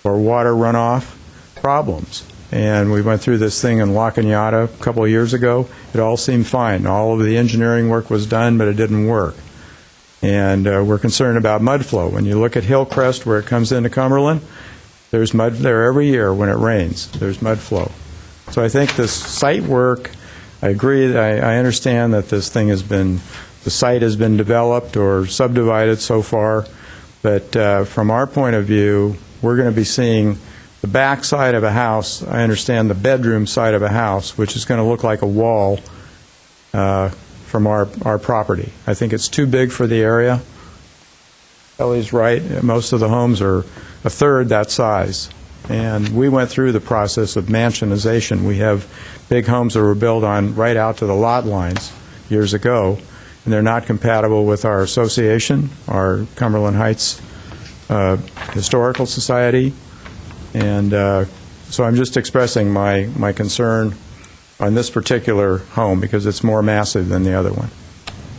or water runoff problems. And we went through this thing in La Cañada a couple of years ago. It all seemed fine. All of the engineering work was done, but it didn't work. And we're concerned about mud flow. When you look at Hillcrest, where it comes into Cumberland, there's mud there every year when it rains. There's mud flow. So I think this site work, I agree, I understand that this thing the site has been developed or subdivided so far, but from our point of view, we're going to be seeing the back side of a house. I understand the bedroom side of a house, which is going to look like a wall from our property. I think it's too big for the area. Kelly's right. Most of the homes are a third that size. And we went through the process of mansionization. We have big homes that were built on right out to the lot lines years ago, and they're not compatible with our association, our Cumberland Heights Historical Society. And so I'm just expressing my concern on this particular home because it's more massive than the other one.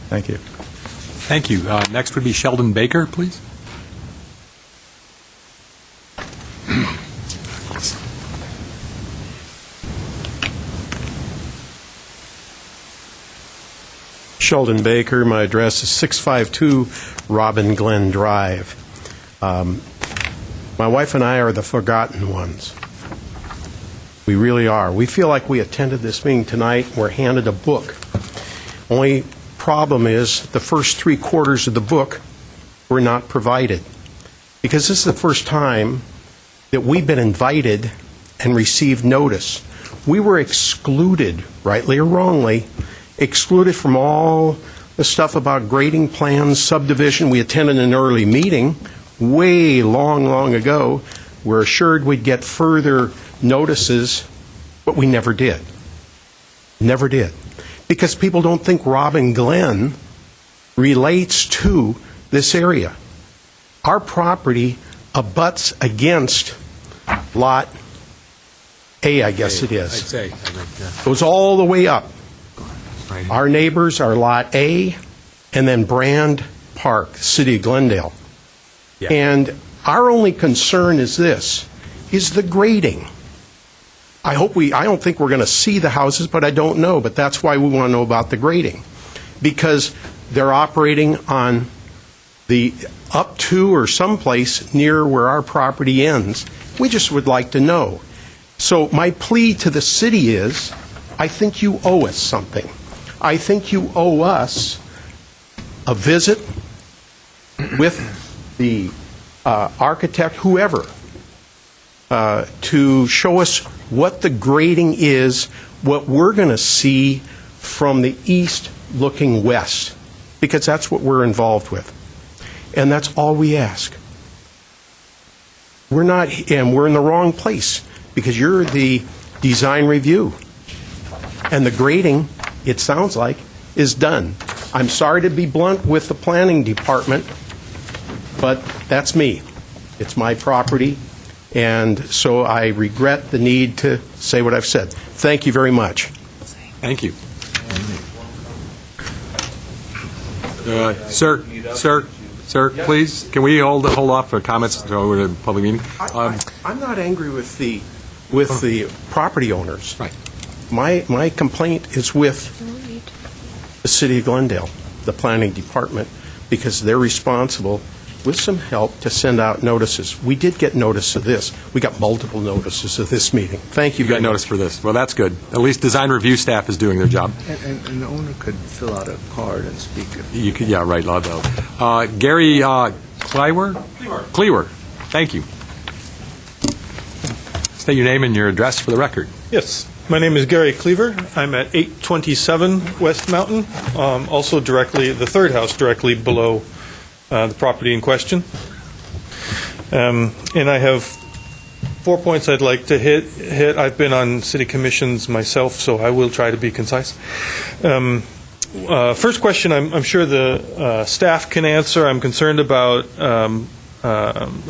Thank you. Thank you. Next would be Sheldon Baker, please. Sheldon Baker. My address is 652 Robin Glen Drive. My wife and I are the forgotten ones. We really are. We feel like we attended this meeting tonight and we're handed a book. Only problem is the first 3/4 of the book were not provided. Because this is the first time that we've been invited and received notice. We were excluded, rightly or wrongly, excluded from all the stuff about grading plans, subdivision. We attended an early meeting way long ago. We're assured we'd get further notices, but we never did. Never did. Because people don't think Robin Glen relates to this area. Our property abuts against Lot A, I guess it is. I'd say. I think, yeah. Goes all the way up. Right here. Our neighbors are Lot A and then Brand Park, City of Glendale. Yeah. And our only concern is this, is the grading. I don't think we're going to see the houses, but I don't know. But that's why we want to know about the grading. Because they're operating on the up to or someplace near where our property ends. We just would like to know. So my plea to the city is, I think you owe us something. I think you owe us a visit with the architect, whoever, to show us what the grading is, what we're going to see from the east looking west, because that's what we're involved with. And that's all we ask. We're in the wrong place, because you're the design review. And the grading, it sounds like, is done. I'm sorry to be blunt with the planning department, but that's me. It's my property, and so I regret the need to say what I've said. Thank you very much. Thank you. Sir, please, can we hold off for comments until we're in a public meeting? I'm not angry with the property owners. Right. My complaint is with the City of Glendale, the planning department, because they're responsible, with some help, to send out notices. We did get notice of this. We got multiple notices of this meeting. Thank you. You got notice for this. Well, that's good. At least design review staff is doing their job. And the owner could fill out a card and speak. You could, yeah, right, Lauderdale. Gary Cleaver? Cleaver. Thank you. State your name and your address for the record. Yes. My name is Gary Cleaver. I'm at 827 West Mountain, also directly, the third house directly below the property in question. And I have 4 points I'd like to hit. I've been on city commissions myself, so I will try to be concise. First question, I'm sure the staff can answer. I'm concerned about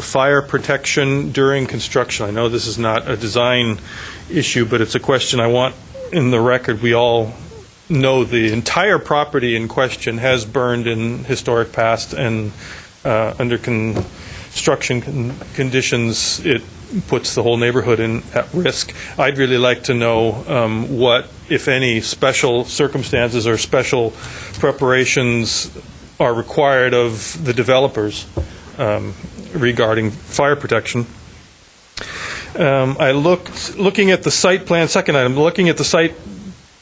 fire protection during construction. I know this is not a design issue, but it's a question I want in the record. We all know the entire property in question has burned in historic past, and under construction conditions, it puts the whole neighborhood at risk. I'd really like to know what, if any, special circumstances or special preparations are required of the developers regarding fire protection. Looking at the site plan, second item, looking at the site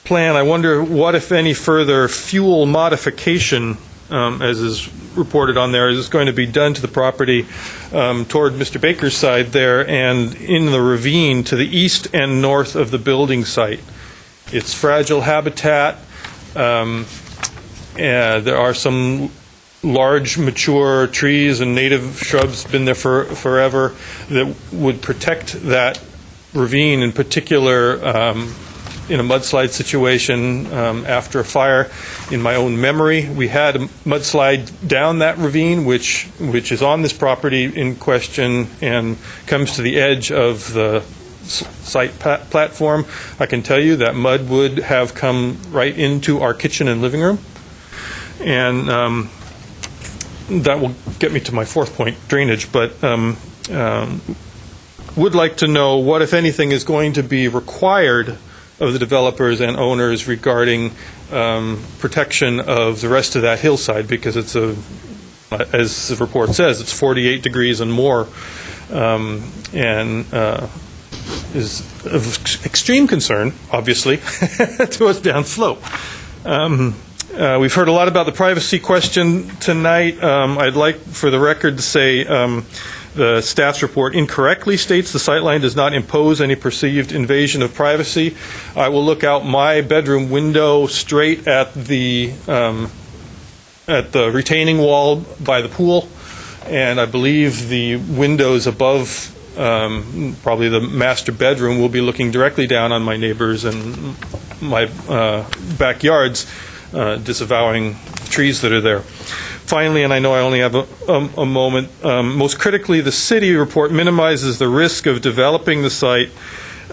plan, I wonder what, if any, further fuel modification, as is reported on there, is going to be done to the property toward Mr. Baker's side there and in the ravine to the east and north of the building site. It's fragile habitat. There are some large mature trees and native shrubs been there forever that would protect that ravine, in particular in a mudslide situation after a fire. In my own memory, we had a mudslide down that ravine, which is on this property in question and comes to the edge of the site platform. I can tell you that mud would have come right into our kitchen and living room. And that will get me to my fourth point, drainage, but would like to know what, if anything, is going to be required of the developers and owners regarding protection of the rest of that hillside, because it's as the report says, it's 48 degrees and more, and is of extreme concern, obviously, to us downslope. We've heard a lot about the privacy question tonight. I'd like, for the record, to say the staff's report incorrectly states the sightline does not impose any perceived invasion of privacy. I will look out my bedroom window straight at the at the retaining wall by the pool, and I believe the windows above probably the master bedroom will be looking directly down on my neighbors and my backyards, disavowing trees that are there. Finally, and I know I only have a moment, most critically, the city report minimizes the risk of developing the site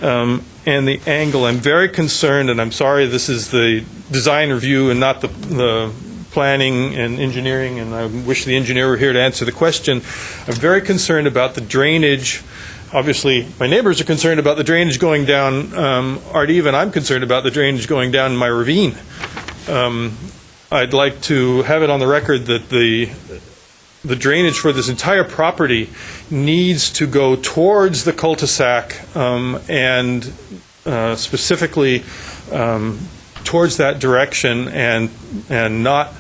and the angle. I'm very concerned, and I'm sorry this is the design review and not the planning and engineering, and I wish the engineer were here to answer the question. I'm very concerned about the drainage. Obviously, my neighbors are concerned about the drainage going down Art Eve, and I'm concerned about the drainage going down my ravine. I'd like to have it on the record that the drainage for this entire property needs to go towards the cul-de-sac and specifically towards that direction and not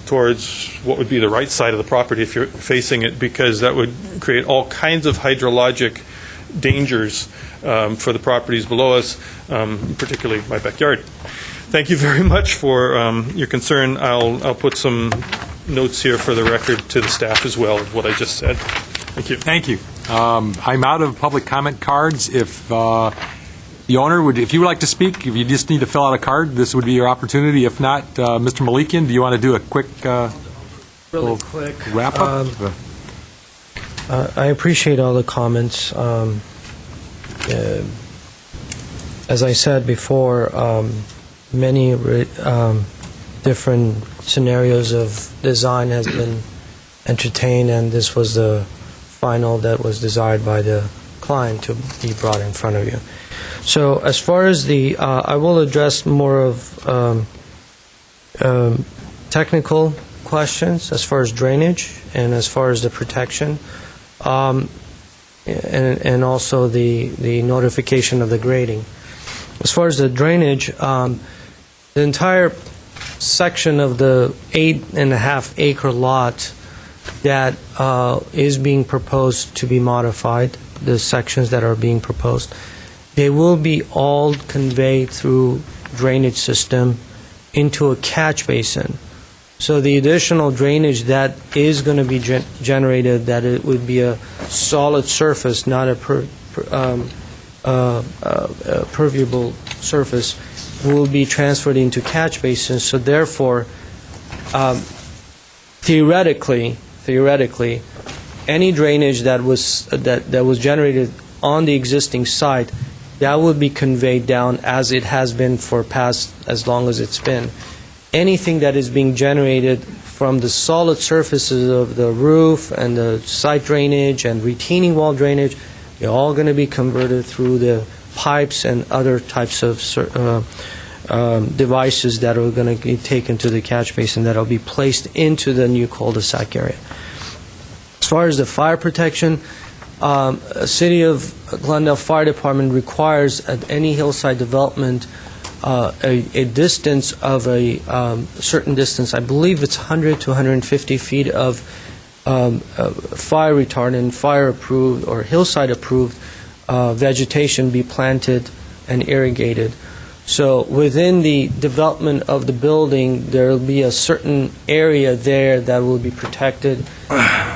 towards what would be the right side of the property if you're facing it, because that would create all kinds of hydrologic dangers for the properties below us, particularly my backyard. Thank you very much for your concern. I'll put some notes here for the record to the staff as well of what I just said. Thank you. Thank you. I'm out of public comment cards. If the owner would, if you would like to speak, if you just need to fill out a card, this would be your opportunity. If not, Mr. Malikian, do you want to do a quick, really quick wrap up? I appreciate all the comments. As I said before, many different scenarios of design has been entertained, and this was the final that was desired by the client to be brought in front of you. So as far as the, I will address more of technical questions as far as drainage and as far as the protection, and also the notification of the grading. As far as the drainage, the entire section of the 8.5-acre lot that is being proposed to be modified, the sections that are being proposed, they will be all conveyed through drainage system into a catch basin. So the additional drainage that is going to be generated, that it would be a solid surface, not a permeable surface, will be transferred into catch basins. So therefore, theoretically, any drainage that was generated on the existing site, that would be conveyed down as it has been for past as long as it's been. Anything that is being generated from the solid surfaces of the roof and the site drainage and retaining wall drainage, they're all going to be converted through the pipes and other types of devices that are going to be taken to the catch basin that will be placed into the new cul-de-sac area. As far as the fire protection, City of Glendale Fire Department requires at any hillside development a distance of a certain distance. I believe it's 100 to 150 feet of fire retardant, fire-approved or hillside-approved vegetation be planted and irrigated. So within the development of the building, there will be a certain area there that will be protected.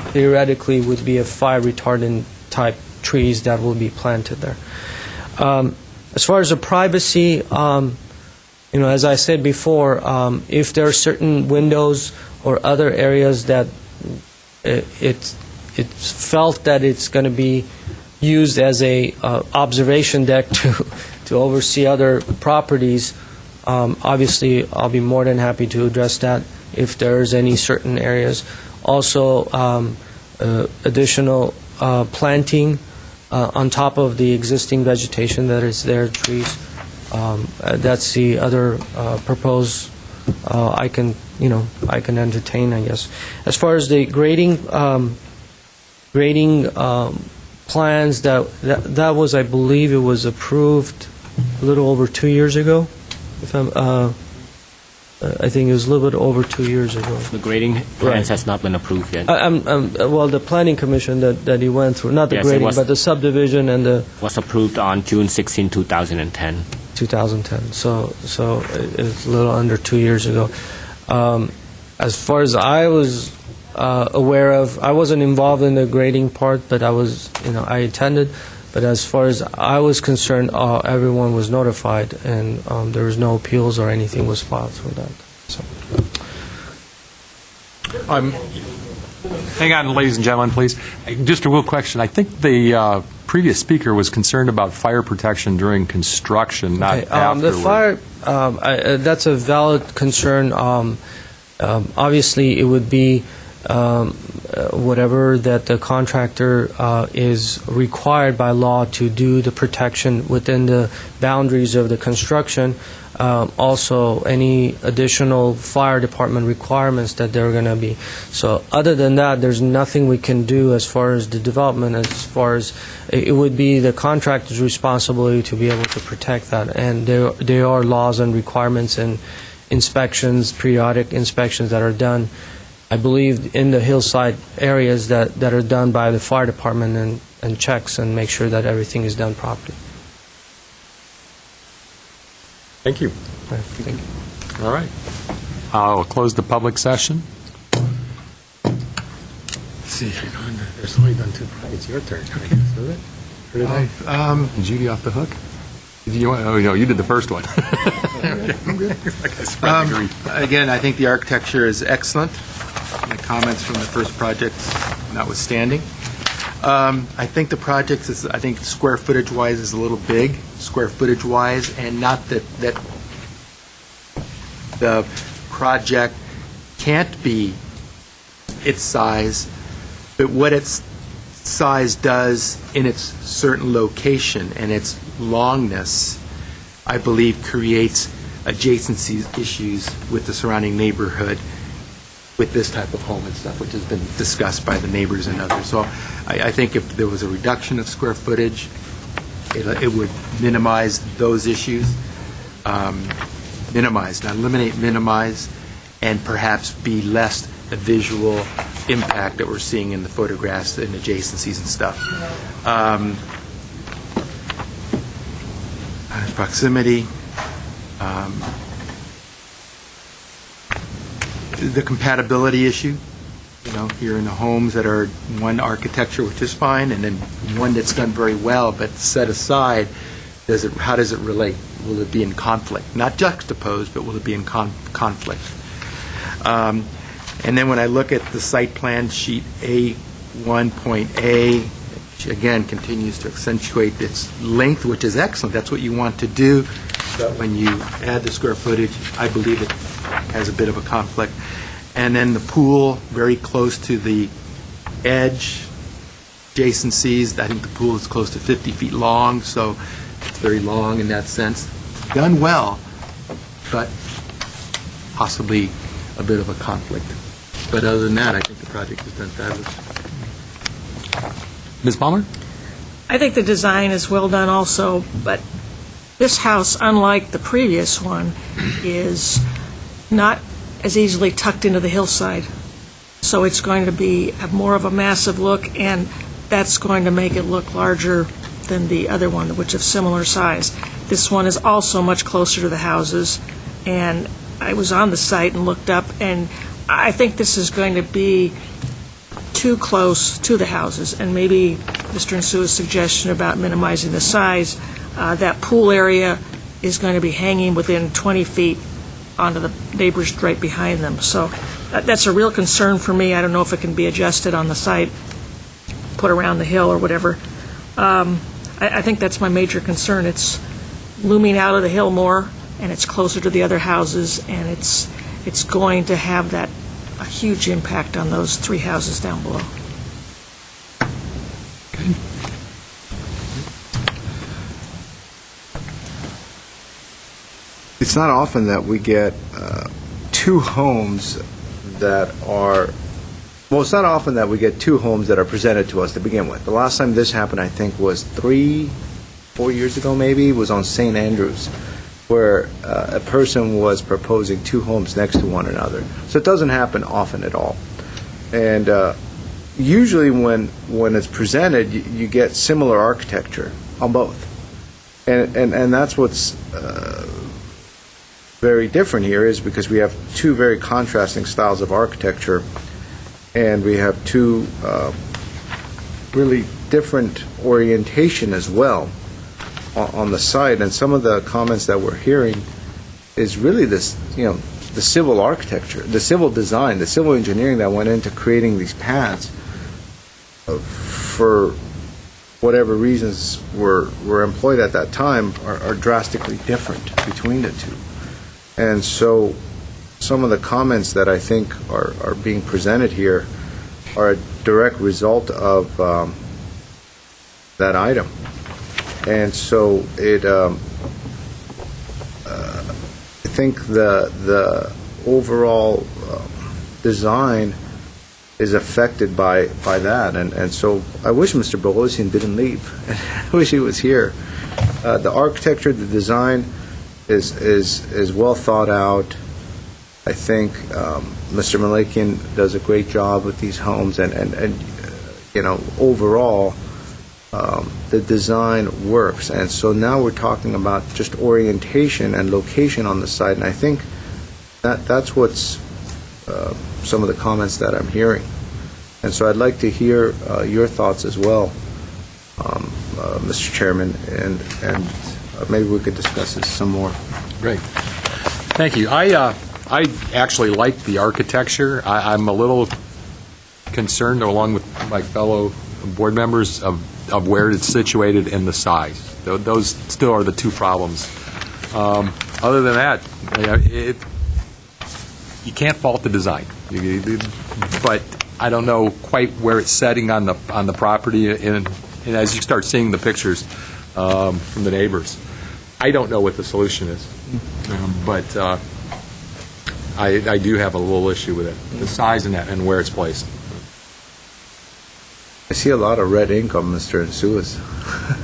Theoretically, would be a fire-retardant type trees that will be planted there. As far as the privacy, as I said before, if there are certain windows or other areas that it's felt that it's going to be used as a observation deck to oversee other properties, obviously I'll be more than happy to address that if there's any certain areas. Also, additional planting on top of the existing vegetation that is there, trees. That's the other proposed. I can entertain, I guess. As far as the grading plans, that was, I believe, it was approved a little over 2 years ago. I think it was a little bit over 2 years ago. The grading plans has not been approved yet. Well, the planning commission that he went through, not the grading, but the subdivision and the... Was approved on June 16, 2010. 2010. So it's a little under 2 years ago. as far as I was aware of, I wasn't involved in the grading part, but I attended. But as far as I was concerned, everyone was notified, and there was no appeals or anything was filed for that. So. Hang on, ladies and gentlemen, please. Just a real question. I think the previous speaker was concerned about fire protection during construction, not afterward. The fire, that's a valid concern. Obviously, it would be whatever that the contractor is required by law to do the protection within the boundaries of the construction. Also, any additional fire department requirements that they're going to be. So other than that, there's nothing we can do as far as the development, as far as it would be the contractor's responsibility to be able to protect that. And there are laws and requirements and inspections, periodic inspections that are done, I believe, in the hillside areas that are done by the fire department and checks and make sure that everything is done properly. Thank you. Thank you. All right. I'll close the public session. Let's see. There's only done two. It's your turn. Okay. Is it? Or did I? Judy off the hook? Oh, no, you did the first one. I'm good. Again, I think the architecture is excellent. My comments from the first project notwithstanding. I think the project is, square footage-wise is a little big, square footage-wise, and not that the project can't be its size, but what its size does in its certain location and its longness, I believe, creates adjacency issues with the surrounding neighborhood with this type of home and stuff, which has been discussed by the neighbors and others. So I think if there was a reduction of square footage, it would minimize those issues. Minimize, not eliminate, minimize, and perhaps be less the visual impact that we're seeing in the photographs and adjacencies and stuff. Proximity. The compatibility issue, here in the homes that are one architecture, which is fine, and then one that's done very well, but set aside, how does it relate? Will it be in conflict? Not juxtaposed, but will it be in conflict? And then when I look at the site plan sheet A1.A, which again continues to accentuate its length, which is excellent. That's what you want to do. But when you add the square footage, I believe it has a bit of a conflict. And then the pool, very close to the edge, adjacencies. I think the pool is close to 50 feet long, so it's very long in that sense. Done well, but possibly a bit of a conflict. But other than that, I think the project is done fabulous. Ms. Palmer? I think the design is well done also, but this house, unlike the previous one, is not as easily tucked into the hillside. So it's going to have more of a massive look, and that's going to make it look larger than the other one, which is similar size. This one is also much closer to the houses, and I was on the site and looked up, and I think this is going to be too close to the houses, and maybe Mr. Nsua's suggestion about minimizing the size, that pool area is going to be hanging within 20 feet onto the neighbors right behind them. So that's a real concern for me. I don't know if it can be adjusted on the site, put around the hill or whatever. I think that's my major concern. It's looming out of the hill more, and it's closer to the other houses, and it's going to have a huge impact on those three houses down below. Okay. It's not often that we get two homes that are, well, it's not often that we get two homes that are presented to us to begin with. The last time this happened, I think, was 3-4 years ago, maybe, was on St. Andrews, where a person was proposing two homes next to one another. So it doesn't happen often at all. And usually when it's presented, you get similar architecture on both. And that's what's very different here is because we have two very contrasting styles of architecture, and we have two really different orientation as well on the site. And some of the comments that we're hearing is really this, the civil architecture, the civil design, the civil engineering that went into creating these paths for whatever reasons were employed at that time are drastically different between the two. And so some of the comments that I think are being presented here are a direct result of that item. And so I think the overall design is affected by that. And so I wish Mr. Bogosian didn't leave. I wish he was here. The architecture, the design is well thought out. I think Mr. Malakian does a great job with these homes, and overall, the design works. And so now we're talking about just orientation and location on the site, and I think that's what's some of the comments that I'm hearing. And so I'd like to hear your thoughts as well, Mr. Chairman, and maybe we could discuss this some more. Great. Thank you. I actually like the architecture. I'm a little concerned, along with my fellow board members, of where it's situated and the size. Those still are the two problems. Other than that, you can't fault the design. But I don't know quite where it's setting on the property, and as you start seeing the pictures from the neighbors, I don't know what the solution is. But I do have a little issue with it, the size and where it's placed. I see a lot of red ink on Mr. Nsua's.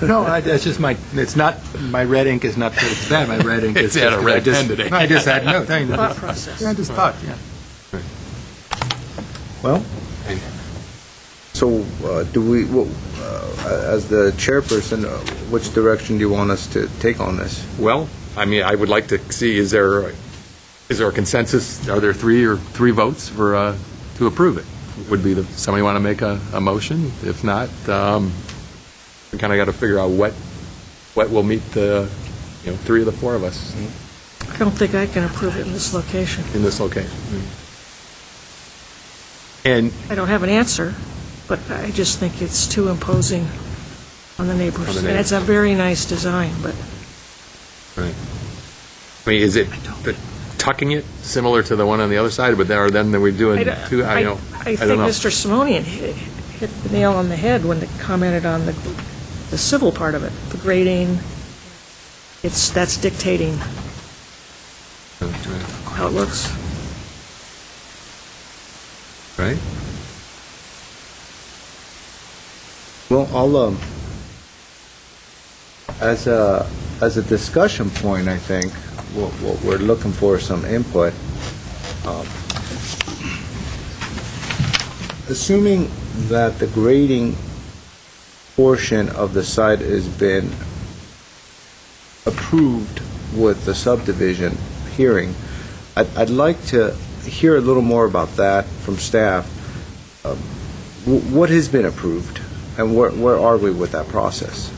No, that's just it's not, my red ink is not that it's bad. My red ink is It's had a red pen today. I just had, no, thank you. Thought process. I just thought, yeah. Well, so do we, as the chairperson, which direction do you want us to take on this? Well, I mean, I would like to see, is there a consensus? Are there three votes for to approve it? Would be somebody want to make a motion? If not, we kind of got to figure out what will meet the three of the four of us I don't think I can approve it in this location. in this location. And I don't have an answer, but I just think it's too imposing on the neighbors. And it's a very nice design, but right. I mean, is it tucking it similar to the one on the other side? But then we're doing two. I don't think know. Mr. Simonian hit the nail on the head when he commented on the civil part of it, the grading. That's dictating how it looks. Right. Well, I'll as a discussion point, I think what we're looking for some input. Assuming that the grading portion of the site has been approved with the subdivision hearing, I'd like to hear a little more about that from staff. What has been approved, and where are we with that process?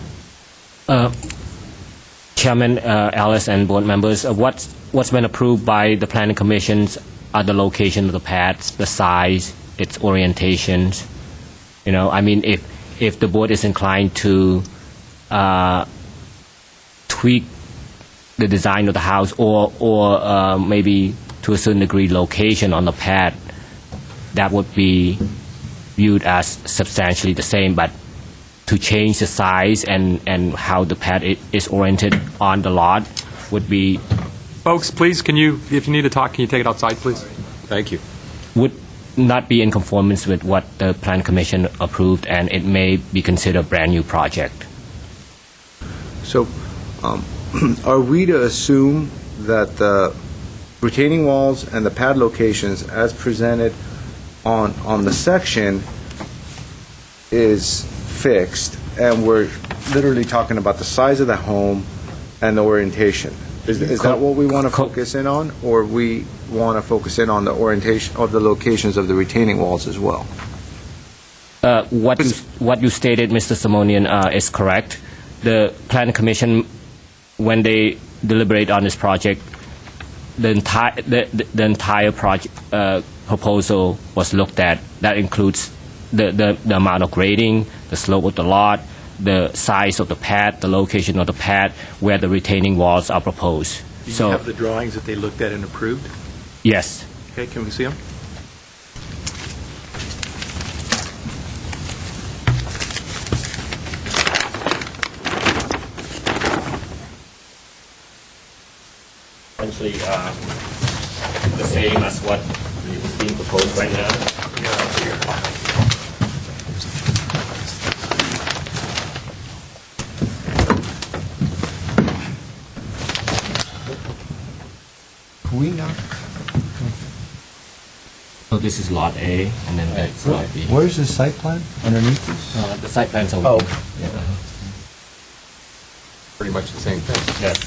Chairman Alice and board members, what's been approved by the planning commissions are the location of the paths, the size, its orientations. I mean, if the board is inclined to tweak the design of the house or maybe to a certain degree location on the pad, that would be viewed as substantially the same, but to change the size and how the pad is oriented on the lot would be... Folks, please, if you need to talk, can you take it outside, please? Thank you. Would not be in conformance with what the Plan Commission approved, and it may be considered a brand-new project. So, are we to assume that the retaining walls and the pad locations as presented on the section is fixed, and we're literally talking about the size of the home and the orientation? Is that what we want to focus in on, or we want to focus in on the orientation of the locations of the retaining walls as well? What you stated, Mr. Simonian, is correct. The Planning Commission, when they deliberate on this project, the entire project proposal was looked at. That includes the amount of grading, the slope of the lot, the size of the pad, the location of the pad, where the retaining walls are proposed. Do you have the drawings that they looked at and approved? Yes. Okay, can we see them? Essentially, the same as what is being proposed right now. We not. So this is lot A, and then that's lot B. Where's the site plan underneath this? The site plan's over Oh. here. Yeah. Pretty much the same thing. Yes.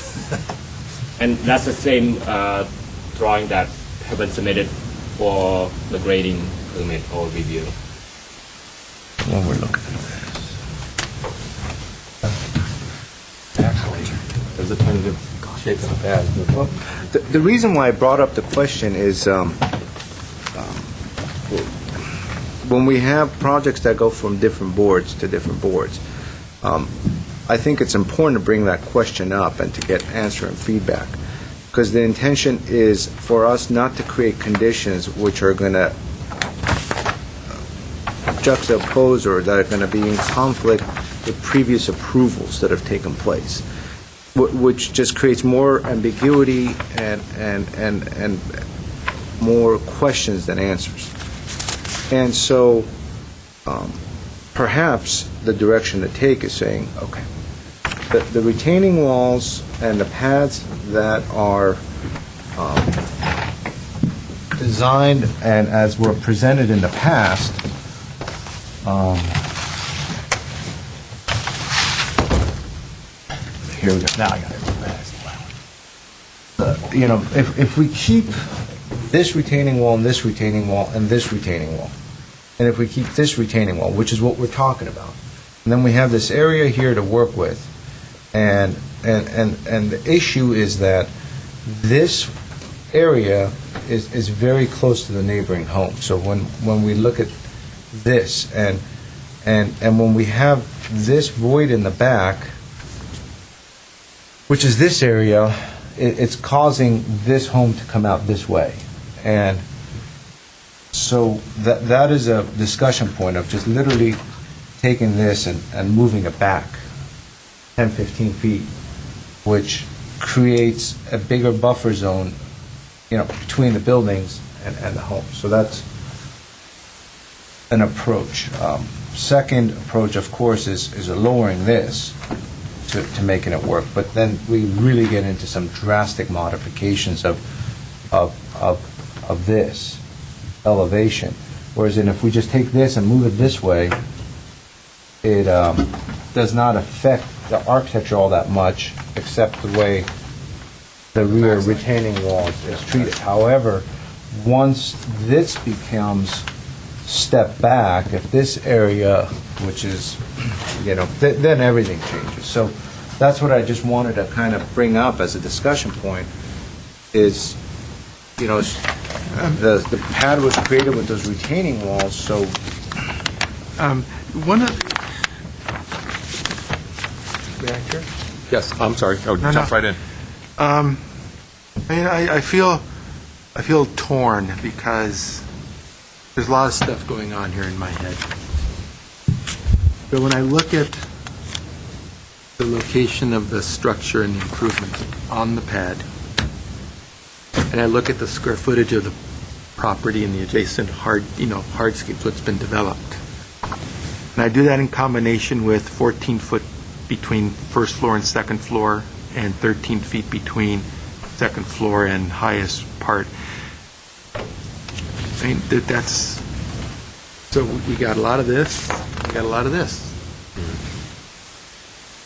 And that's the same drawing that have been submitted for the grading permit or review. When we're looking at this. Actually, there's a tentative shape of the pad. Well, the reason why I brought up the question is when we have projects that go from different boards to different boards, I think it's important to bring that question up and to get answer and feedback, because the intention is for us not to create conditions which are going to juxtapose or that are going to be in conflict with previous approvals that have taken place, which just creates more ambiguity and more questions than answers. And so perhaps the direction to take is saying, okay, the retaining walls and the pads that are designed and as were presented in the past, here we go. Now I got it. You know, if we keep this retaining wall and this retaining wall and this retaining wall, and if we keep this retaining wall, which is what we're talking about, and then we have this area here to work with, and the issue is that this area is very close to the neighboring home. So when we look at this and when we have this void in the back, which is this area, it's causing this home to come out this way. And so that is a discussion point of just literally taking this and moving it back 10, 15 feet, which creates a bigger buffer zone, you know, between the buildings and the home. So that's an approach. Second approach, of course, is lowering this to making it work. But then we really get into some drastic modifications of this elevation. Whereas if we just take this and move it this way, it does not affect the architecture all that much, except the way the rear retaining wall is treated. However, once this becomes step back, if this area, which is, you know, then everything changes. So that's what I just wanted to kind of bring up as a discussion point is, you know, the pad was created with those retaining walls, so one of reactor. Yes, I'm sorry. Oh, No, jump no. right in. I mean, I feel torn because there's a lot of stuff going on here in my head. But when I look at the location of the structure and the improvements on the pad, and I look at the square footage of the property and the adjacent hardscapes, what's been developed, and I do that in combination with 14 foot between first floor and second floor, and 13 feet between second floor and highest part. I mean, that's, so we got a lot of this, we got a lot of this.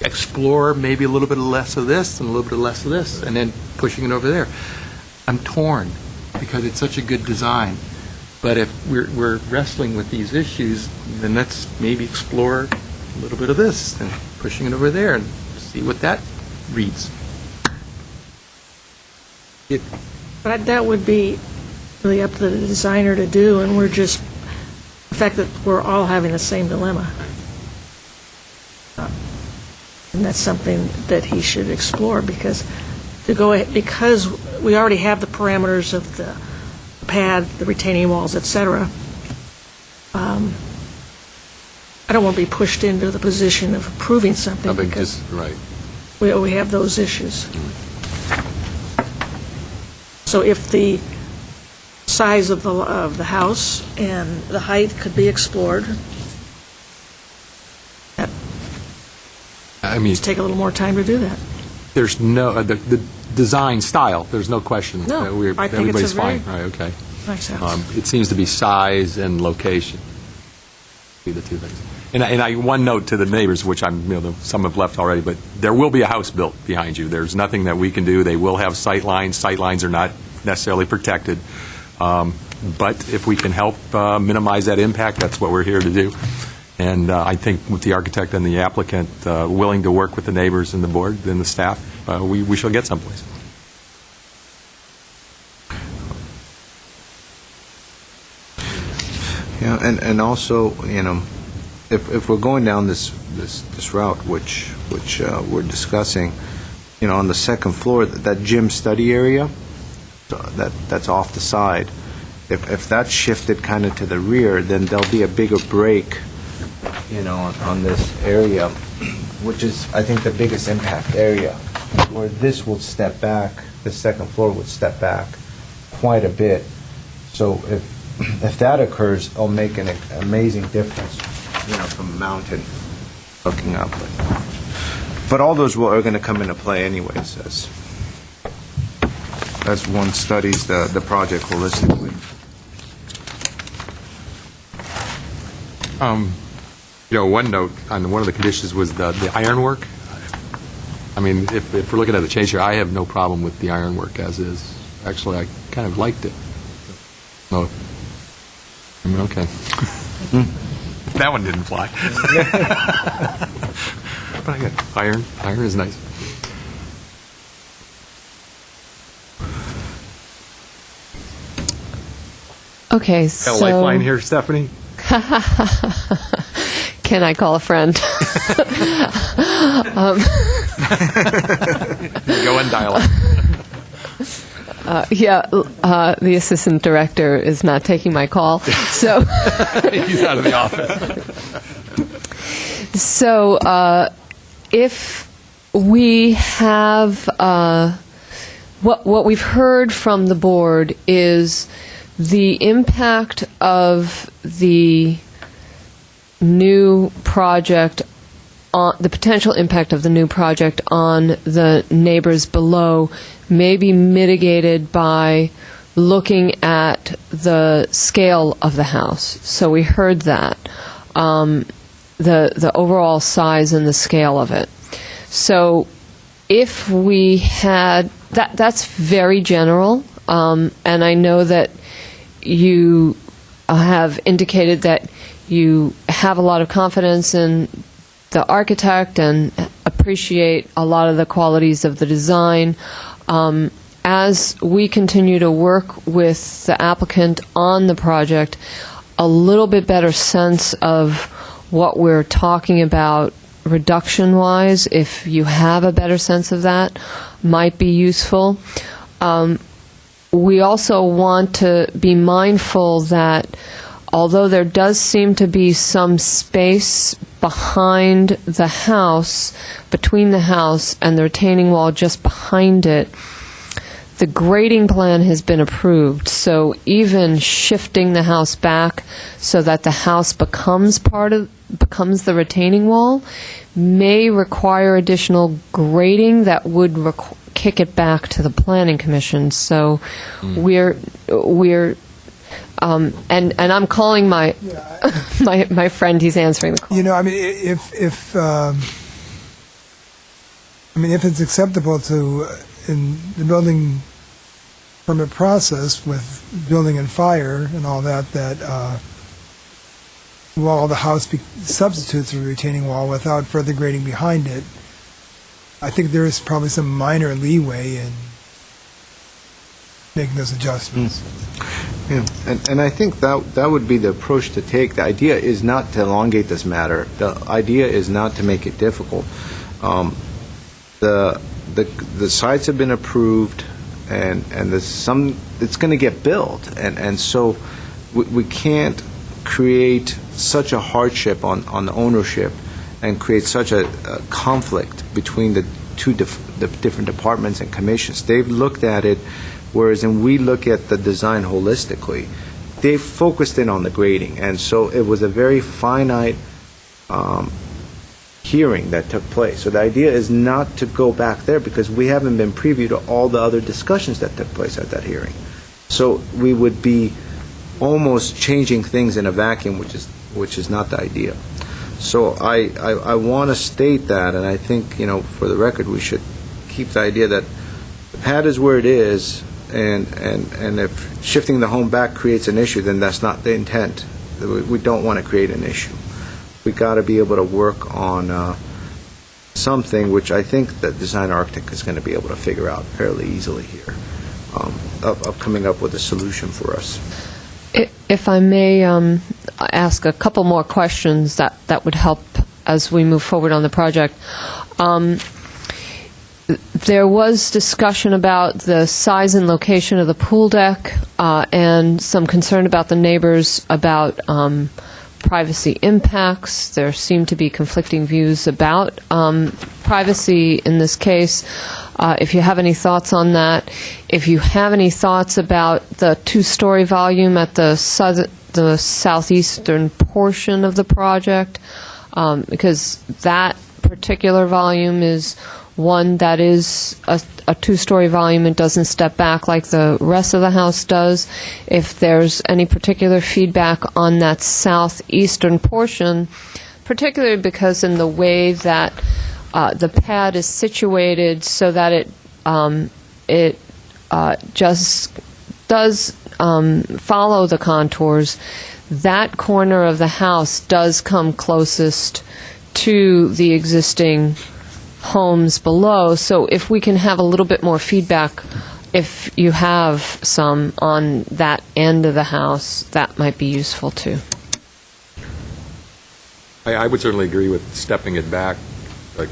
explore maybe a little bit less of this and a little bit less of this, and then pushing it over there. I'm torn because it's such a good design. But if we're wrestling with these issues, then let's maybe explore a little bit of this and pushing it over there and see what that reads. But that would be really up to the designer to do, and we're just, the fact that we're all having the same dilemma. And that's something that he should explore, because we already have the parameters of the pad, the retaining walls, et cetera. I don't want to be pushed into the position of approving something because right. we have those issues. So if the size of the house and the height could be explored, I mean, just take a little more time to do that. there's no, the design style, there's no question. No, I think it's everybody's a very fine. Right, okay. nice house. It seems to be size and location, be the two things. And one note to the neighbors, which some have left already, but there will be a house built behind you. There's nothing that we can do. They will have sight lines. Sight lines are not necessarily protected. But if we can help minimize that impact, that's what we're here to do. And I think with the architect and the applicant willing to work with the neighbors and the board and the staff, we shall get someplace. Yeah, and also, if we're going down this route, which we're discussing, on the second floor, that gym study area, that's off the side. If that's shifted kind of to the rear, then there'll be a bigger break, on this area, which is, I think, the biggest impact area, where this will step back, the second floor would step back quite a bit. So if that occurs, it'll make an amazing difference, from a mountain looking up. But all those are going to come into play anyways, as one studies the project holistically. One note on one of the conditions was the ironwork. I mean, if we're looking at the change here, I have no problem with the ironwork as is. Actually, I kind of liked it. No. I mean, okay. That one didn't fly. But I got iron. Iron is nice. Okay, Got so... a lifeline here, Stephanie? Can I call a friend? Go in dialogue. The assistant director is not taking my call, so... He's out of the office. So, if we have... what we've heard from the board is the impact of the new project, the potential impact of the new project on the neighbors below may be mitigated by looking at the scale of the house. So we heard that, the overall size and the scale of it. So if we had, that's very general, and I know that you have indicated that you have a lot of confidence in the architect and appreciate a lot of the qualities of the design. As we continue to work with the applicant on the project, a little bit better sense of what we're talking about reduction-wise, if you have a better sense of that, might be useful. We also want to be mindful that although there does seem to be some space behind the house, between the house and the retaining wall just behind it, the grading plan has been approved. So even shifting the house back so that the house becomes the retaining wall may require additional grading that would kick it back to the Planning Commission. So we're and I'm calling my my friend. He's answering the call. I mean, if I mean, if it's acceptable to, in the building permit process with building and fire and all that, wall of the house substitutes a retaining wall without further grading behind it, I think there is probably some minor leeway in making those adjustments. Yeah, and I think that would be the approach to take. The idea is not to elongate this matter. The idea is not to make it difficult. The sites have been approved, and it's going to get built, and so we can't create such a hardship on the ownership and create such a conflict between the different departments and commissions. They've looked at it, whereas when we look at the design holistically, they focused in on the grading, and so it was a very finite hearing that took place. So the idea is not to go back there because we haven't been privy to all the other discussions that took place at that hearing. So we would be almost changing things in a vacuum, which is not the idea. So I want to state that, and I think, for the record, we should keep the idea that the pad is where it is, and if shifting the home back creates an issue, then that's not the intent. We don't want to create an issue. We got to be able to work on something which I think the design architect is going to be able to figure out fairly easily here, of coming up with a solution for us. If I may ask a couple more questions that would help as we move forward on the project. There was discussion about the size and location of the pool deck and some concern about the neighbors about privacy impacts. There seem to be conflicting views about privacy in this case. If you have any thoughts on that, if you have any thoughts about the two-story volume at the southeastern portion of the project, because that particular volume is one that is a two-story volume and doesn't step back like the rest of the house does. If there's any particular feedback on that southeastern portion, particularly because in the way that the pad is situated so that it just does follow the contours, that corner of the house does come closest to the existing homes below. So if we can have a little bit more feedback, if you have some on that end of the house, that might be useful too. I would certainly agree with stepping it back, like,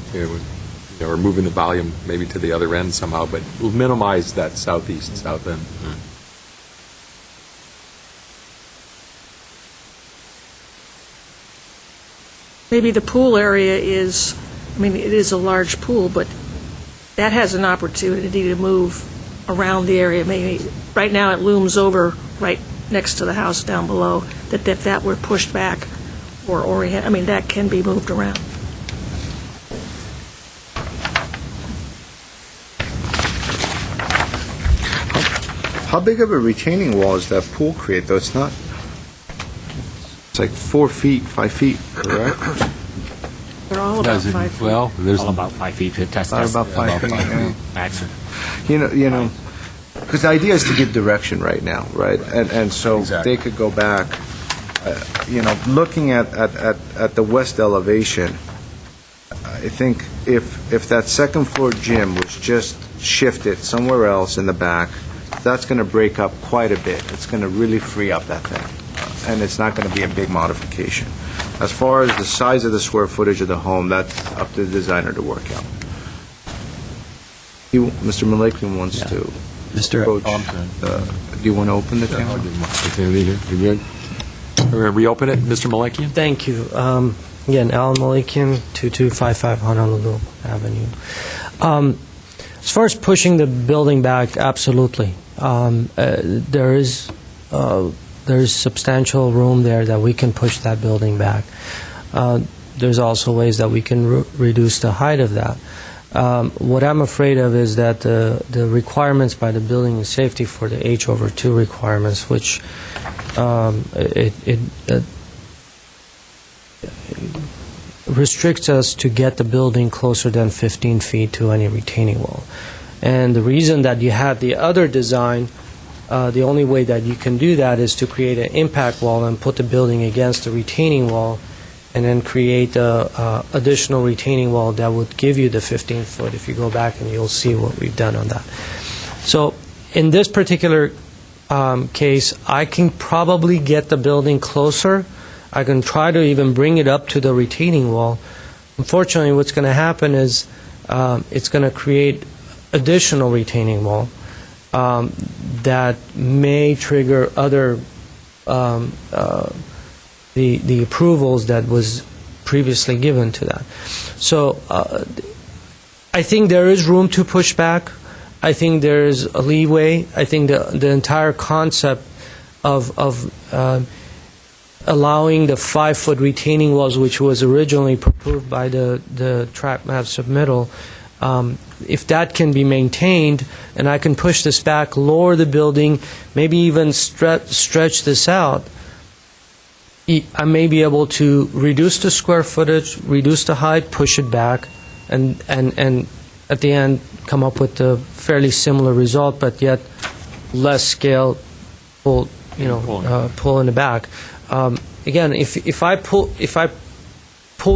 or moving the volume maybe to the other end somehow, but we'll minimize that south end. Maybe the pool area is, it is a large pool, but that has an opportunity to move around the area. Maybe right now it looms over right next to the house down below, that if that were pushed back or orient, that can be moved around. How big of a retaining wall does that pool create, though? It's not, it's like 4 feet, 5 feet, correct? They're all about 5 feet. Well, there's all about 5 feet. That's about 5 feet, yeah. Maximum. Because the idea is to give direction right now, right? And so Exactly. they could go back, looking at the west elevation, I think if that second floor gym was just shifted somewhere else in the back, that's going to break up quite a bit. It's going to really free up that thing, and it's not going to be a big modification. As far as the size of the square footage of the home, that's up to the designer to work out. Mr. Malakian wants to approach. Do you want to open the camera? Opportunity here. You good? We're going to reopen it, Mr. Malakian? Thank you. Again, Alan Malakian, 2255 Honolulu Avenue. As far as pushing the building back, absolutely. There is substantial room there that we can push that building back. There's also ways that we can reduce the height of that. What I'm afraid of is that the requirements by the building and safety for the H/2 requirements, which restricts us to get the building closer than 15 feet to any retaining wall. And the reason that you have the other design, the only way that you can do that is to create an impact wall and put the building against the retaining wall, and then create a additional retaining wall that would give you the 15-foot. If you go back, and you'll see what we've done on that. So in this particular case, I can probably get the building closer. I can try to even bring it up to the retaining wall. Unfortunately, what's going to happen is it's going to create additional retaining wall that may trigger other the approvals that was previously given to that. So I think there is room to push back. I think there is a leeway. I think the entire concept of allowing the 5-foot retaining walls, which was originally proposed by the track map submittal, if that can be maintained, and I can push this back, lower the building, maybe even stretch this out, I may be able to reduce the square footage, reduce the height, push it back, and at the end come up with a fairly similar result, but yet less scale pull in the back. Again, if I pull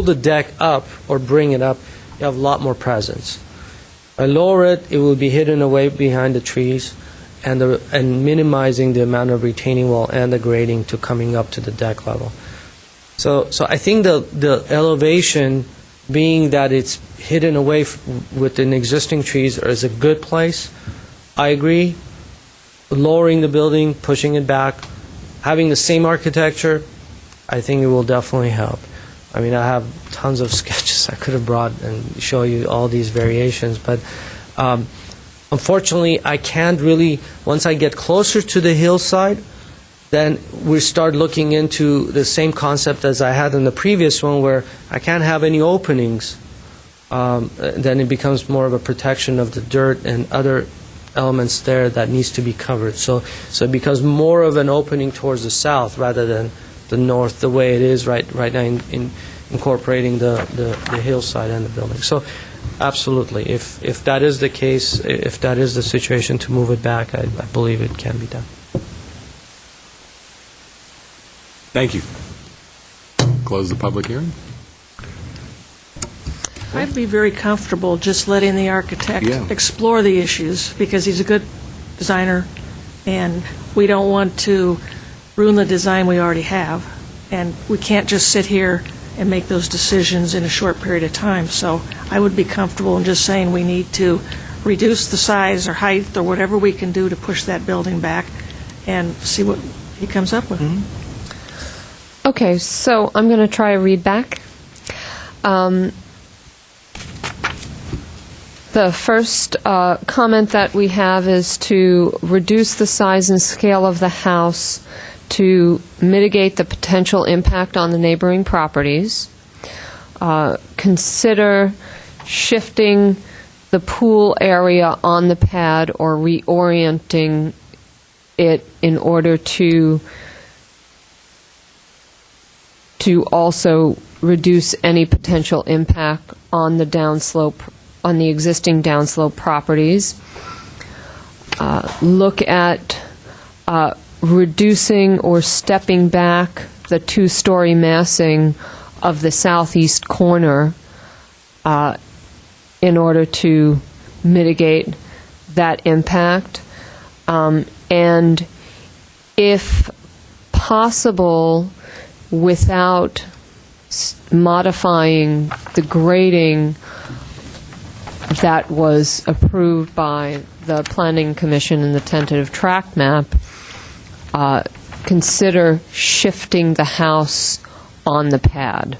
the deck up or bring it up, you have a lot more presence. I lower it, it will be hidden away behind the trees, and minimizing the amount of retaining wall and the grading to coming up to the deck level. So I think the elevation, being that it's hidden away within existing trees, is a good place. I agree. Lowering the building, pushing it back, having the same architecture, I think it will definitely help. I mean, I have tons of sketches I could have brought and show you all these variations, but unfortunately, I can't really, once I get closer to the hillside, then we start looking into the same concept as I had in the previous one, where I can't have any openings. Then it becomes more of a protection of the dirt and other elements there that needs to be covered. So it becomes more of an opening towards the south rather than the north, the way it is right now in incorporating the hillside and the building. So absolutely, if that is the case, if that is the situation to move it back, I believe it can be done. Thank you. Close the public hearing. I'd be very comfortable just letting the architect explore the issues, because he's a good designer, and we don't want to ruin the design we already have, and we can't just sit here and make those decisions in a short period of time. So I would be comfortable in just saying we need to reduce the size or height or whatever we can do to push that building back and see what he comes up with. Mm-hmm. Okay, so I'm going to try a read back. The first comment that we have is to reduce the size and scale of the house to mitigate the potential impact on the neighboring properties. Consider shifting the pool area on the pad or reorienting it in order to also reduce any potential impact on the downslope, on the existing downslope properties. Look at reducing or stepping back the two-story massing of the southeast corner in order to mitigate that impact. And if possible, without modifying the grading that was approved by the Planning Commission in the tentative tract map, consider shifting the house on the pad.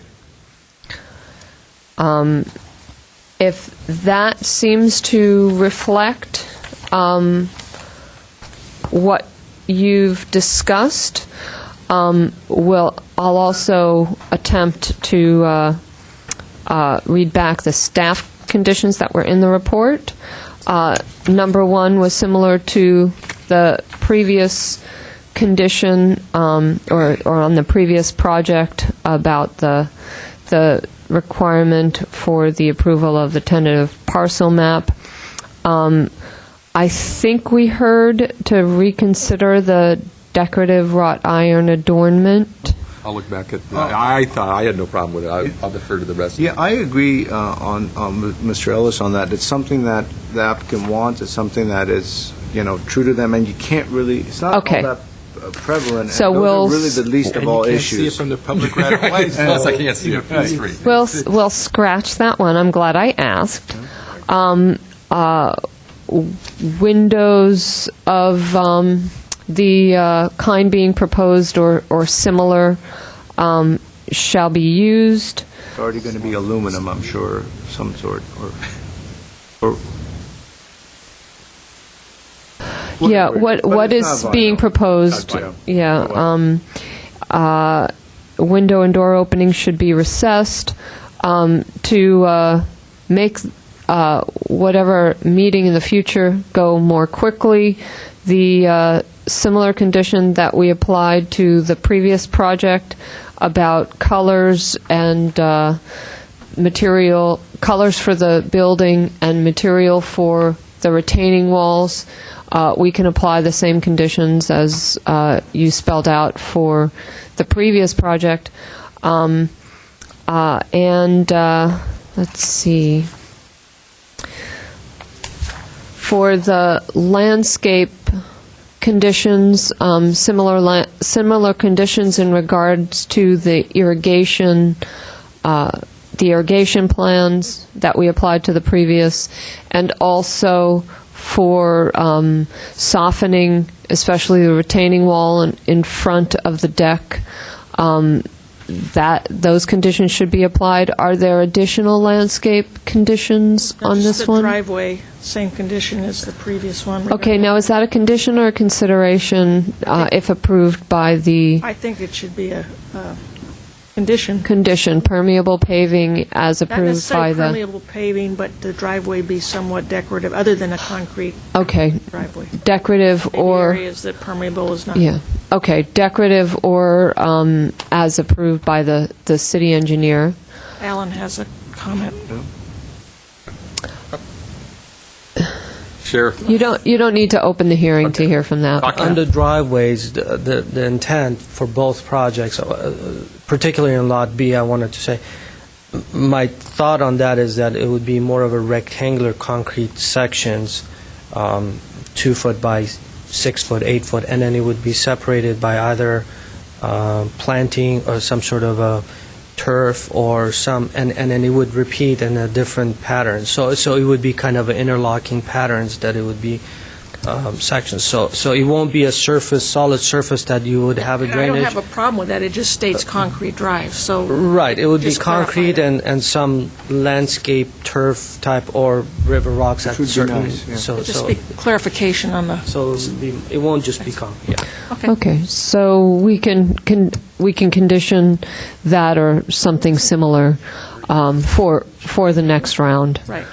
If that seems to reflect what you've discussed, I'll also attempt to read back the staff conditions that were in the report. Number one was similar to the previous condition or on the previous project about the requirement for the approval of the tentative parcel map. I think we heard to reconsider the decorative wrought iron adornment. I'll look back at, I thought, I had no problem with it. I'll defer to the rest. Yeah, I agree on Mr. Ellis on that. It's something that the applicant wants. It's something that is, true to them, and you can't really, it's not Okay. all that prevalent. So and those we'll- are really the least of all issues. See it from the public right away. Plus, I can't see it from the street. We'll scratch that one. I'm glad I asked. Windows of the kind being proposed or similar shall be used. It's already going to be aluminum, I'm sure, of some sort, or Yeah, Whatever. But what it's is not being vinyl. proposed? Not vinyl. Yeah, window and door openings should be recessed to make whatever meeting in the future go more quickly. The similar condition that we applied to the previous project about colors and material, colors for the building and material for the retaining walls. We can apply the same conditions as you spelled out for the previous project. Let's see. For the landscape conditions, similar conditions in regards to the irrigation plans that we applied to the previous, and also for softening, especially the retaining wall in front of the deck. Those conditions should be applied. Are there additional landscape conditions on Just this the one? driveway, same condition as the previous one. Okay, now is that a condition or a consideration if approved by the I think it should be a condition. condition, permeable paving as Not approved by necessarily the... permeable paving, but the driveway be somewhat decorative, other than a concrete Okay, driveway. decorative Maybe or... areas that permeable is not. Yeah, okay, decorative or as approved by the city engineer. Alan has a comment. Sheriff? You don't need to open the hearing to hear from that. On the driveways, the intent for both projects, particularly in Lot B, I wanted to say, my thought on that is that it would be more of a rectangular concrete sections, 2 foot by 6 foot, 8 foot, and then it would be separated by either planting or some sort of a turf or some, and then it would repeat in a different pattern. So it would be kind of interlocking patterns that it would be sections. So it won't be a solid surface that you would have a I drainage. don't have a problem with that, it just states concrete drive, so. Right, it would be Just clarify concrete that. and some landscape turf type or river rocks at Which would be certain. nice, yeah. Just be clarification on the. So it won't just be concrete. Yeah. Okay, so we can condition that or something similar for the next round. Right.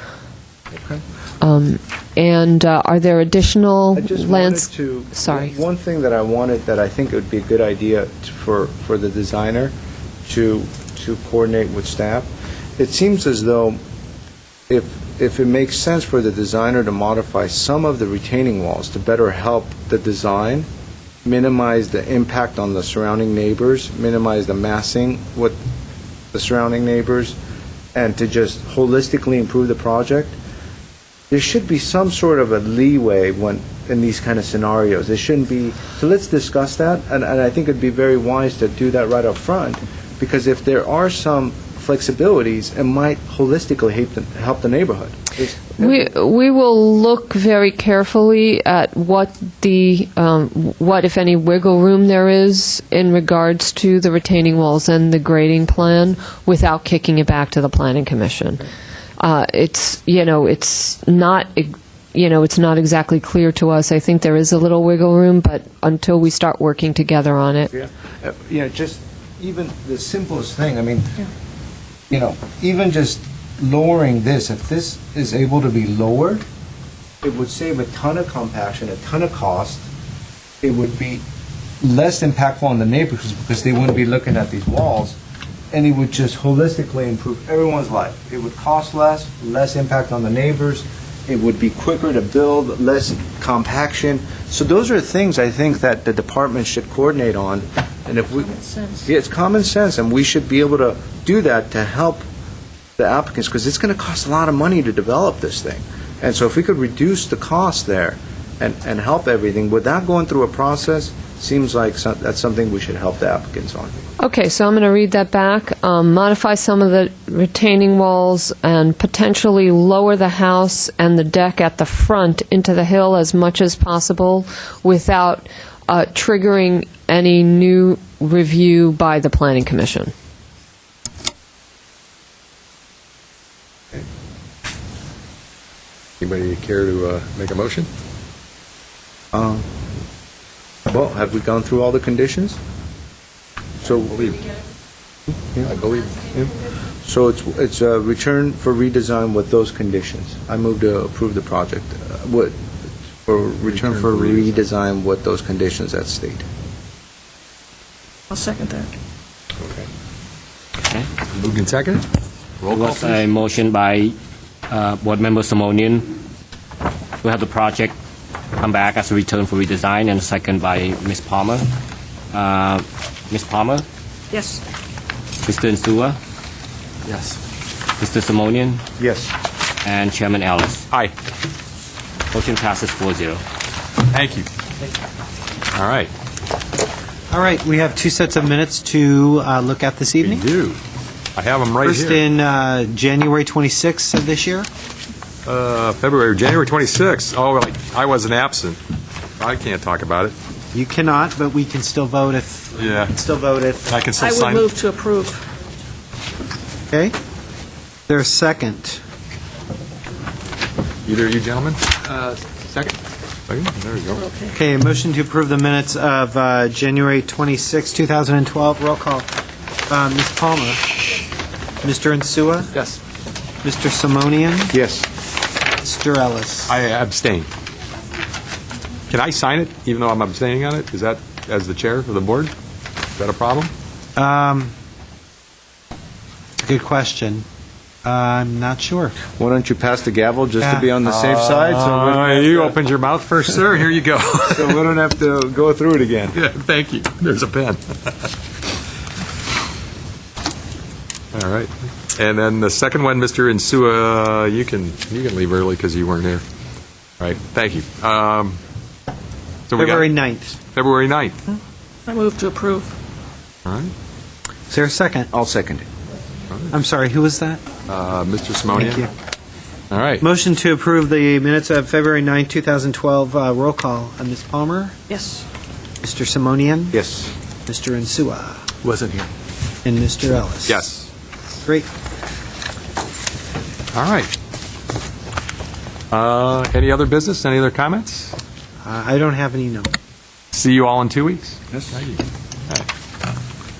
And are there additional I just wanted to, Sorry. one thing that I wanted, that I think it would be a good idea for the designer to coordinate with staff. It seems as though if it makes sense for the designer to modify some of the retaining walls to better help the design, minimize the impact on the surrounding neighbors, minimize the massing with the surrounding neighbors, and to just holistically improve the project, there should be some sort of a leeway in these kind of scenarios. There shouldn't be, so let's discuss that, and I think it'd be very wise to do that right up front, because if there are some flexibilities, it might holistically help the neighborhood. We will look very carefully at what if any wiggle room there is in regards to the retaining walls and the grading plan without kicking it back to the Planning Commission. It's not exactly clear to us. I think there is a little wiggle room, but until we start working together on it. Yeah, just even the simplest thing, I mean, even just lowering this, if this is able to be lowered, it would save a ton of compaction, a ton of cost. It would be less impactful on the neighbors because they wouldn't be looking at these walls. and it would just holistically improve everyone's life. It would cost less impact on the neighbors, it would be quicker to build, less compaction. So those are things I think that the department should coordinate on. And if we, yeah, it's common sense, and we should be able to do that to help the applicants, because it's going to cost a lot of money to develop this thing. And so if we could reduce the cost there and help everything without going through a process, seems like that's something we should help the applicants on. Okay, so I'm going to read that back. Modify some of the retaining walls and potentially lower the house and the deck at the front into the hill as much as possible without triggering any new review by the Planning Commission. Anybody care to make a motion? Well, have we gone through all the conditions? So I believe. So it's a return for redesign with those conditions. I move to approve the project for return for redesign with those conditions that state. I'll second that. Okay. Moved and seconded. Roll call, Was a motion by Board Member Simonian to have the project come back as a return for redesign, and second by Ms. Palmer. Ms. Palmer? Yes. Mr. Insua? Yes. Mr. Simonian? Yes. And Chairman Ellis? Aye. Motion passes 4-0. Thank you. All right. All right, we have two sets of minutes to look at this evening. We do. I have them right First here. in January 26th of this year. January 26th. Oh, well, I wasn't absent. I can't talk about it. You cannot, but we can still vote if. Yeah. Still vote if. I can still I sign would it. move to approve. Okay. There's a second. Either of you gentlemen? Second. Second? There we go. Okay, motion to approve the minutes of January 26, 2012. Roll call. Ms. Palmer. Mr. Insua. Yes. Mr. Simonian. Yes. Mr. Ellis. I abstain. Can I sign it, even though I'm abstaining on it? Is that, as the chair of the board, is that a problem? Good question. I'm not sure. Why don't you pass the gavel just to be on the safe side? So You opened your mouth first, sir. Here you go. so we don't have to go through it again. Yeah, thank you. There's a pen. All right. And then the second one, Mr. Insua, you can leave early because you weren't here. All right. Thank you. So we got February 9th. February 9th. I move to approve. All right. Is there a second? I'll second it. I'm sorry, who was that? Mr. Simonian. Thank you. All right. Motion to approve the minutes of February 9, 2012. Roll call. Ms. Palmer? Yes. Mr. Simonian? Yes. Mr. Insua? Wasn't here. And Mr. Ellis? Yes. Great. All right. Any other business? Any other comments? I don't have any, no. See you all in 2 weeks. Yes. Thank you.